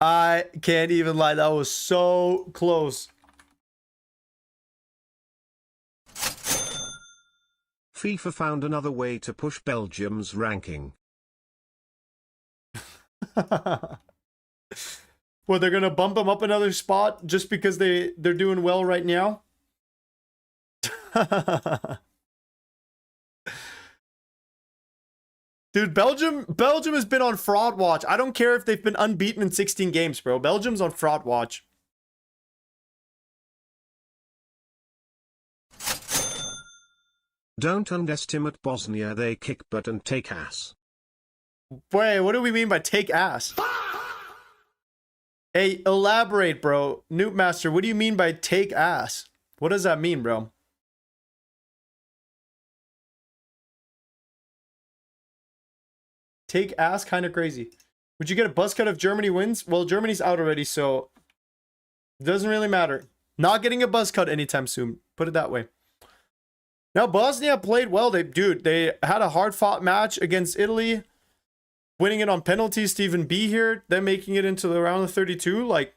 S1: I can't even lie. That was so close.
S2: FIFA found another way to push Belgium's ranking.
S1: Well, they're gonna bump them up another spot just because they're doing well right now. Dude, Belgium has been on fraud watch. I don't care if they've been unbeaten in 16 games, bro. Belgium's on fraud watch.
S2: Don't underestimate Bosnia. They kick butt and take ass.
S1: Wait, what do we mean by take ass? Hey, elaborate, bro. Noob Master, what do you mean by take ass? What does that mean, bro? Take ass, kind of crazy. Would you get a buzz cut if Germany wins? Well, Germany's out already, so it doesn't really matter. Not getting a buzz cut anytime soon. Put it that way. Now, Bosnia played well. They had a hard-fought match against Italy, winning it on penalties to even be here. Then making it into the round of 32. Like,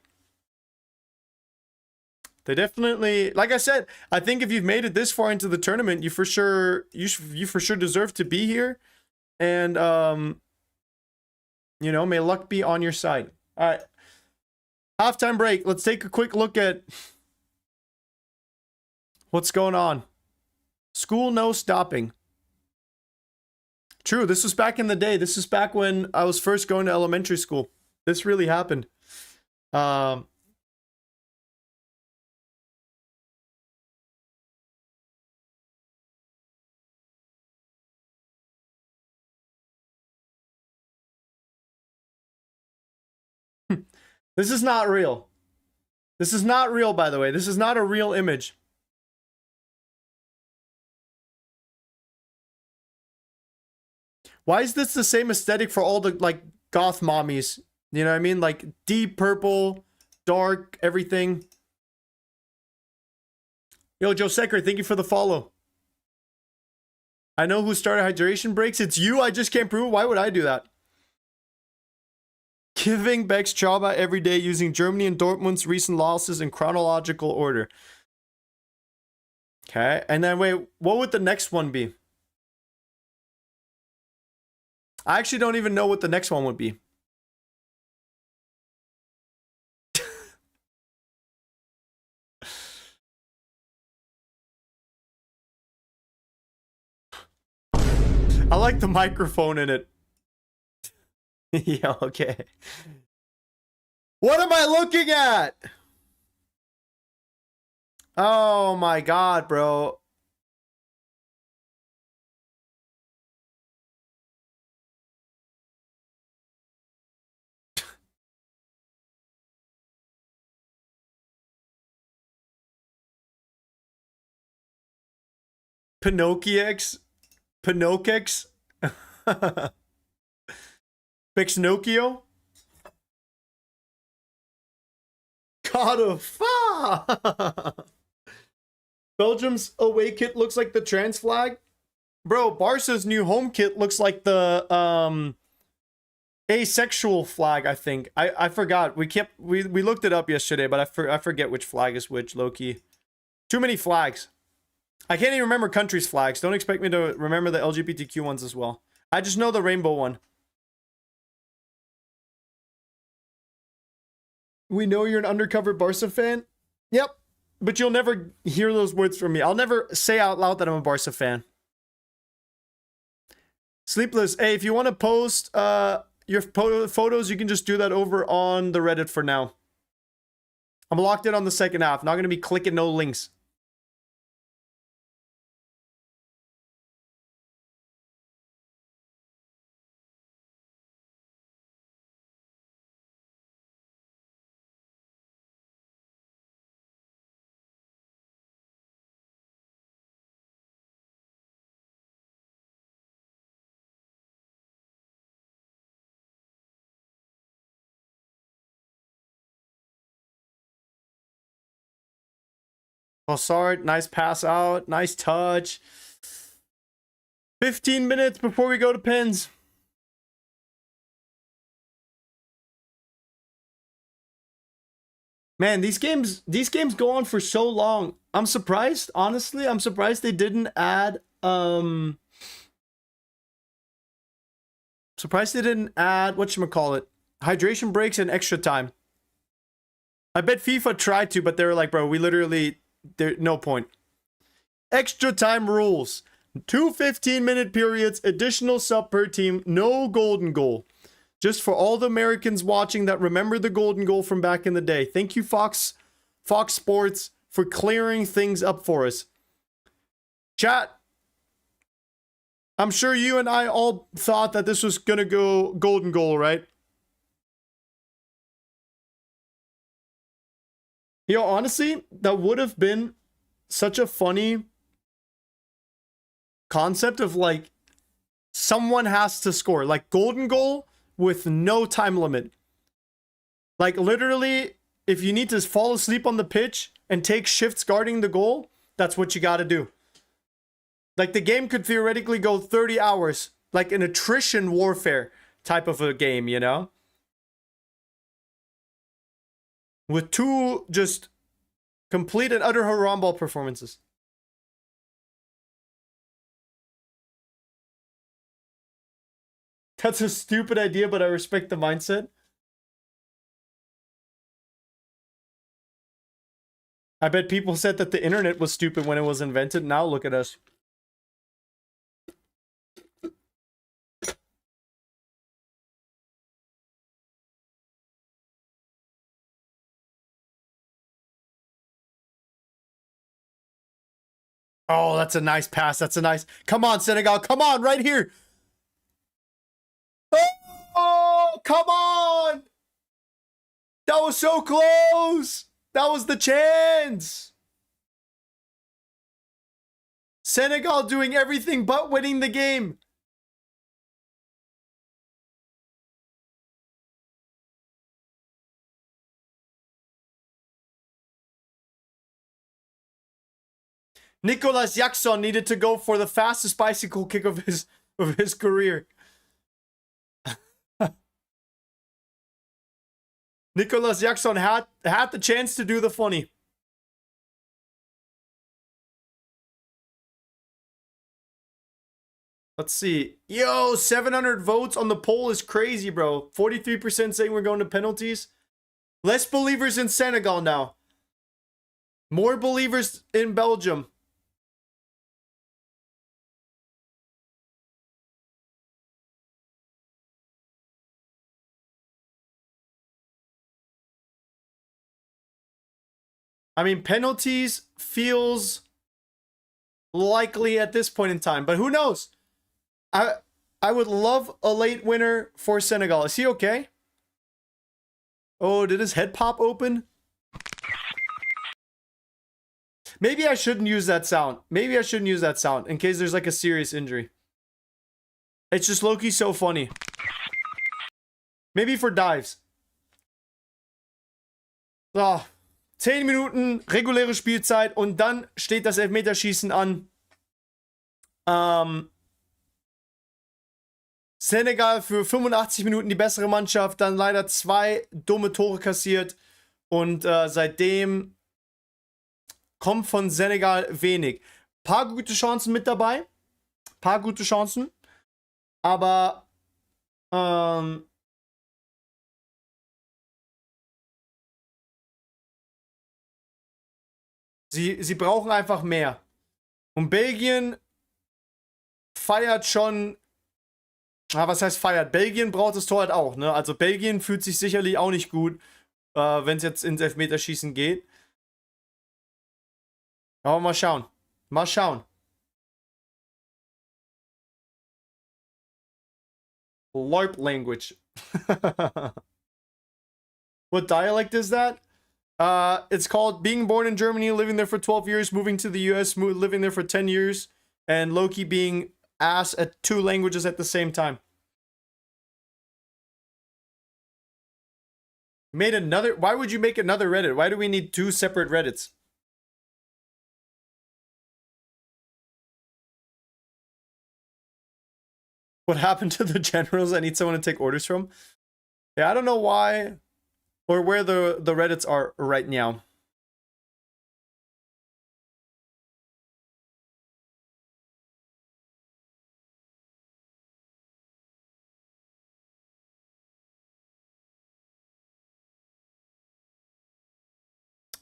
S1: they definitely, like I said, I think if you've made it this far into the tournament, you for sure deserve to be here. And you know, may luck be on your side. All right, halftime break. Let's take a quick look at what's going on. School no stopping. True, this was back in the day. This is back when I was first going to elementary school. This really happened. This is not real. This is not real, by the way. This is not a real image. Why is this the same aesthetic for all the, like, goth mommies? You know what I mean? Like, deep purple, dark, everything. Yo, Joe Secker, thank you for the follow. I know who started hydration breaks. It's you. I just can't prove. Why would I do that? Giving Bex Chaba every day using Germany and Dortmund's recent losses in chronological order. Okay. And then, wait, what would the next one be? I actually don't even know what the next one would be. I like the microphone in it. Yeah, okay. What am I looking at? Oh my god, bro. Pinocchiox? Pinocchiox? Pixnocchio? God of fuck! Belgium's away kit looks like the trans flag. Bro, Barca's new home kit looks like the asexual flag, I think. I forgot. We looked it up yesterday, but I forget which flag is which, low-key. Too many flags. I can't even remember countries' flags. Don't expect me to remember the LGBTQ ones as well. I just know the rainbow one. We know you're an undercover Barca fan. Yep. But you'll never hear those words from me. I'll never say out loud that I'm a Barca fan. Sleepless. Hey, if you want to post your photos, you can just do that over on the Reddit for now. I'm locked in on the second half. Not going to be clicking no links. Bossard, nice pass out. Nice touch. 15 minutes before we go to pens. Man, these games go on for so long. I'm surprised, honestly. I'm surprised they didn't add whatchamacallit, hydration breaks and extra time. I bet FIFA tried to, but they were like, bro, we literally, there's no point. Extra time rules. 2 15-minute periods, additional sub per team, no golden goal. Just for all the Americans watching that remember the golden goal from back in the day. Thank you, Fox Sports, for clearing things up for us. Chat, I'm sure you and I all thought that this was gonna go golden goal, right? Yo, honestly, that would have been such a funny concept of like, someone has to score. Like, golden goal with no time limit. Like, literally, if you need to fall asleep on the pitch and take shifts guarding the goal, that's what you gotta do. Like, the game could theoretically go 30 hours. Like an attrition warfare type of a game, you know? With 2 just complete and utter haramball performances. That's a stupid idea, but I respect the mindset. I bet people said that the internet was stupid when it was invented. Now look at us. Oh, that's a nice pass. That's a nice... Come on, Senegal. Come on, right here. Oh, come on. That was so close. That was the chance. Senegal doing everything but winning the game. Nicolas Jackson needed to go for the fastest bicycle kick of his career. Nicolas Jackson had the chance to do the funny. Let's see. Yo, 700 votes on the poll is crazy, bro. 43% saying we're going to penalties. Less believers in Senegal now. More believers in Belgium. I mean, penalties feels likely at this point in time, but who knows? I would love a late winner for Senegal. Is he okay? Oh, did his head pop open? Maybe I shouldn't use that sound. Maybe I shouldn't use that sound in case there's like a serious injury. It's just low-key so funny. Maybe for dives. So, 10 Minuten reguläre Spielzeit und dann steht das Elfmeterschießen an. Senegal für 85 Minuten die bessere Mannschaft, dann leider 2 dumme Tore kassiert und seitdem kommt von Senegal wenig. Paar gute Chancen mit dabei. Paar gute Chancen. Aber sie brauchen einfach mehr. Und Belgien feiert schon. Was heißt feiert? Belgien braucht das Tor halt auch, ne? Also Belgien fühlt sich sicherlich auch nicht gut, wenn es jetzt ins Elfmeterschießen geht. Aber mal schauen. Mal schauen. LARP language. What dialect is that? It's called being born in Germany, living there for 12 years, moving to the US, living there for 10 years, and Loki being ass at 2 languages at the same time. Made another. Why would you make another Reddit? Why do we need 2 separate Reddits? What happened to the generals? I need someone to take orders from. Yeah, I don't know why or where the Reddits are right now.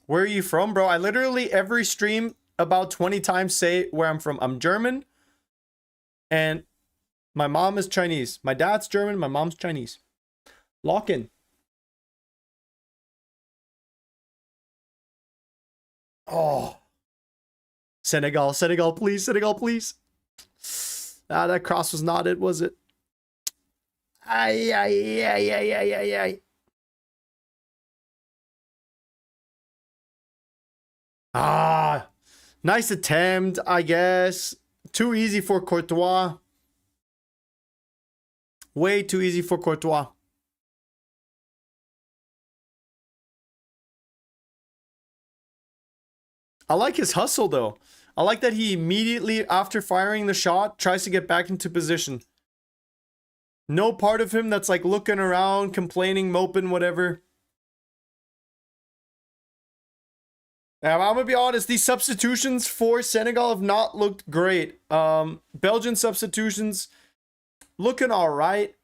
S1: Where are you from, bro? I literally every stream about 20 times say where I'm from. I'm German. And my mom is Chinese. My dad's German. My mom's Chinese. Lock in. Oh. Senegal. Senegal, please. Senegal, please. Ah, that cross was not it, was it? Ay, ay, ay, ay, ay, ay, ay. Ah, nice attempt, I guess. Too easy for Courtois. Way too easy for Courtois. I like his hustle, though. I like that he immediately, after firing the shot, tries to get back into position. No part of him that's like looking around, complaining, moping, whatever. Now, I'm gonna be honest, these substitutions for Senegal have not looked great. Belgian substitutions looking alright.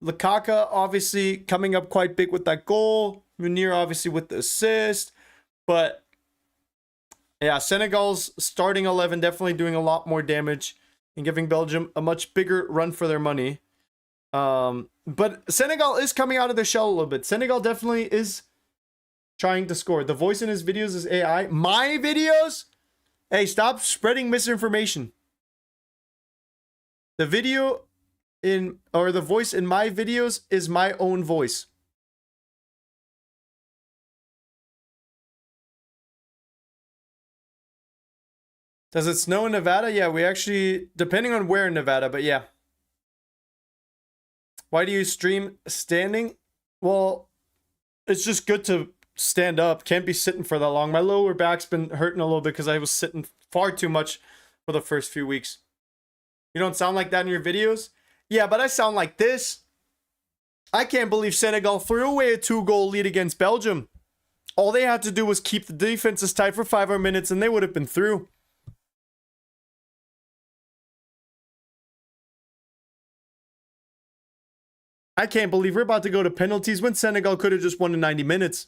S1: Lukaku obviously coming up quite big with that goal. Munir obviously with the assist. But yeah, Senegal's starting 11 definitely doing a lot more damage and giving Belgium a much bigger run for their money. But Senegal is coming out of their shell a little bit. Senegal definitely is trying to score. The voice in his videos is AI. My videos? Hey, stop spreading misinformation. The video in, or the voice in my videos is my own voice. Does it snow in Nevada? Yeah, we actually, depending on where in Nevada, but yeah. Why do you stream standing? Well, it's just good to stand up. Can't be sitting for that long. My lower back's been hurting a little bit because I was sitting far too much for the first few weeks. You don't sound like that in your videos? Yeah, but I sound like this. I can't believe Senegal threw away a 2-goal lead against Belgium. All they had to do was keep the defenses tight for 5 more minutes and they would have been through. I can't believe we're about to go to penalties when Senegal could have just won in 90 minutes.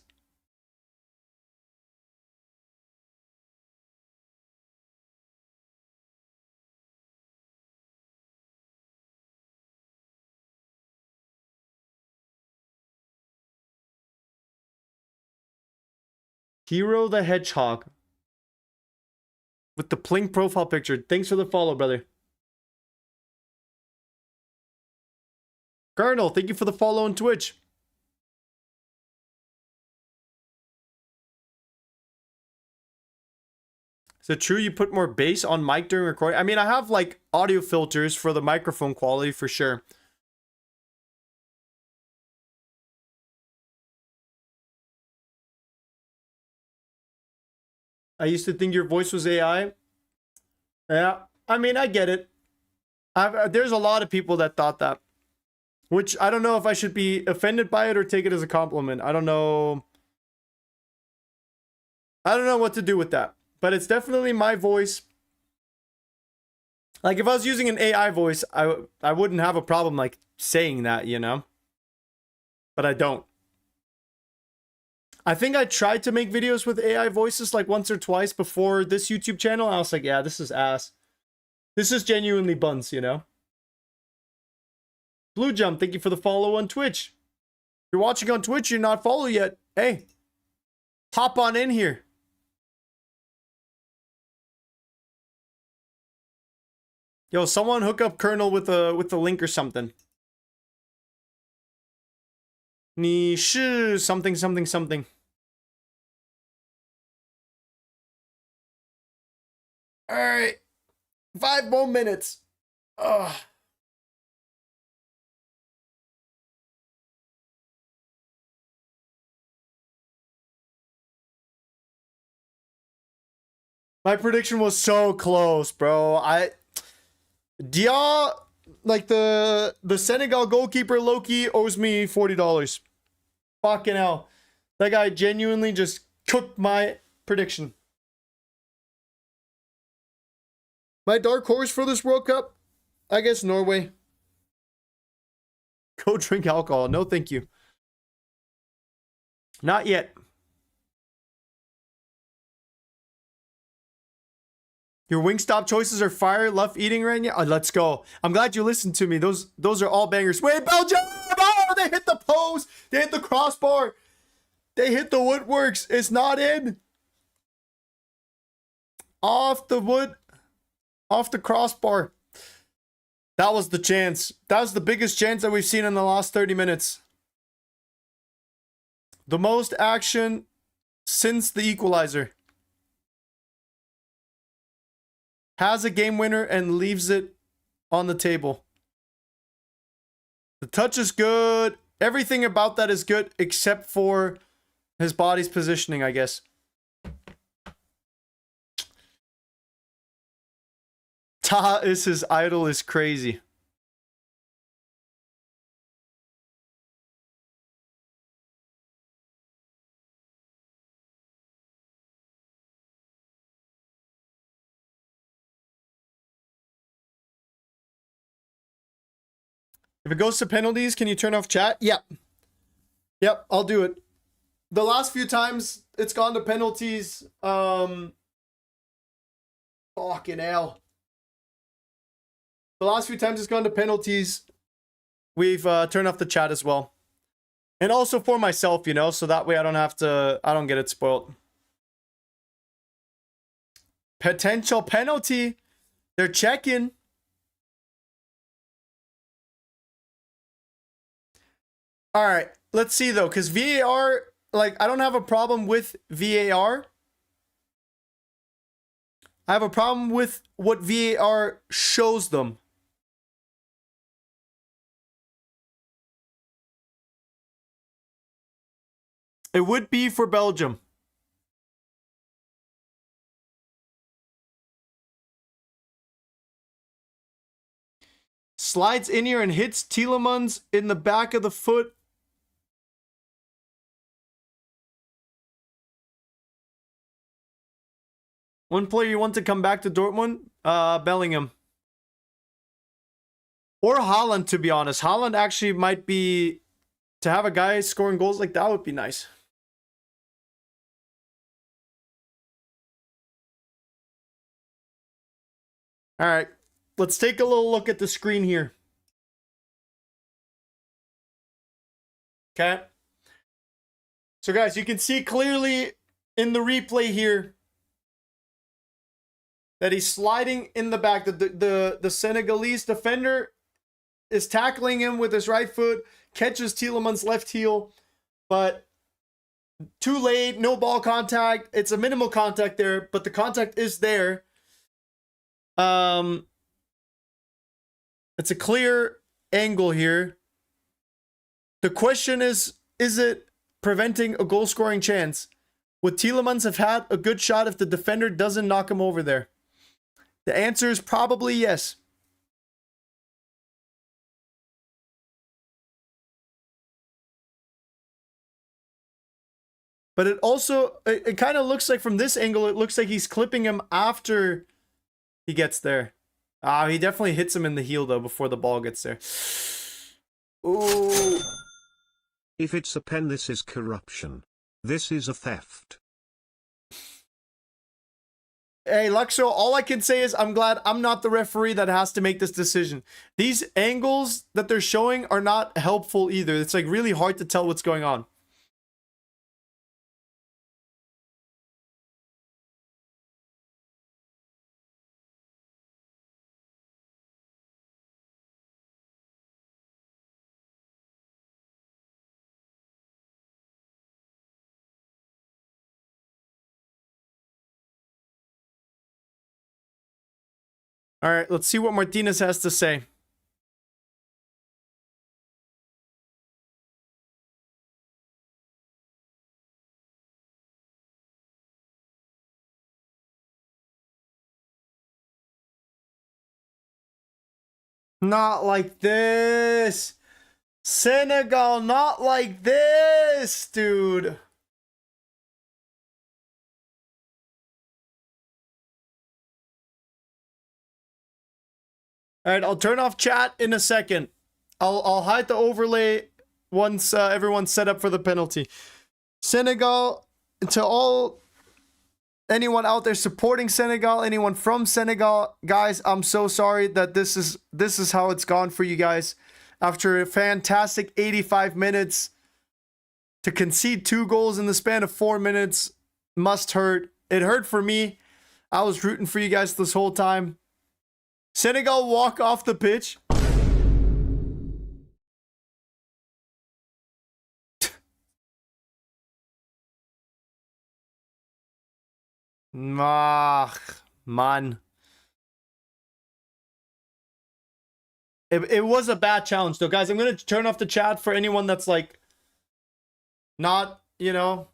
S1: Hero the Hedgehog. With the Plink profile picture. Thanks for the follow, brother. Colonel, thank you for the follow on Twitch. Is it true you put more bass on mic during recording? I mean, I have like audio filters for the microphone quality for sure. I used to think your voice was AI. Yeah, I mean, I get it. There's a lot of people that thought that. Which, I don't know if I should be offended by it or take it as a compliment. I don't know. I don't know what to do with that. but it's definitely my voice. Like if I was using an AI voice, I wouldn't have a problem like saying that, you know? But I don't. I think I tried to make videos with AI voices like once or twice before this YouTube channel. I was like, yeah, this is ass. This is genuinely buns, you know? Blue Jump, thank you for the follow on Twitch. If you're watching on Twitch, you're not followed yet. Hey, hop on in here. Yo, someone hook up Colonel with the link or something. 你是 something something something. All right, 5 more minutes. Ugh. My prediction was so close, bro. Dia, like the Senegal goalkeeper Loki owes me $40. Fucking hell. That guy genuinely just cooked my prediction. My dark horse for this World Cup? I guess Norway. Go drink alcohol. No, thank you. Not yet. Your Wingstop choices are fire. Love eating right now. Oh, let's go. I'm glad you listened to me. Those are all bangers. Wait, Belgium! Oh, they hit the post. They hit the crossbar. They hit the woodworks. It's not in. Off the wood. Off the crossbar. That was the chance. That was the biggest chance that we've seen in the last 30 minutes. The most action since the equalizer. Has a game winner and leaves it on the table. The touch is good. Everything about that is good except for his body's positioning, I guess. Taha is his idol is crazy. If it goes to penalties, can you turn off chat? Yep. Yep, I'll do it. The last few times it's gone to penalties, fucking hell. The last few times it's gone to penalties, we've turned off the chat as well. And also for myself, you know, so that way I don't get it spoiled. Potential penalty. They're checking. All right, let's see though, because VAR, like, I don't have a problem with VAR. I have a problem with what VAR shows them. It would be for Belgium. Slides in here and hits Tielemans in the back of the foot. One player you want to come back to Dortmund? Bellingham. Or Haaland, to be honest. Haaland actually might be... To have a guy scoring goals like that would be nice. All right. Let's take a little look at the screen here. Okay. So guys, you can see clearly in the replay here that he's sliding in the back. The Senegalese defender is tackling him with his right foot, catches Tielemans' left heel, but too late, no ball contact. It's a minimal contact there, but the contact is there. It's a clear angle here. The question is it preventing a goal scoring chance? Would Tielemans have had a good shot if the defender doesn't knock him over there? The answer is probably yes. But it also, it kind of looks like from this angle, it looks like he's clipping him after he gets there. Ah, he definitely hits him in the heel though before the ball gets there. Ooh.
S2: If it's a pen, this is corruption. This is a theft.
S1: Hey, Luxo, all I can say is I'm glad I'm not the referee that has to make this decision. These angles that they're showing are not helpful either. It's like really hard to tell what's going on. All right, let's see what Martinez has to say. Not like this. Senegal, not like this, dude. All right, I'll turn off chat in a second. I'll hide the overlay once everyone's set up for the penalty. Senegal, to anyone out there supporting Senegal, anyone from Senegal, guys, I'm so sorry that this is how it's gone for you guys. After a fantastic 85 minutes, to concede 2 goals in the span of 4 minutes must hurt. It hurt for me. I was rooting for you guys this whole time. Senegal walk off the pitch. Ach, man. It was a bad challenge though, guys. I'm gonna turn off the chat for anyone that's like not, you know,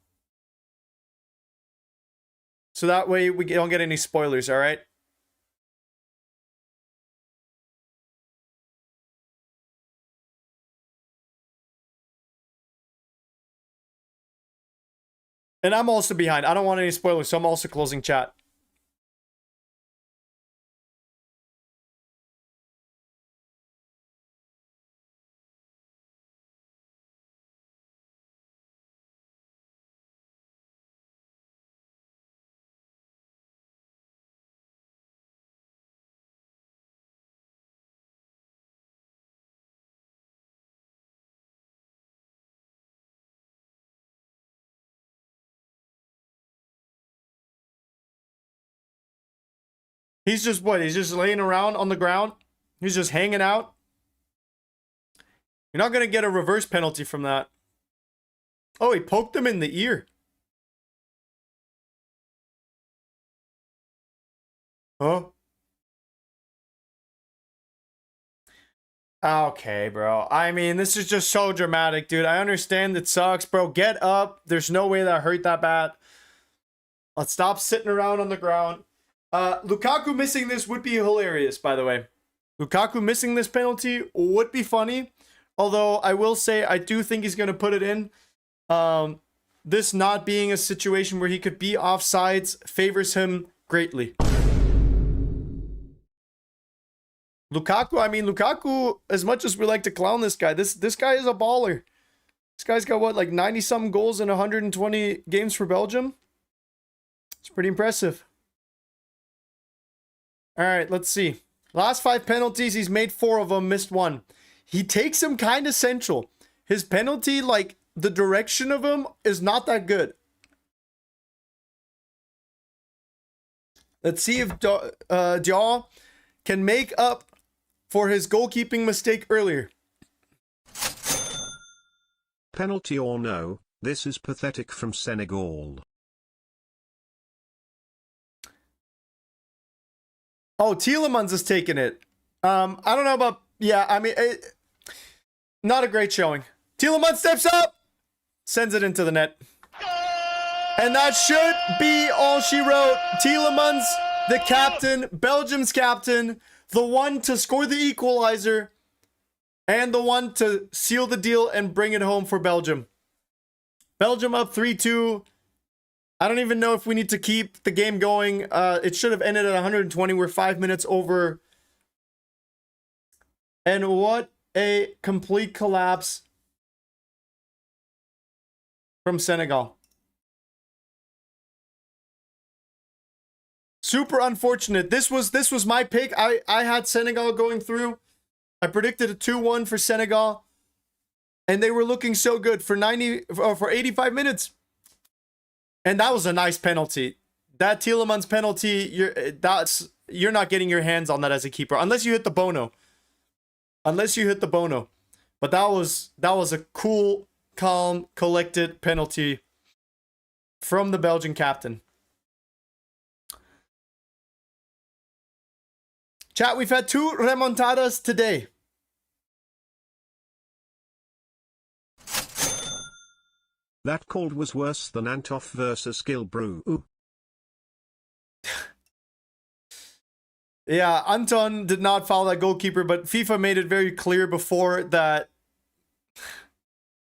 S1: so that way we don't get any spoilers, all right? And I'm also behind. I don't want any spoilers, so I'm also closing chat. He's just what? He's just laying around on the ground. He's just hanging out. You're not going to get a reverse penalty from that. Oh, he poked him in the ear. Huh? Okay, bro. I mean, this is just so dramatic, dude. I understand it sucks, bro. Get up. There's no way that hurt that bad. Let's stop sitting around on the ground. Lukaku missing this would be hilarious, by the way. Lukaku missing this penalty would be funny. Although, I will say, I do think he's going to put it in. This not being a situation where he could be offsides favors him greatly. Lukaku, I mean, Lukaku, as much as we like to clown this guy, this guy is a baller. This guy's got, what, like 90-something goals in 120 games for Belgium? It's pretty impressive. All right, let's see. Last 5 penalties, he's made 4 of them, missed 1. He takes him kind of central. His penalty, like, the direction of him is not that good. Let's see if Diaw can make up for his goalkeeping mistake earlier.
S2: Penalty or no, this is pathetic from Senegal.
S1: Oh, Tielemans is taking it. I don't know about... Yeah, I mean... not a great showing. Tielemans steps up! Sends it into the net. And that should be all she wrote. Tielemans, the captain, Belgium's captain, the one to score the equalizer, and the one to seal the deal and bring it home for Belgium. Belgium up 3-2. I don't even know if we need to keep the game going. It should have ended at 120. We're 5 minutes over. And what a complete collapse from Senegal. Super unfortunate. This was my pick. I had Senegal going through. I predicted a 2-1 for Senegal. And they were looking so good for 85 minutes. And that was a nice penalty. That Tielemans penalty, you're not getting your hands on that as a keeper unless you hit the Bono. Unless you hit the Bono. But that was a cool, calm, collected penalty from the Belgian captain. Chat, we've had 2 remontadas today.
S2: That call was worse than Antoff versus Gilbrew.
S1: Yeah, Anton did not foul that goalkeeper, but FIFA made it very clear before that.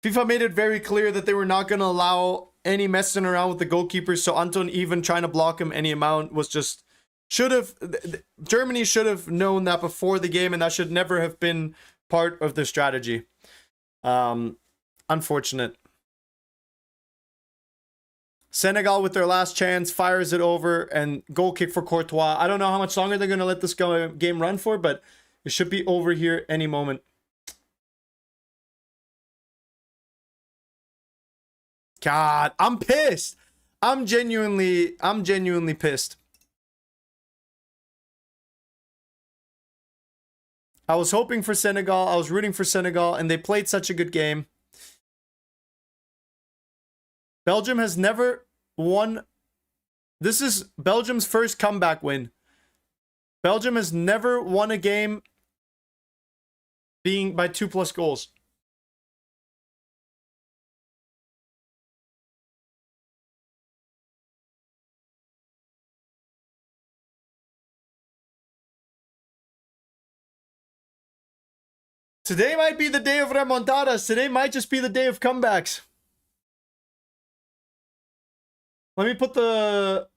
S1: FIFA made it very clear that they were not going to allow any messing around with the goalkeeper. So Anton, even trying to block him any amount, was just Germany should have known that before the game, and that should never have been part of the strategy. Unfortunate. Senegal with their last chance fires it over, and goal kick for Courtois. I don't know how much longer they're going to let this game run for, but it should be over here any moment. God, I'm pissed. I'm genuinely pissed. I was hoping for Senegal. I was rooting for Senegal, and they played such a good game. Belgium has never won. This is Belgium's first comeback win. Belgium has never won a game being by 2+ goals. Today might be the day of remontadas. Today might just be the day of comebacks. Let me put the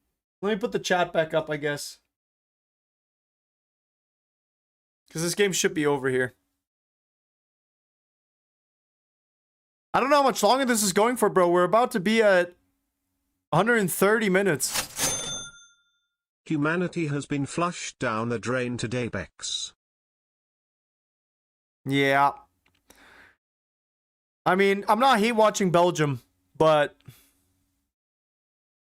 S1: chat back up, I guess. Because this game should be over here. I don't know how much longer this is going for, bro. We're about to be at 130 minutes.
S2: Humanity has been flushed down the drain today, Bex.
S1: Yeah. I mean, I'm not hate watching Belgium, but...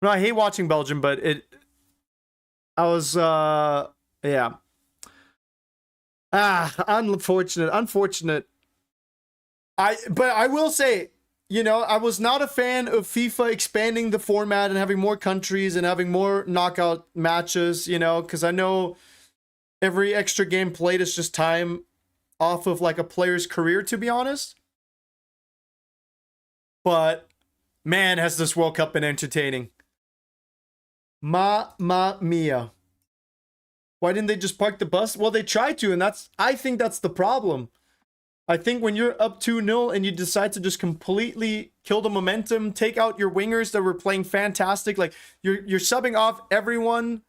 S1: No, I hate watching Belgium, but yeah. Unfortunate. But I will say, you know, I was not a fan of FIFA expanding the format and having more countries and having more knockout matches, you know, because I know every extra game played is just time off of like a player's career, to be honest. But man, has this World Cup been entertaining. Mamma mia. Why didn't they just park the bus? Well, they tried to, and I think that's the problem. I think when you're up 2-0 and you decide to just completely kill the momentum, take out your wingers that were playing fantastic, like you're subbing off everyone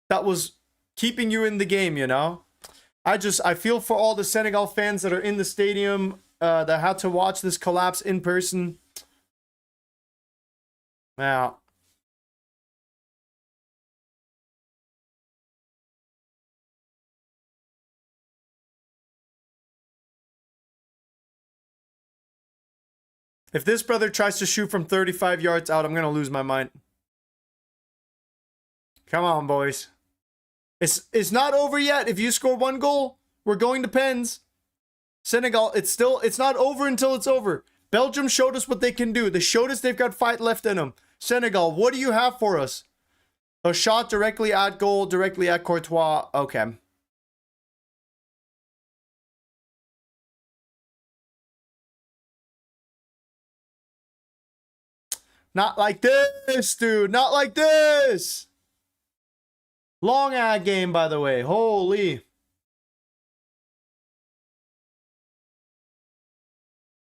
S1: that was keeping you in the game, you know? I feel for all the Senegal fans that are in the stadium that had to watch this collapse in person. Now, if this brother tries to shoot from 35 yards out, I'm going to lose my mind. Come on, boys. It's not over yet. If you score 1 goal, we're going to pens. Senegal, it's not over until it's over. Belgium showed us what they can do. They showed us they've got fight left in them. Senegal, what do you have for us? A shot directly at goal, directly at Courtois. Okay. Not like this, dude. Not like this. Long ad game, by the way. Holy.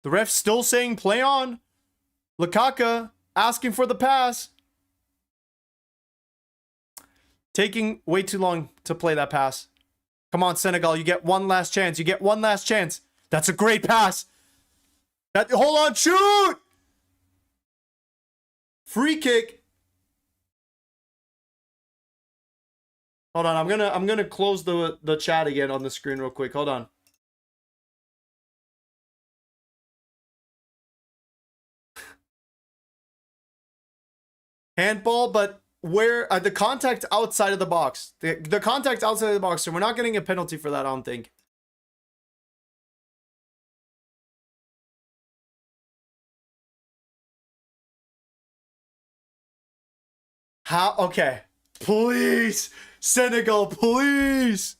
S1: The ref's still saying play on. Lukaku asking for the pass. Taking way too long to play that pass. Come on, Senegal. You get one last chance. You get one last chance. That's a great pass. Hold on. Shoot. Free kick. Hold on. I'm gonna close the chat again on the screen real quick. Hold on. Handball, but where the contact outside of the box. The contact outside of the box, so we're not getting a penalty for that, I don't think. How? Okay. Please. Senegal, please.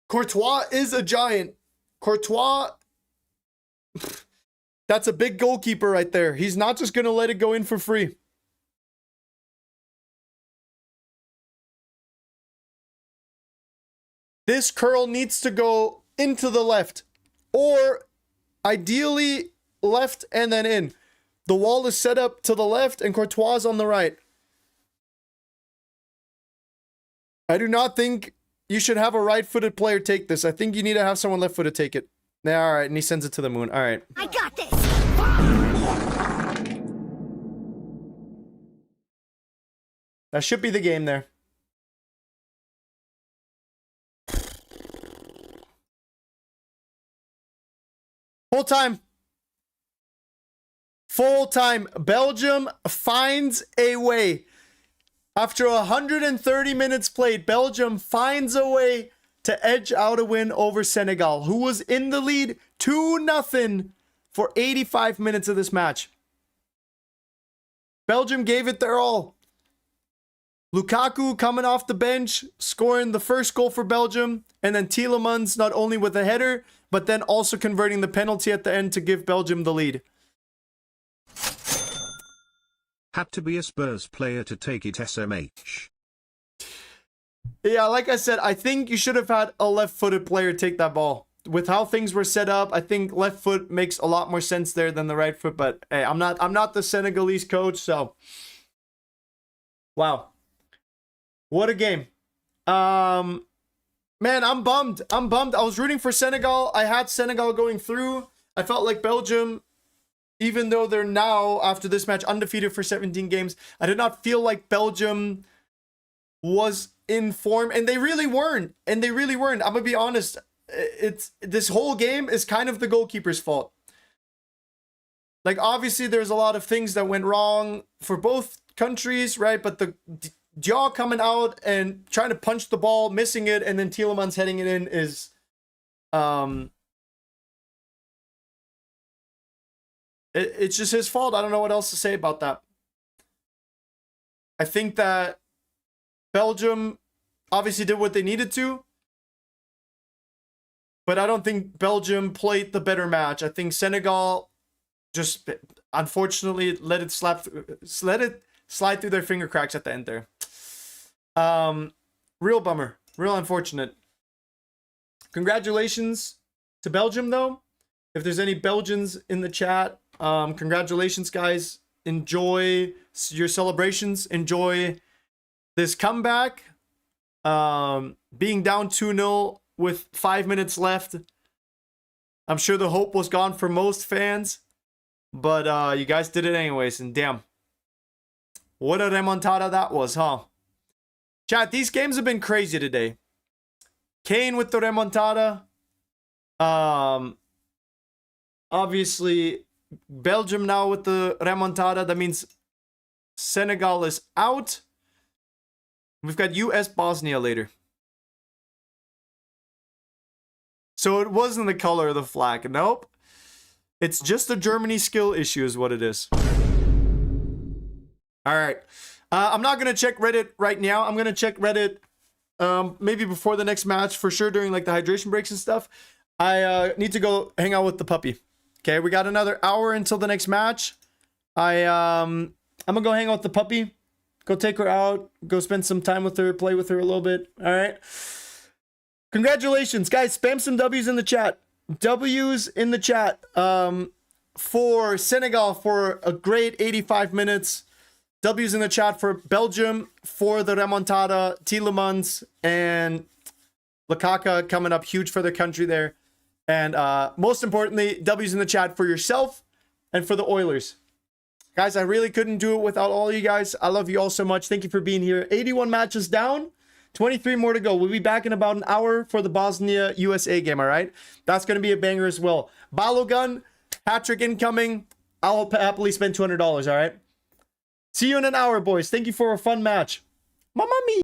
S1: Courtois is a giant. Courtois, that's a big goalkeeper right there. He's not just going to let it go in for free. This curl needs to go into the left, or ideally left and then in. The wall is set up to the left and Courtois is on the right. I do not think you should have a right-footed player take this. I think you need to have someone left-footed take it. Yeah, all right, and he sends it to the moon. All right.
S5: I got this.
S1: That should be the game there. Full time. Full time. Belgium finds a way. After 130 minutes played, Belgium finds a way to edge out a win over Senegal, who was in the lead 2-0 for 85 minutes of this match. Belgium gave it their all. Lukaku coming off the bench, scoring the first goal for Belgium, and then Tielemans not only with a header, but then also converting the penalty at the end to give Belgium the lead.
S2: Had to be a Spurs player to take it, SMH.
S1: Yeah, like I said, I think you should have had a left-footed player take that ball. With how things were set up, I think left foot makes a lot more sense there than the right foot, but hey, I'm not the Senegalese coach, so wow. What a game. Man, I'm bummed. I was rooting for Senegal. I had Senegal going through. I felt like Belgium, even though they're now, after this match, undefeated for 17 games, I did not feel like Belgium was in form, and they really weren't. I'm gonna be honest. This whole game is kind of the goalkeeper's fault. Like, obviously, there's a lot of things that went wrong for both countries, right? But the Diaw coming out and trying to punch the ball, missing it, and then Tielemans heading it in is, it's just his fault. I don't know what else to say about that. I think that Belgium obviously did what they needed to, but I don't think Belgium played the better match. I think Senegal just, unfortunately, let it slide through their finger cracks at the end there. Real bummer. Real unfortunate. Congratulations to Belgium, though. If there's any Belgians in the chat, congratulations, guys. Enjoy your celebrations. Enjoy this comeback. Being down 2-0 with 5 minutes left. I'm sure the hope was gone for most fans, but you guys did it anyways, and damn. What a remontada that was, huh? Chat, these games have been crazy today. Kane with the remontada. Obviously, Belgium now with the remontada. That means Senegal is out. We've got US Bosnia later. So it wasn't the color of the flag. Nope. It's just a Germany skill issue is what it is. All right. I'm not going to check Reddit right now. I'm going to check Reddit maybe before the next match, for sure, during like the hydration breaks and stuff. I need to go hang out with the puppy. Okay, we got another hour until the next match. I'm going to go hang out with the puppy. Go take her out. Go spend some time with her. Play with her a little bit. All right. Congratulations, guys. Spam some W's in the chat. W's in the chat for Senegal for a great 85 minutes. W's in the chat for Belgium for the remontada. Tielemans and Lukaku coming up huge for their country there. And most importantly, W's in the chat for yourself and for the Oilers. Guys, I really couldn't do it without all you guys. I love you all so much. Thank you for being here. 81 matches down. 23 more to go. We'll be back in about an hour for the Bosnia-USA game, all right? That's going to be a banger as well. Balogun, hat-trick incoming. I'll happily spend $200, all right? See you in an hour, boys. Thank you for a fun match. Mamma mia.